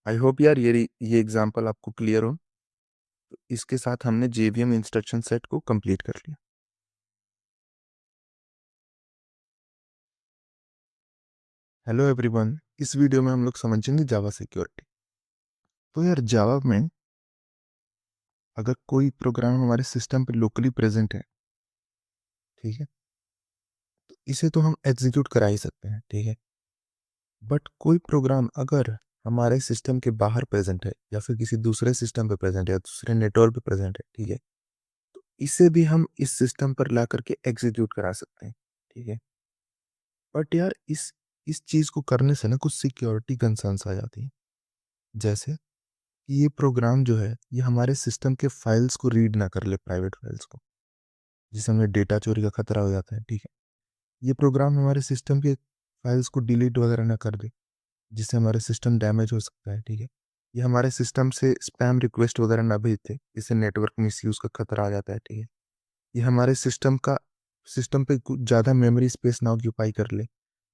आई होप यार ये एग्जांपल आपको क्लियर हो। तो इसके साथ हमने जेवीएम इंस्ट्रक्शन सेट को कंप्लीट कर लिया। हेलो एवरीवन, इस वीडियो में हम लोग समझेंगे जावा सिक्योरिटी। तो यार जावा में अगर कोई प्रोग्राम हमारे सिस्टम पे लोकली प्रेजेंट है, ठीक है, तो इसे तो हम एग्जीक्यूट करा ही सकते हैं। ठीक है। बट कोई प्रोग्राम अगर हमारे सिस्टम के बाहर प्रेजेंट है या फिर किसी दूसरे सिस्टम पे प्रेजेंट है या दूसरे नेटवर्क पे प्रेजेंट है, ठीक है, तो इसे भी हम इस सिस्टम पर ला करके एग्जीक्यूट करा सकते हैं। ठीक है। बट यार इस चीज को करने से ना कुछ सिक्योरिटी कंसर्न्स आ जाती हैं। जैसे कि ये प्रोग्राम जो है ये हमारे सिस्टम के फाइल्स को रीड ना कर ले, प्राइवेट फाइल्स को, जिससे हमें डेटा चोरी का खतरा हो जाता है। ठीक है। ये प्रोग्राम हमारे सिस्टम के फाइल्स को डिलीट वगैरह ना कर दे, जिससे हमारे सिस्टम डैमेज हो सकता है। ठीक है। ये हमारे सिस्टम से स्पैम रिक्वेस्ट वगैरह ना भेजते, इससे नेटवर्क मिसयूज का खतरा आ जाता है। ठीक है। ये हमारे सिस्टम पे कुछ ज़्यादा मेमोरी स्पेस ना ऑक्यूपाई कर ले,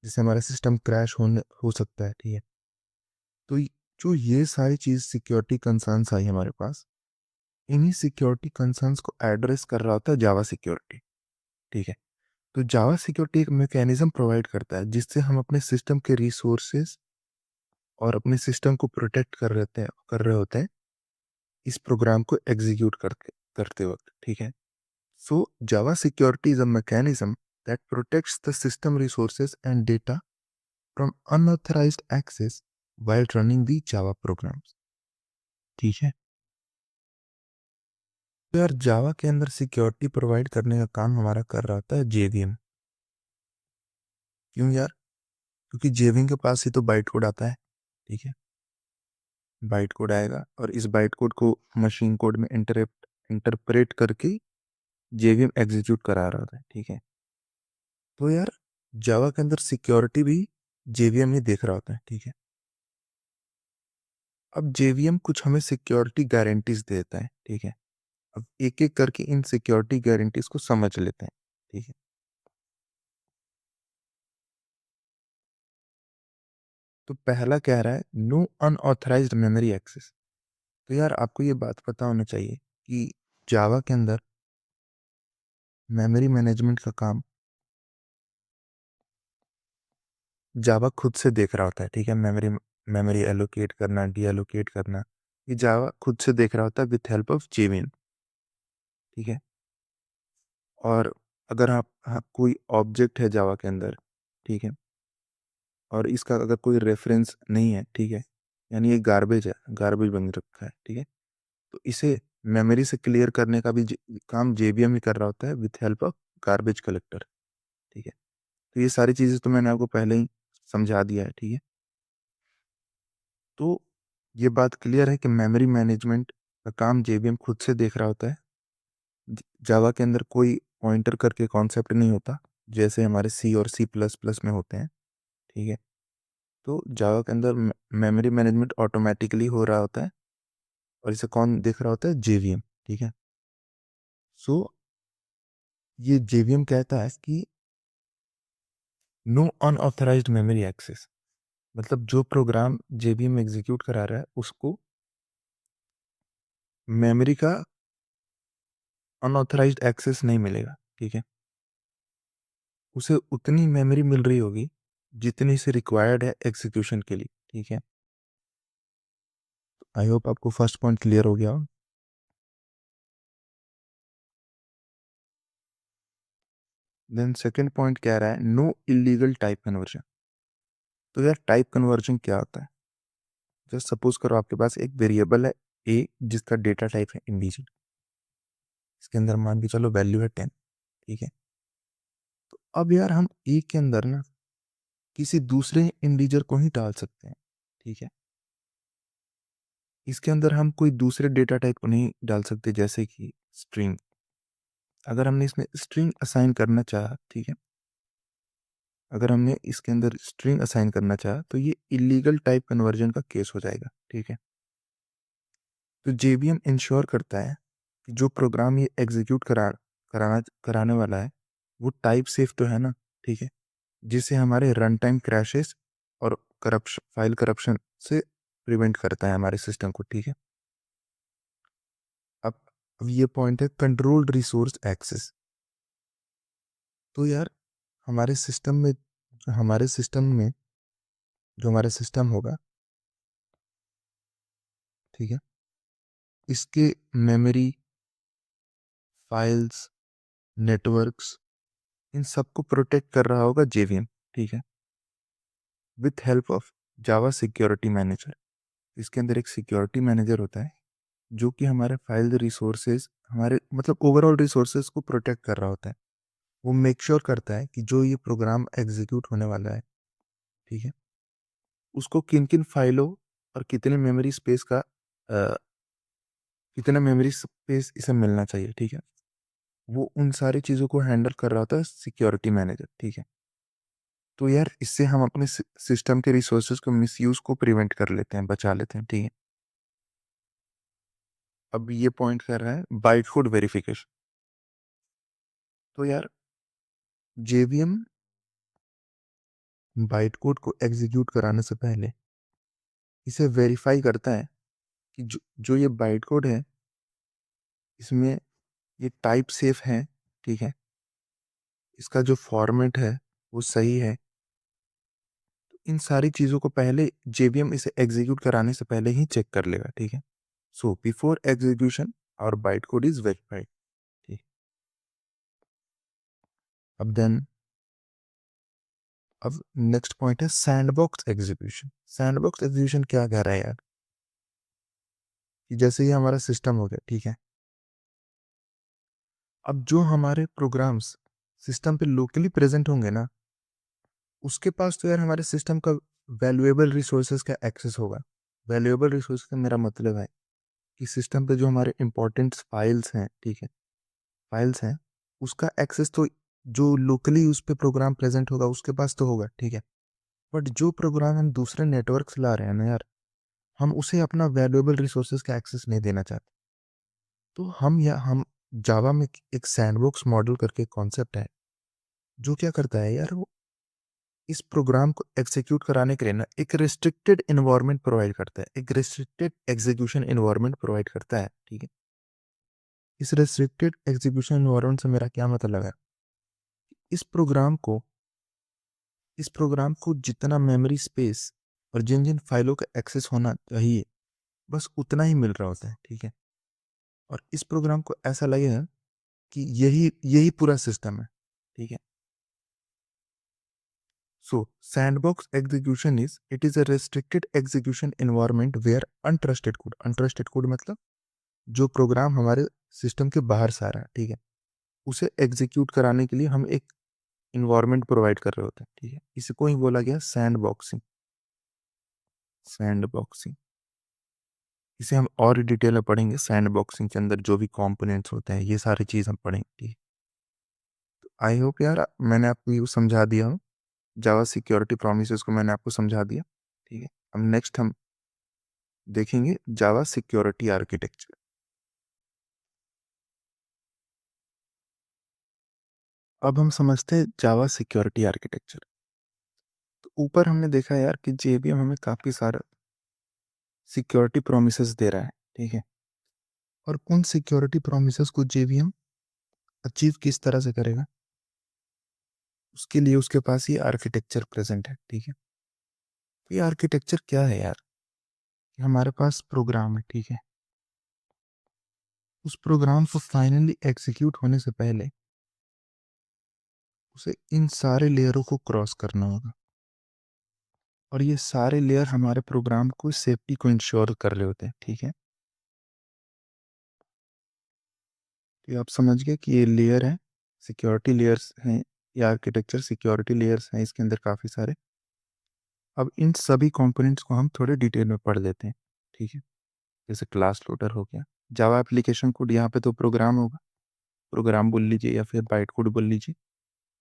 जिससे हमारा सिस्टम क्रैश होने हो सकता है। ठीक है। तो जो ये सारी चीज़ सिक्योरिटी कंसर्न्स आई हमारे पास, इन्हीं सिक्योरिटी कंसर्न्स को एड्रेस कर रहा होता है जावा सिक्योरिटी। ठीक है। तो जावा सिक्योरिटी एक मैकेनिज्म प्रोवाइड करता है जिससे हम अपने सिस्टम के रिसोर्सेज और अपने सिस्टम को प्रोटेक्ट कर रहे होते हैं इस प्रोग्राम को एग्जीक्यूट करके करते वक्त, ठीक है। So Java security is a mechanism that protects the system resources and data from unauthorized access while running the Java programs, ठीक है। तो यार जावा के अंदर सिक्योरिटी प्रोवाइड करने का काम हमारा कर रहा होता है जेवीएम। क्यों यार? क्योंकि जेवीएम के पास ही तो बाइट कोड आता है, ठीक है। बाइट कोड आएगा और इस बाइट कोड को मशीन कोड में इंटरप्रेट करके जेवीएम एग्जीक्यूट करा रहा होता है, ठीक है। तो यार जावा के अंदर सिक्योरिटी भी जेवीएम ही देख रहा होता है, ठीक है। अब जेवीएम कुछ हमें सिक्योरिटी गारंटीज देता है, ठीक है। अब एक एक करके इन सिक्योरिटी गारंटीज को समझ लेते हैं, ठीक है। तो पहला कह रहा है नो अनऑथराइज्ड मेमोरी एक्सेस। तो यार आपको ये बात पता होना चाहिए कि जावा के अंदर मेमोरी मैनेजमेंट का काम जावा खुद से देख रहा होता है, ठीक है। मेमोरी मेमोरी एलोकेट करना, डी एलोकेट करना, ये जावा खुद से देख रहा होता है विथ हेल्प ऑफ जेवीएम, ठीक है। और अगर आप कोई ऑब्जेक्ट है जावा के अंदर, ठीक है, और इसका अगर कोई रेफरेंस नहीं है, ठीक है, यानी ये गार्बेज है, गार्बेज बन रखा है, ठीक है, तो इसे मेमोरी से क्लियर करने का भी काम जेवीएम ही कर रहा होता है with help of garbage collector, ठीक है। तो ये सारी चीज़ें तो मैंने आपको पहले ही समझा दिया है, ठीक है। तो ये बात क्लियर है कि मेमोरी मैनेजमेंट का काम जेवीएम खुद से देख रहा होता है। जावा के अंदर कोई पॉइंटर करके कॉन्सेप्ट नहीं होता जैसे हमारे सी और सी प्लस प्लस में होते हैं, ठीक है। तो जावा के अंदर मेमोरी मैनेजमेंट ऑटोमेटिकली हो रहा होता है और इसे कौन देख रहा होता है? जेवीएम, ठीक है। सो ये जेवीएम कहता है कि नो अनऑथराइज्ड मेमोरी एक्सेस, मतलब जो प्रोग्राम जेवीएम एग्जीक्यूट करा रहा है उसको मेमोरी का अनऑथराइज्ड एक्सेस नहीं मिलेगा, ठीक है। उसे उतनी मेमोरी मिल रही होगी जितनी से रिक्वायर्ड है एग्जीक्यूशन के लिए, ठीक है। आई होप आपको फर्स्ट पॉइंट क्लियर हो गया हो। देन सेकंड पॉइंट कह रहा है नो इलीगल टाइप कन्वर्जन। तो यार टाइप कन्वर्जन क्या होता है? जस्ट सपोज करो आपके पास एक वेरिएबल है ए जिसका डेटा टाइप है इंटीजर, इसके अंदर मान के चलो वैल्यू है 10, ठीक है। तो अब यार हम ए के अंदर ना किसी दूसरे इंटीजर को ही डाल सकते हैं, ठीक है। इसके अंदर हम कोई दूसरे डेटा टाइप को नहीं डाल सकते जैसे कि स्ट्रिंग। अगर हमने इसमें स्ट्रिंग असाइन करना चाहा, ठीक है, अगर हमने इसके अंदर स्ट्रिंग असाइन करना चाहा तो ये इलीगल टाइप कन्वर्जन का केस हो जाएगा, ठीक है। तो जेवीएम इंश्योर करता है कि जो प्रोग्राम ये एग्जीक्यूट कराने वाला है वो टाइप सेफ तो है ना, ठीक है, जिससे हमारे रन टाइम क्रैशेस और करप्शन, फाइल करप्शन से प्रिवेंट करता है हमारे सिस्टम को, ठीक है। अब अब ये पॉइंट है कंट्रोल्ड रिसोर्स एक्सेस। तो यार हमारे सिस्टम में हमारे सिस्टम में जो हमारा सिस्टम होगा, ठीक है, इसके मेमोरी, फाइल्स, नेटवर्क्स, इन सबको प्रोटेक्ट कर रहा होगा जेवीएम, ठीक है, with help of Java security manager. इसके अंदर एक सिक्योरिटी मैनेजर होता है जो कि हमारे फाइल रिसोर्सेज, हमारे मतलब ओवरऑल रिसोर्सेज को प्रोटेक्ट कर रहा होता है। वो मेक श्योर करता है कि जो ये प्रोग्राम एग्जीक्यूट होने वाला है, ठीक है, उसको किन किन फाइलों और कितने मेमोरी स्पेस का कितना मेमोरी स्पेस इसे मिलना चाहिए, ठीक है। वो उन सारी चीज़ों को हैंडल कर रहा होता है सिक्योरिटी मैनेजर, ठीक है। तो यार इससे हम अपने सिस्टम के रिसोर्सेज को मिसयूज को प्रिवेंट कर लेते हैं, बचा लेते हैं, ठीक है। अब ये पॉइंट कर रहा है बाइट कोड वेरिफिकेशन। तो यार जेवीएम बाइट कोड को एग्जीक्यूट कराने से पहले इसे वेरीफाई करता है कि जो ये बाइट कोड है इसमें ये टाइप सेफ है, ठीक है, इसका जो फॉर्मेट है वो सही है। इन सारी चीज़ों को पहले जेवीएम इसे एग्जीक्यूट कराने से पहले ही चेक कर लेगा, ठीक है। सो बिफोर एग्जीक्यूशन और बाइट कोड इज वेरीफाइड, ठीक। अब नेक्स्ट पॉइंट है सैंडबॉक्स एग्जीक्यूशन। सैंडबॉक्स एग्जीक्यूशन क्या कह रहा है यार, कि जैसे ये हमारा सिस्टम हो गया, ठीक है। अब जो हमारे प्रोग्राम्स सिस्टम पे लोकली प्रेजेंट होंगे ना, उसके पास तो यार हमारे सिस्टम का वैल्यूएबल रिसोर्सेज का एक्सेस होगा। वैल्यूएबल रिसोर्स का मेरा मतलब है कि सिस्टम पे जो हमारे इंपॉर्टेंट फाइल्स हैं, ठीक है, फाइल्स हैं, उसका एक्सेस तो जो लोकली उस पे प्रोग्राम प्रेजेंट होगा उसके पास तो होगा, ठीक है। बट जो प्रोग्राम हम दूसरे नेटवर्क से ला रहे हैं ना यार, हम उसे अपना वैल्यूएबल रिसोर्सेज का एक्सेस नहीं देना चाहते। तो हम जावा में एक सैंडबॉक्स मॉडल करके कॉन्सेप्ट है, जो क्या करता है यार, वो इस प्रोग्राम को एग्जीक्यूट कराने के लिए ना एक रिस्ट्रिक्टेड इन्वायरमेंट प्रोवाइड करता है, एक रिस्ट्रिक्टेड एग्जीक्यूशन इन्वायरमेंट प्रोवाइड करता है, ठीक है। इस रिस्ट्रिक्टेड एग्जीक्यूशन इन्वायरमेंट से मेरा क्या मतलब है, इस प्रोग्राम को इस प्रोग्राम को जितना मेमोरी स्पेस और जिन जिन फाइलों का एक्सेस होना चाहिए बस उतना ही मिल रहा होता है, ठीक है। और इस प्रोग्राम को ऐसा लगेगा कि यही यही पूरा सिस्टम है, ठीक है। So, sandbox execution is a restricted execution environment where untrusted code मतलब जो प्रोग्राम हमारे सिस्टम के बाहर से आ रहा है, ठीक है, उसे एग्जीक्यूट कराने के लिए हम एक इन्वायरमेंट प्रोवाइड कर रहे होते हैं, ठीक है। इसे को ही बोला गया सैंडबॉक्सिंग। सैंडबॉक्सिंग इसे हम और डिटेल में पढ़ेंगे। सैंडबॉक्सिंग के अंदर जो भी कंपोनेंट्स होते हैं ये सारी चीज़ हम पढ़ेंगे, ठीक है। तो आई होप यार मैंने आपको ये समझा दिया हूँ, जावा सिक्योरिटी प्रोमिसेस को मैंने आपको समझा दिया, ठीक है। अब नेक्स्ट हम देखेंगे जावा सिक्योरिटी आर्किटेक्चर। अब हम समझते हैं जावा सिक्योरिटी आर्किटेक्चर। तो ऊपर हमने देखा यार कि जेवीएम हमें काफ़ी सारा सिक्योरिटी प्रोमिसेस दे रहा है, ठीक है। और उन सिक्योरिटी प्रोमिसेस को जेवीएम अचीव किस तरह से करेगा, उसके लिए उसके पास ये आर्किटेक्चर प्रेजेंट है, ठीक है। तो ये आर्किटेक्चर क्या है यार, कि हमारे पास प्रोग्राम है, ठीक है। उस प्रोग्राम को फाइनली एग्जीक्यूट होने से पहले उसे इन सारे लेयरों को क्रॉस करना होगा, और ये सारे लेयर हमारे प्रोग्राम को सेफ्टी को इंश्योर कर रहे होते हैं, ठीक है। तो आप समझ गए कि ये लेयर है, सिक्योरिटी लेयर्स हैं, ये आर्किटेक्चर सिक्योरिटी लेयर्स हैं, इसके अंदर काफ़ी सारे। अब इन सभी कंपोनेंट्स को हम थोड़े डिटेल में पढ़ लेते हैं, ठीक है। जैसे क्लास लोडर हो गया, जावा एप्लीकेशन कोड, यहाँ पे तो प्रोग्राम होगा, प्रोग्राम बोल लीजिए या फिर बाइट कोड बोल लीजिए,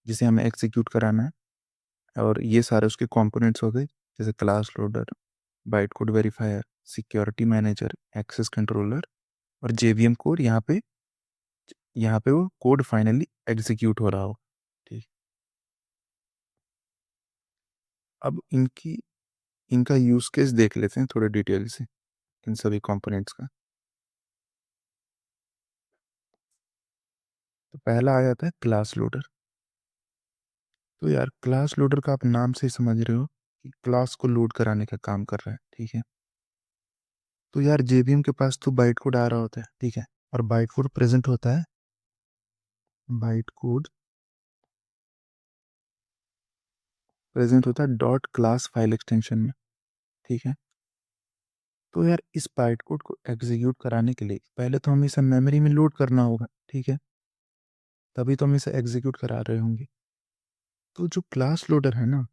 जिसे हमें एग्जीक्यूट कराना है। और ये सारे उसके कंपोनेंट्स हो गए, जैसे class loader, byte code verifier, security manager, access controller और जेवीएम कोड। यहाँ पे वो कोड फाइनली एग्जीक्यूट हो रहा हो, ठीक। अब इनका यूज केस देख लेते हैं थोड़े डिटेल से, इन सभी कंपोनेंट्स का। तो पहला आ जाता है क्लास लोडर। तो यार क्लास लोडर का आप नाम से ही समझ रहे हो कि क्लास को लोड कराने का काम कर रहा है, ठीक है। तो यार जेवीएम के पास तो बाइट कोड आ रहा होता है, ठीक है, और बाइट कोड प्रेजेंट होता है, बाइट कोड प्रेजेंट होता है डॉट क्लास फाइल एक्सटेंशन में, ठीक है। तो यार इस बाइट कोड को एग्जीक्यूट कराने के लिए पहले तो हमें इसे मेमोरी में लोड करना होगा, ठीक है, तभी तो हम इसे एग्जीक्यूट करा रहे होंगे। तो जो क्लास लोडर है ना,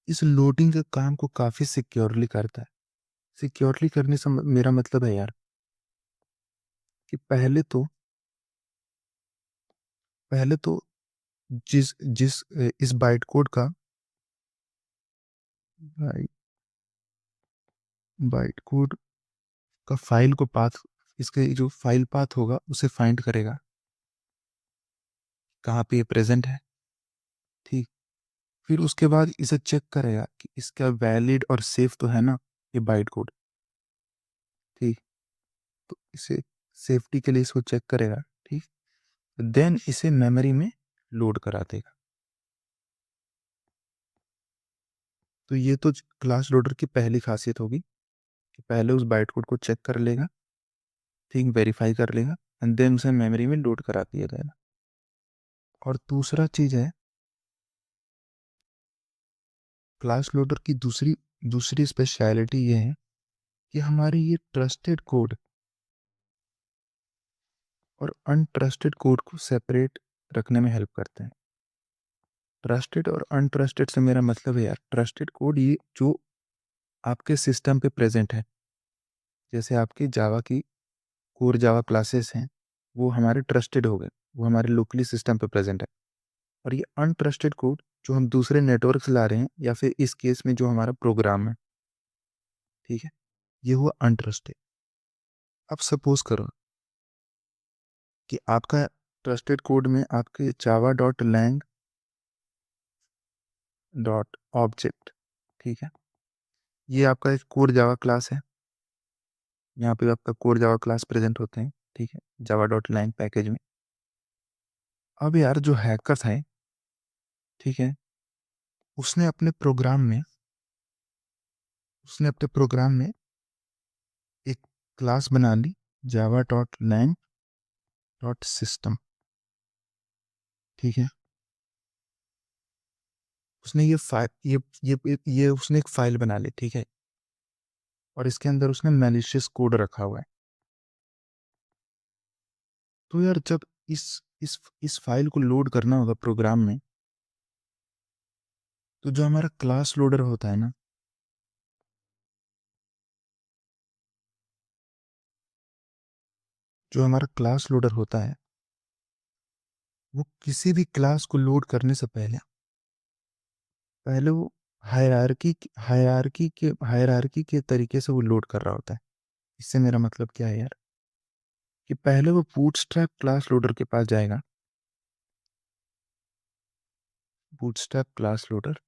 इस लोडिंग के काम को काफ़ी सिक्योरली करता है। सिक्योरली करने से मेरा मतलब है यार कि पहले तो जिस जिस इस बाइट कोड का बाइट बाइट कोड का फाइल को पाथ, इसके जो फाइल पाथ होगा उसे फाइंड करेगा कहाँ पे ये प्रेजेंट है, ठीक। फिर उसके बाद इसे चेक करेगा कि इसका वैलिड और सेफ तो है ना ये बाइट कोड, ठीक। तो इसे सेफ्टी के लिए इसको चेक करेगा, ठीक। देन इसे मेमोरी में लोड करा देगा। तो ये तो क्लास लोडर की पहली खासियत होगी कि पहले उस बाइट कोड को चेक कर लेगा, ठीक, वेरीफाई कर लेगा एंड देन उसे मेमोरी में लोड करा दिया जाएगा। और दूसरा चीज है, क्लास लोडर की दूसरी दूसरी स्पेशलिटी ये है कि हमारी ये ट्रस्टेड कोड और अनट्रस्टेड कोड को सेपरेट रखने में हेल्प करते हैं। ट्रस्टेड और अनट्रस्टेड से मेरा मतलब है यार, ट्रस्टेड कोड ये जो आपके सिस्टम पे प्रेजेंट है, जैसे आपकी जावा की कोर जावा क्लासेस हैं, वो हमारे ट्रस्टेड हो गए, वो हमारे लोकली सिस्टम पे प्रेजेंट है। और ये अनट्रस्टेड कोड जो हम दूसरे नेटवर्क से ला रहे हैं, या फिर इस केस में जो हमारा प्रोग्राम है, ठीक है, ये हुआ अनट्रस्टेड। अब सपोज करो कि आपका ट्रस्टेड कोड में आपके Java dot lang dot object, ठीक है, ये आपका एक कोर जावा क्लास है, यहाँ पे आपका कोर जावा क्लास प्रेजेंट होते हैं, ठीक है, जावा डॉट लैंग पैकेज में। अब यार जो हैकर था, ठीक है, उसने अपने प्रोग्राम में उसने अपने प्रोग्राम में एक क्लास बना ली, Java dot lang dot system, ठीक है। उसने ये फाइल ये उसने एक फाइल बना ली, ठीक है, और इसके अंदर उसने मैलिशियस कोड रखा हुआ है। तो यार जब इस फाइल को लोड करना होगा प्रोग्राम में, तो जो हमारा क्लास लोडर होता है ना, जो हमारा क्लास लोडर होता है, वो किसी भी क्लास को लोड करने से पहले पहले वो हायरार्की के तरीके से वो लोड कर रहा होता है। इससे मेरा मतलब क्या है यार, कि पहले वो बूटस्ट्रैप क्लास लोडर के पास जाएगा। बूटस्ट्रैप क्लास लोडर,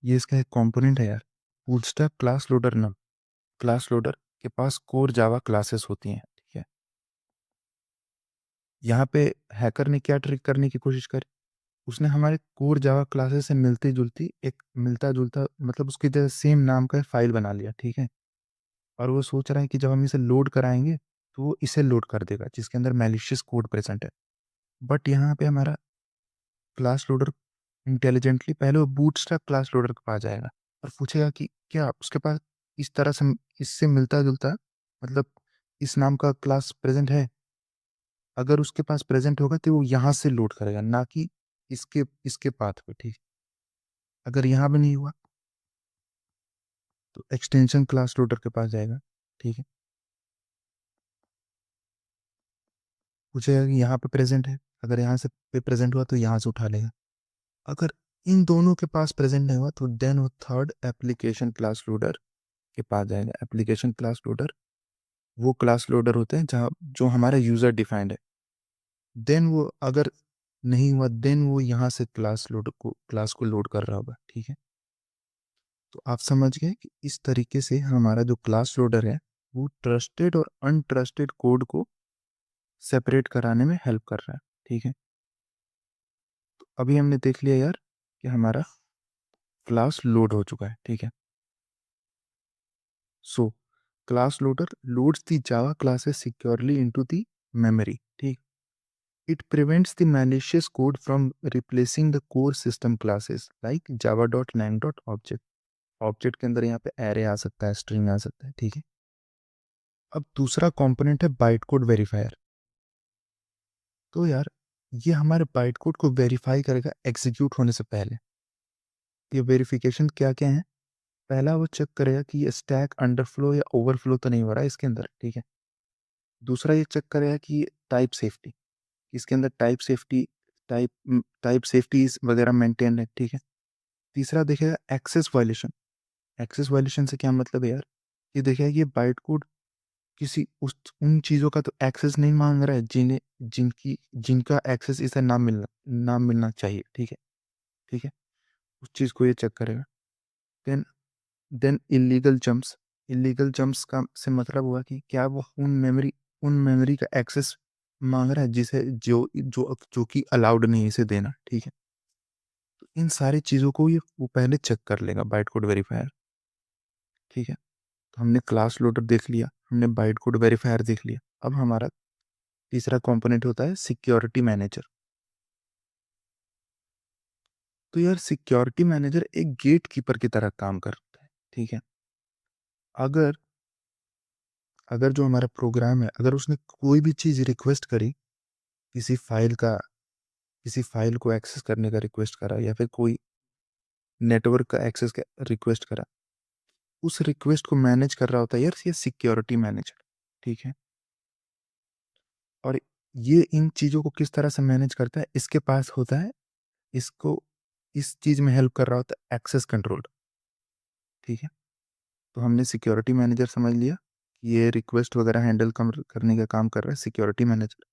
ये इसका एक कंपोनेंट है यार। बूटस्ट्रैप क्लास लोडर ना, क्लास लोडर के पास कोर जावा क्लासेस होती हैं, ठीक है। यहाँ पे हैकर ने क्या ट्रिक करने की कोशिश करी, उसने हमारे कोर जावा क्लासेस से मिलती जुलती एक मिलता जुलता मतलब उसकी जगह सेम नाम का फाइल बना लिया, ठीक है। और वो सोच रहा है कि जब हम इसे लोड कराएंगे तो वो इसे लोड कर देगा जिसके अंदर मैलिशियस कोड प्रेजेंट है। बट यहाँ पे हमारा क्लास लोडर इंटेलिजेंटली पहले वो बूटस्ट्रैप क्लास लोडर के पास जाएगा और पूछेगा कि क्या उसके पास इस तरह से इससे मिलता जुलता मतलब इस नाम का क्लास प्रेजेंट है। अगर उसके पास प्रेजेंट होगा तो वो यहाँ से लोड करेगा, ना कि इसके इसके पाथ पे, ठीक। अगर यहाँ भी नहीं हुआ तो एक्सटेंशन क्लास लोडर के पास जाएगा, ठीक है, पूछेगा कि यहाँ पे प्रेजेंट है। अगर यहाँ से पे प्रेजेंट हुआ तो यहाँ से उठा लेगा। अगर इन दोनों के पास प्रेजेंट नहीं हुआ तो देन वो थर्ड एप्लीकेशन क्लास लोडर के पास जाएगा। एप्लीकेशन क्लास लोडर वो क्लास लोडर होते हैं जहाँ जो हमारा यूजर डिफाइंड है। देन वो अगर नहीं हुआ देन वो यहाँ से क्लास को लोड कर रहा होगा, ठीक है। तो आप समझ गए कि इस तरीके से हमारा जो क्लास लोडर है वो ट्रस्टेड और अनट्रस्टेड कोड को सेपरेट कराने में हेल्प कर रहा है, ठीक है। तो अभी हमने देख लिया यार कि हमारा क्लास लोड हो चुका है, ठीक है। So class loader loads the Java classes securely into the memory, ठीक। It prevents the malicious code from replacing the core system classes like java.lang.object। Object के अंदर यहाँ पे एरे आ सकता है, स्ट्रिंग आ सकता है, ठीक है। अब दूसरा कंपोनेंट है बाइट कोड वेरीफायर। तो यार ये हमारे बाइट कोड को वेरीफाई करेगा एग्जीक्यूट होने से पहले। ये वेरिफिकेशन क्या क्या है, पहला वो चेक करेगा कि ये स्टैक अंडरफ्लो या ओवरफ्लो तो नहीं हो रहा है इसके अंदर, ठीक है। दूसरा ये चेक करेगा कि टाइप सेफ्टी, इसके अंदर टाइप सेफ्टीज वगैरह मेंटेन है, ठीक है। तीसरा देखेगा एक्सेस वायलेशन। एक्सेस वायलेशन से क्या मतलब है यार, ये देखेगा ये बाइट कोड किसी उस उन चीज़ों का तो एक्सेस नहीं मांग रहा है जिनका एक्सेस इसे ना मिलना चाहिए, ठीक है, ठीक है। उस चीज़ को ये चेक करेगा। देन देन इलीगल जंप्स का से मतलब हुआ कि क्या वो उन मेमोरी का एक्सेस मांग रहा है जिसे जो जो जो कि अलाउड नहीं है इसे देना, ठीक है। तो इन सारी चीज़ों को ये वो पहले चेक कर लेगा बाइट कोड वेरीफायर, ठीक है। तो हमने क्लास लोडर देख लिया, हमने बाइट कोड वेरीफायर देख लिया। अब हमारा तीसरा कंपोनेंट होता है सिक्योरिटी मैनेजर। तो यार सिक्योरिटी मैनेजर एक गेट कीपर की तरह काम करता है, ठीक है। अगर अगर जो हमारा प्रोग्राम है, अगर उसने कोई भी चीज़ रिक्वेस्ट करी, किसी फाइल का किसी फाइल को एक्सेस करने का रिक्वेस्ट करा या फिर कोई नेटवर्क का एक्सेस का रिक्वेस्ट करा, उस रिक्वेस्ट को मैनेज कर रहा होता है यार ये सिक्योरिटी मैनेजर, ठीक है। और ये इन चीज़ों को किस तरह से मैनेज करता है, इसके पास होता है, इसको इस चीज़ में हेल्प कर रहा होता है एक्सेस कंट्रोल, ठीक है। तो हमने सिक्योरिटी मैनेजर समझ लिया कि ये रिक्वेस्ट वगैरह हैंडल करने का काम कर रहा है सिक्योरिटी मैनेजर।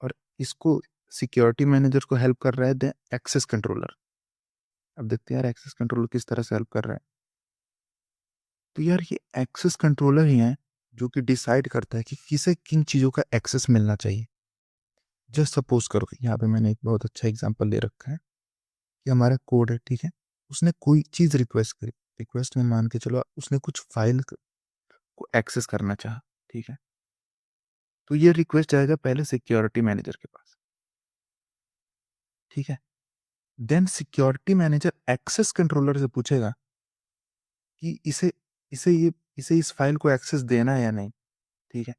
और इसको सिक्योरिटी मैनेजर को हेल्प कर रहा है द एक्सेस कंट्रोलर। अब देखते हैं यार एक्सेस कंट्रोलर किस तरह से हेल्प कर रहा है। तो यार ये एक्सेस कंट्रोलर ही है जो कि डिसाइड करता है कि किसे किन चीज़ों का एक्सेस मिलना चाहिए। जस्ट सपोज करो यहाँ पे मैंने एक बहुत अच्छा एग्जांपल ले रखा है कि हमारा कोड है, ठीक है। उसने कोई चीज़ रिक्वेस्ट करी, रिक्वेस्ट में मान के चलो उसने कुछ फाइल को एक्सेस करना चाहा, ठीक है। तो ये रिक्वेस्ट जाएगा पहले सिक्योरिटी मैनेजर के पास, ठीक है। Then security manager access controller से पूछेगा कि इसे ये इसे इस फाइल को एक्सेस देना है या नहीं, ठीक है।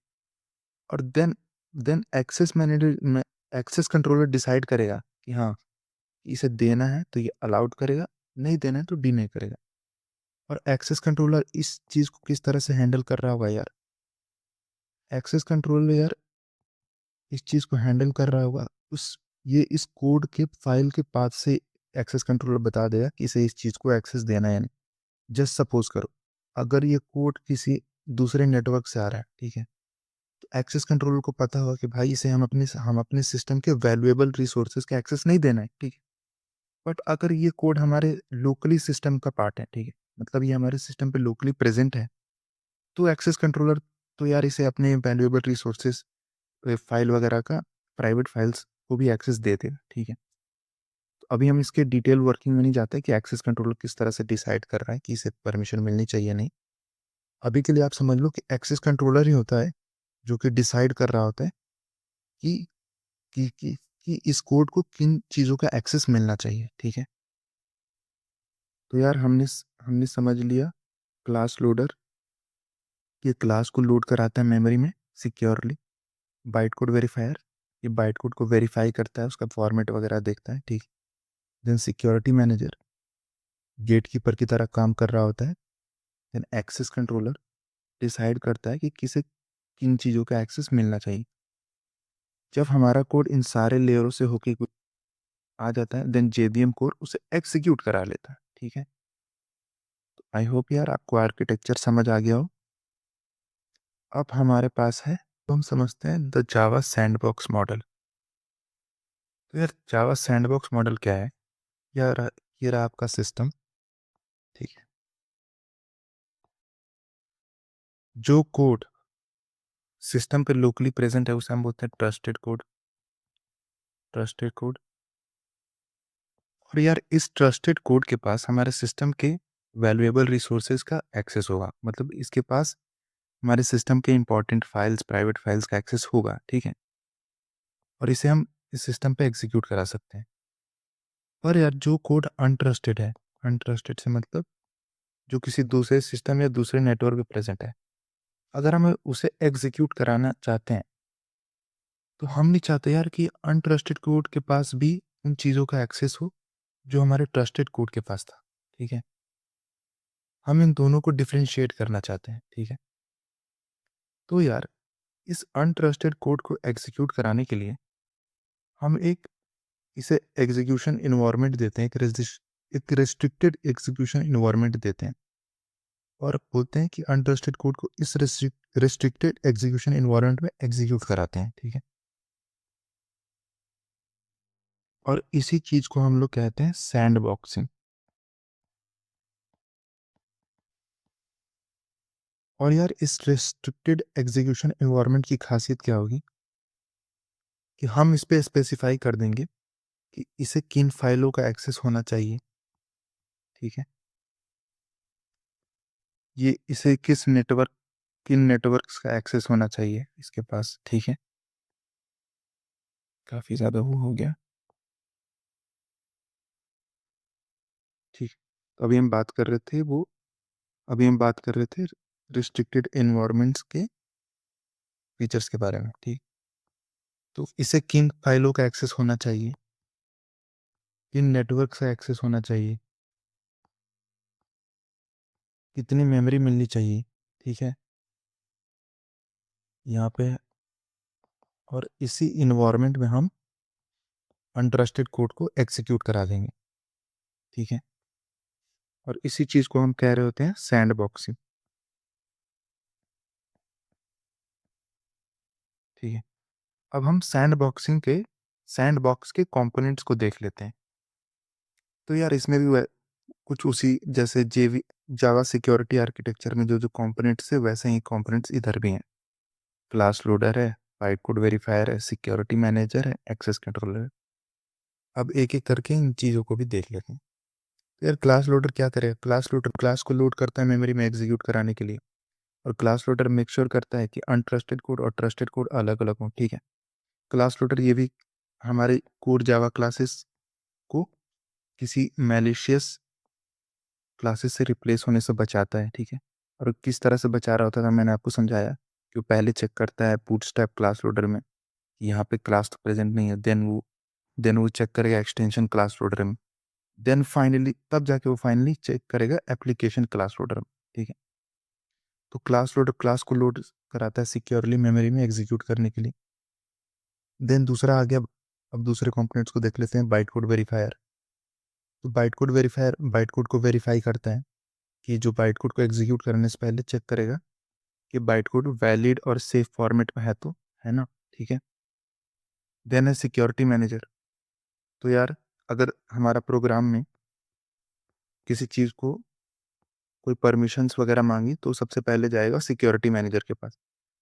और then then access controller decide करेगा कि हाँ इसे देना है तो ये अलाउड करेगा, नहीं देना है तो डिनाई करेगा। और एक्सेस कंट्रोलर इस चीज़ को किस तरह से हैंडल कर रहा होगा यार, एक्सेस कंट्रोलर यार इस चीज़ को हैंडल कर रहा होगा उस ये इस कोड के फाइल के पाथ से एक्सेस कंट्रोलर बता देगा कि इसे इस चीज़ को एक्सेस देना है या नहीं। जस्ट सपोज करो अगर ये कोड किसी दूसरे नेटवर्क से आ रहा है, ठीक है। तो एक्सेस कंट्रोलर को पता होगा कि भाई इसे हम अपने सिस्टम के वैल्यूएबल रिसोर्सेज का एक्सेस नहीं देना है, ठीक है। बट अगर ये कोड हमारे लोकली सिस्टम का पार्ट है, ठीक है, मतलब ये हमारे सिस्टम पे लोकली प्रेजेंट है, तो एक्सेस कंट्रोलर तो यार इसे अपने वैल्यूएबल रिसोर्सेज फाइल वगैरह का प्राइवेट फाइल्स को भी एक्सेस दे देगा, ठीक है। तो अभी हम इसके डिटेल वर्किंग में नहीं जाते कि एक्सेस कंट्रोलर किस तरह से डिसाइड कर रहा है कि इसे परमिशन मिलनी चाहिए नहीं। अभी के लिए आप समझ लो कि एक्सेस कंट्रोलर ही होता है जो कि डिसाइड कर रहा होता है कि कि कि, कि इस कोड को किन चीज़ों का एक्सेस मिलना चाहिए, ठीक है। तो यार हमने समझ लिया क्लास लोडर, ये क्लास को लोड कराता है मेमोरी में सिक्योरली। बाइट कोड वेरीफायर, ये बाइट कोड को वेरीफाई करता है, उसका फॉर्मेट वगैरह देखता है, ठीक। Then security manager gate keeper की तरह काम कर रहा होता है। देन एक्सेस कंट्रोलर डिसाइड करता है कि किसे किन चीज़ों का एक्सेस मिलना चाहिए। जब हमारा कोड इन सारे लेयरों से होके आ जाता है देन जेबीएम कोर उसे एग्जीक्यूट करा लेता है, ठीक है। आई होप यार आपको आर्किटेक्चर समझ आ गया हो। अब हमारे पास है तो हम समझते हैं द जावा सैंडबॉक्स मॉडल। तो यार जावा सैंडबॉक्स मॉडल क्या है, यार ये रहा आपका सिस्टम, ठीक है। जो कोड सिस्टम पे लोकली प्रेजेंट है उसे हम बोलते हैं ट्रस्टेड कोड, ट्रस्टेड कोड। और यार इस ट्रस्टेड कोड के पास हमारे सिस्टम के वैल्यूएबल रिसोर्सेज का एक्सेस होगा, मतलब इसके पास हमारे सिस्टम के इंपॉर्टेंट फाइल्स प्राइवेट फाइल्स का एक्सेस होगा, ठीक है। और इसे हम इस सिस्टम पे एग्जीक्यूट करा सकते हैं। पर यार जो कोड अनट्रस्टेड है, अनट्रस्टेड से मतलब जो किसी दूसरे सिस्टम या दूसरे नेटवर्क पे प्रेजेंट है, अगर हम उसे एग्जीक्यूट कराना चाहते हैं तो हम नहीं चाहते यार कि अनट्रस्टेड कोड के पास भी उन चीज़ों का एक्सेस हो जो हमारे ट्रस्टेड कोड के पास था, ठीक है। हम इन दोनों को डिफरेंशिएट करना चाहते हैं, ठीक है। तो यार इस अनट्रस्टेड कोड को एग्जीक्यूट कराने के लिए हम इसे एग्जीक्यूशन इन्वायरमेंट देते हैं, एक रेस्ट्रिक्टेड एग्जीक्यूशन इन्वायरमेंट देते हैं। और बोलते हैं कि अनट्रस्टेड कोड को इस रेस्ट्रिक्टेड एग्जीक्यूशन इन्वायरमेंट में एग्जीक्यूट कराते हैं, ठीक है। और इसी चीज को हम लोग कहते हैं सैंड बॉक्सिंग। और यार इस रेस्ट्रिक्टेड एग्जीक्यूशन एनवायरनमेंट की खासियत क्या होगी, कि हम इस पे स्पेसिफाई कर देंगे कि इसे किन फाइलों का एक्सेस होना चाहिए, ठीक है, ये इसे किन नेटवर्क्स का एक्सेस होना चाहिए इसके पास, ठीक है। काफी ज्यादा वो हो गया, ठीक। तो अभी हम बात कर रहे थे रिस्ट्रिक्टेड एनवायरनमेंट्स के फीचर्स के बारे में, ठीक। तो इसे किन फाइलों का एक्सेस होना चाहिए, किन नेटवर्क का एक्सेस होना चाहिए, कितनी मेमोरी मिलनी चाहिए, ठीक है, यहाँ पे। और इसी इन्वायरमेंट में हम अनट्रस्टेड कोड को एग्जीक्यूट करा देंगे, ठीक है। और इसी चीज को हम कह रहे होते हैं सैंड बॉक्सिंग, ठीक है। अब हम सैंड बॉक्स के कंपोनेंट्स को देख लेते हैं। तो यार इसमें भी कुछ उसी जैसे जेवी जावा सिक्योरिटी आर्किटेक्चर में जो जो कंपोनेंट्स है वैसे ही कंपोनेंट्स इधर भी हैं। क्लास लोडर है, बाइट कोड वेरीफायर है, सिक्योरिटी मैनेजर है, एक्सेस कंट्रोलर है। अब एक एक करके इन चीज़ों को भी देख लेते हैं। तो यार क्लास लोडर क्या करेगा, क्लास लोडर क्लास को लोड करता है मेमोरी में एग्जीक्यूट कराने के लिए। और क्लास लोडर मेक श्योर करता है कि अनट्रस्टेड कोड और ट्रस्टेड कोड अलग अलग हो, ठीक है। क्लास लोडर ये भी हमारे कोर जावा क्लासेस को किसी मैलिशियस क्लासेस से रिप्लेस होने से बचाता है, ठीक है। और किस तरह से बचा रहा होता था मैंने आपको समझाया कि वो पहले चेक करता है बूटस्ट्रैप क्लास लोडर में, यहाँ पे क्लास तो प्रेजेंट नहीं है, देन वो चेक करेगा एक्सटेंशन क्लास लोडर में, देन फाइनली तब जाके वो फाइनली चेक करेगा एप्लीकेशन क्लास लोडर में, ठीक है। तो क्लास लोडर क्लास को लोड कराता है सिक्योरली मेमोरी में एग्जीक्यूट करने के लिए। देन दूसरा आ गया, अब दूसरे कंपोनेंट्स को देख लेते हैं, बाइट कोड वेरीफायर। तो बाइट कोड को वेरीफाई करता है कि जो बाइट कोड को एग्जीक्यूट करने से पहले चेक करेगा कि बाइट कोड वैलिड और सेफ फॉर्मेट में है, तो है ना, ठीक है। देन है सिक्योरिटी मैनेजर। तो यार अगर हमारा प्रोग्राम में किसी चीज़ को कोई परमिशंस वगैरह मांगी तो सबसे पहले जाएगा सिक्योरिटी मैनेजर के पास।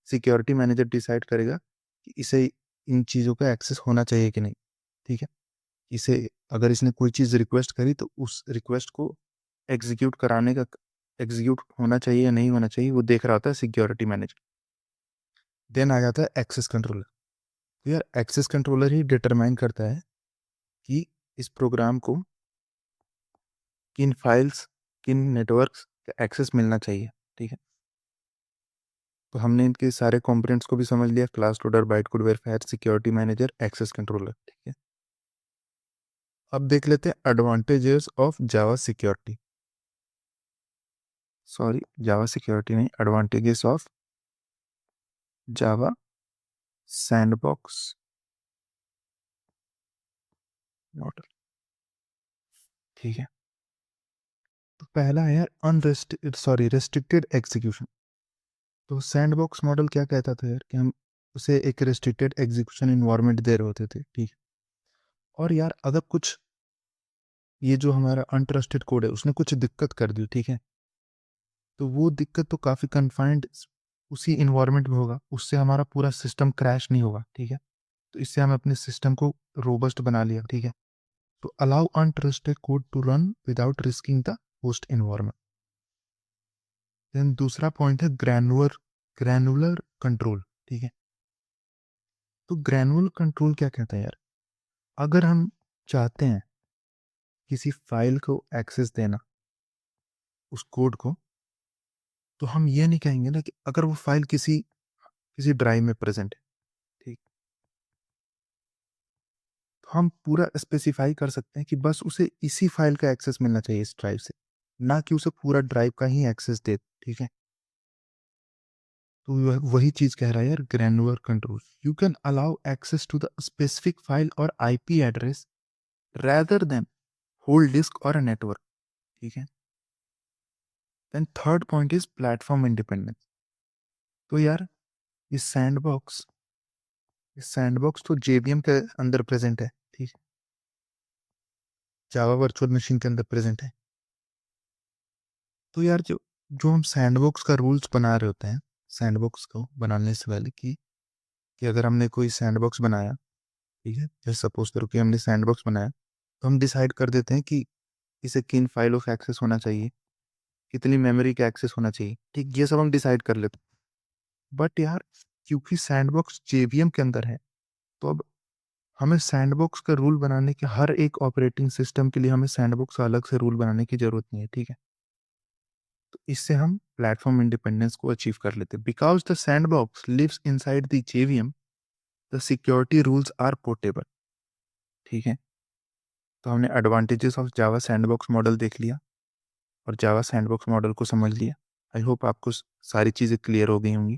सिक्योरिटी मैनेजर डिसाइड करेगा कि इसे इन चीज़ों का एक्सेस होना चाहिए कि नहीं, ठीक है। इसे अगर इसने कोई चीज़ रिक्वेस्ट करी तो उस रिक्वेस्ट को एग्जीक्यूट कराने का एग्जीक्यूट होना चाहिए या नहीं होना चाहिए वो देख रहा होता है सिक्योरिटी मैनेजर। देन आ जाता है एक्सेस कंट्रोलर। तो यार एक्सेस कंट्रोलर ही डिटरमाइन करता है कि इस प्रोग्राम को किन फाइल्स किन नेटवर्क्स का एक्सेस मिलना चाहिए, ठीक है। तो हमने इनके सारे कंपोनेंट्स को भी समझ लिया, class loader, byte code verifier, security manager, access controller, ठीक है। अब देख लेते हैं advantages of Java security, sorry Java security नहीं, advantages of Java sandbox model, ठीक है। तो पहला है यार रेस्ट्रिक्टेड एग्जीक्यूशन। तो सैंडबॉक्स मॉडल क्या कहता था यार कि हम उसे एक रेस्ट्रिक्टेड एग्जीक्यूशन इन्वायरमेंट दे रहे होते थे, ठीक। और यार अगर कुछ ये जो हमारा अनट्रस्टेड कोड है उसने कुछ दिक्कत कर दी, ठीक है, तो वो दिक्कत तो काफ़ी कन्फाइंड उसी इन्वायरमेंट में होगा, उससे हमारा पूरा सिस्टम क्रैश नहीं होगा, ठीक है। तो इससे हम अपने सिस्टम को रोबस्ट बना लिया, ठीक है। तो allow untrusted code to run without risking the host environment. Then दूसरा पॉइंट है ग्रैनुलर कंट्रोल, ठीक है। तो ग्रैनुलर कंट्रोल क्या कहता है यार, अगर हम चाहते हैं किसी फाइल को एक्सेस देना उस कोड को, तो हम ये नहीं कहेंगे ना कि अगर वो फाइल किसी किसी ड्राइव में प्रेजेंट है, ठीक, तो हम पूरा स्पेसिफाई कर सकते हैं कि बस उसे इसी फाइल का एक्सेस मिलना चाहिए इस ड्राइव से, ना कि उसे पूरा ड्राइव का ही एक्सेस दे, ठीक है। तो वही चीज कह रहा है यार granular control, you can allow access to the specific file और IP address rather than whole disk or a network, ठीक है। Then third point is platform independence. तो यार ये सैंडबॉक्स तो जेवीएम के अंदर प्रेजेंट है, ठीक, जावा वर्चुअल मशीन के अंदर प्रेजेंट है। तो यार जो जो हम सैंडबॉक्स का रूल्स बना रहे होते हैं, सैंडबॉक्स को बनाने से पहले कि अगर हमने कोई सैंडबॉक्स बनाया ठीक है। जैसे सपोज करो कि हमने सैंडबॉक्स बनाया, तो हम डिसाइड कर देते हैं कि इसे किन फाइलों का एक्सेस होना चाहिए, कितनी मेमोरी का एक्सेस होना चाहिए, ठीक, ये सब हम डिसाइड कर लेते हैं। बट यार, क्योंकि सैंडबॉक्स जेवीएम के अंदर है, तो अब हमें सैंडबॉक्स का रूल बनाने के, हर एक ऑपरेटिंग सिस्टम के लिए हमें सैंडबॉक्स का अलग से रूल बनाने की जरूरत नहीं है, ठीक है। तो इससे हम प्लेटफॉर्म इंडिपेंडेंस को अचीव कर लेते हैं। Because the sandbox lives inside the JVM, the security rules are portable, ठीक है। तो हमने advantages of Java sandbox model देख लिया और जावा सैंडबॉक्स मॉडल को समझ लिया। आई होप आपको सारी चीज़ें क्लियर हो गई होंगी।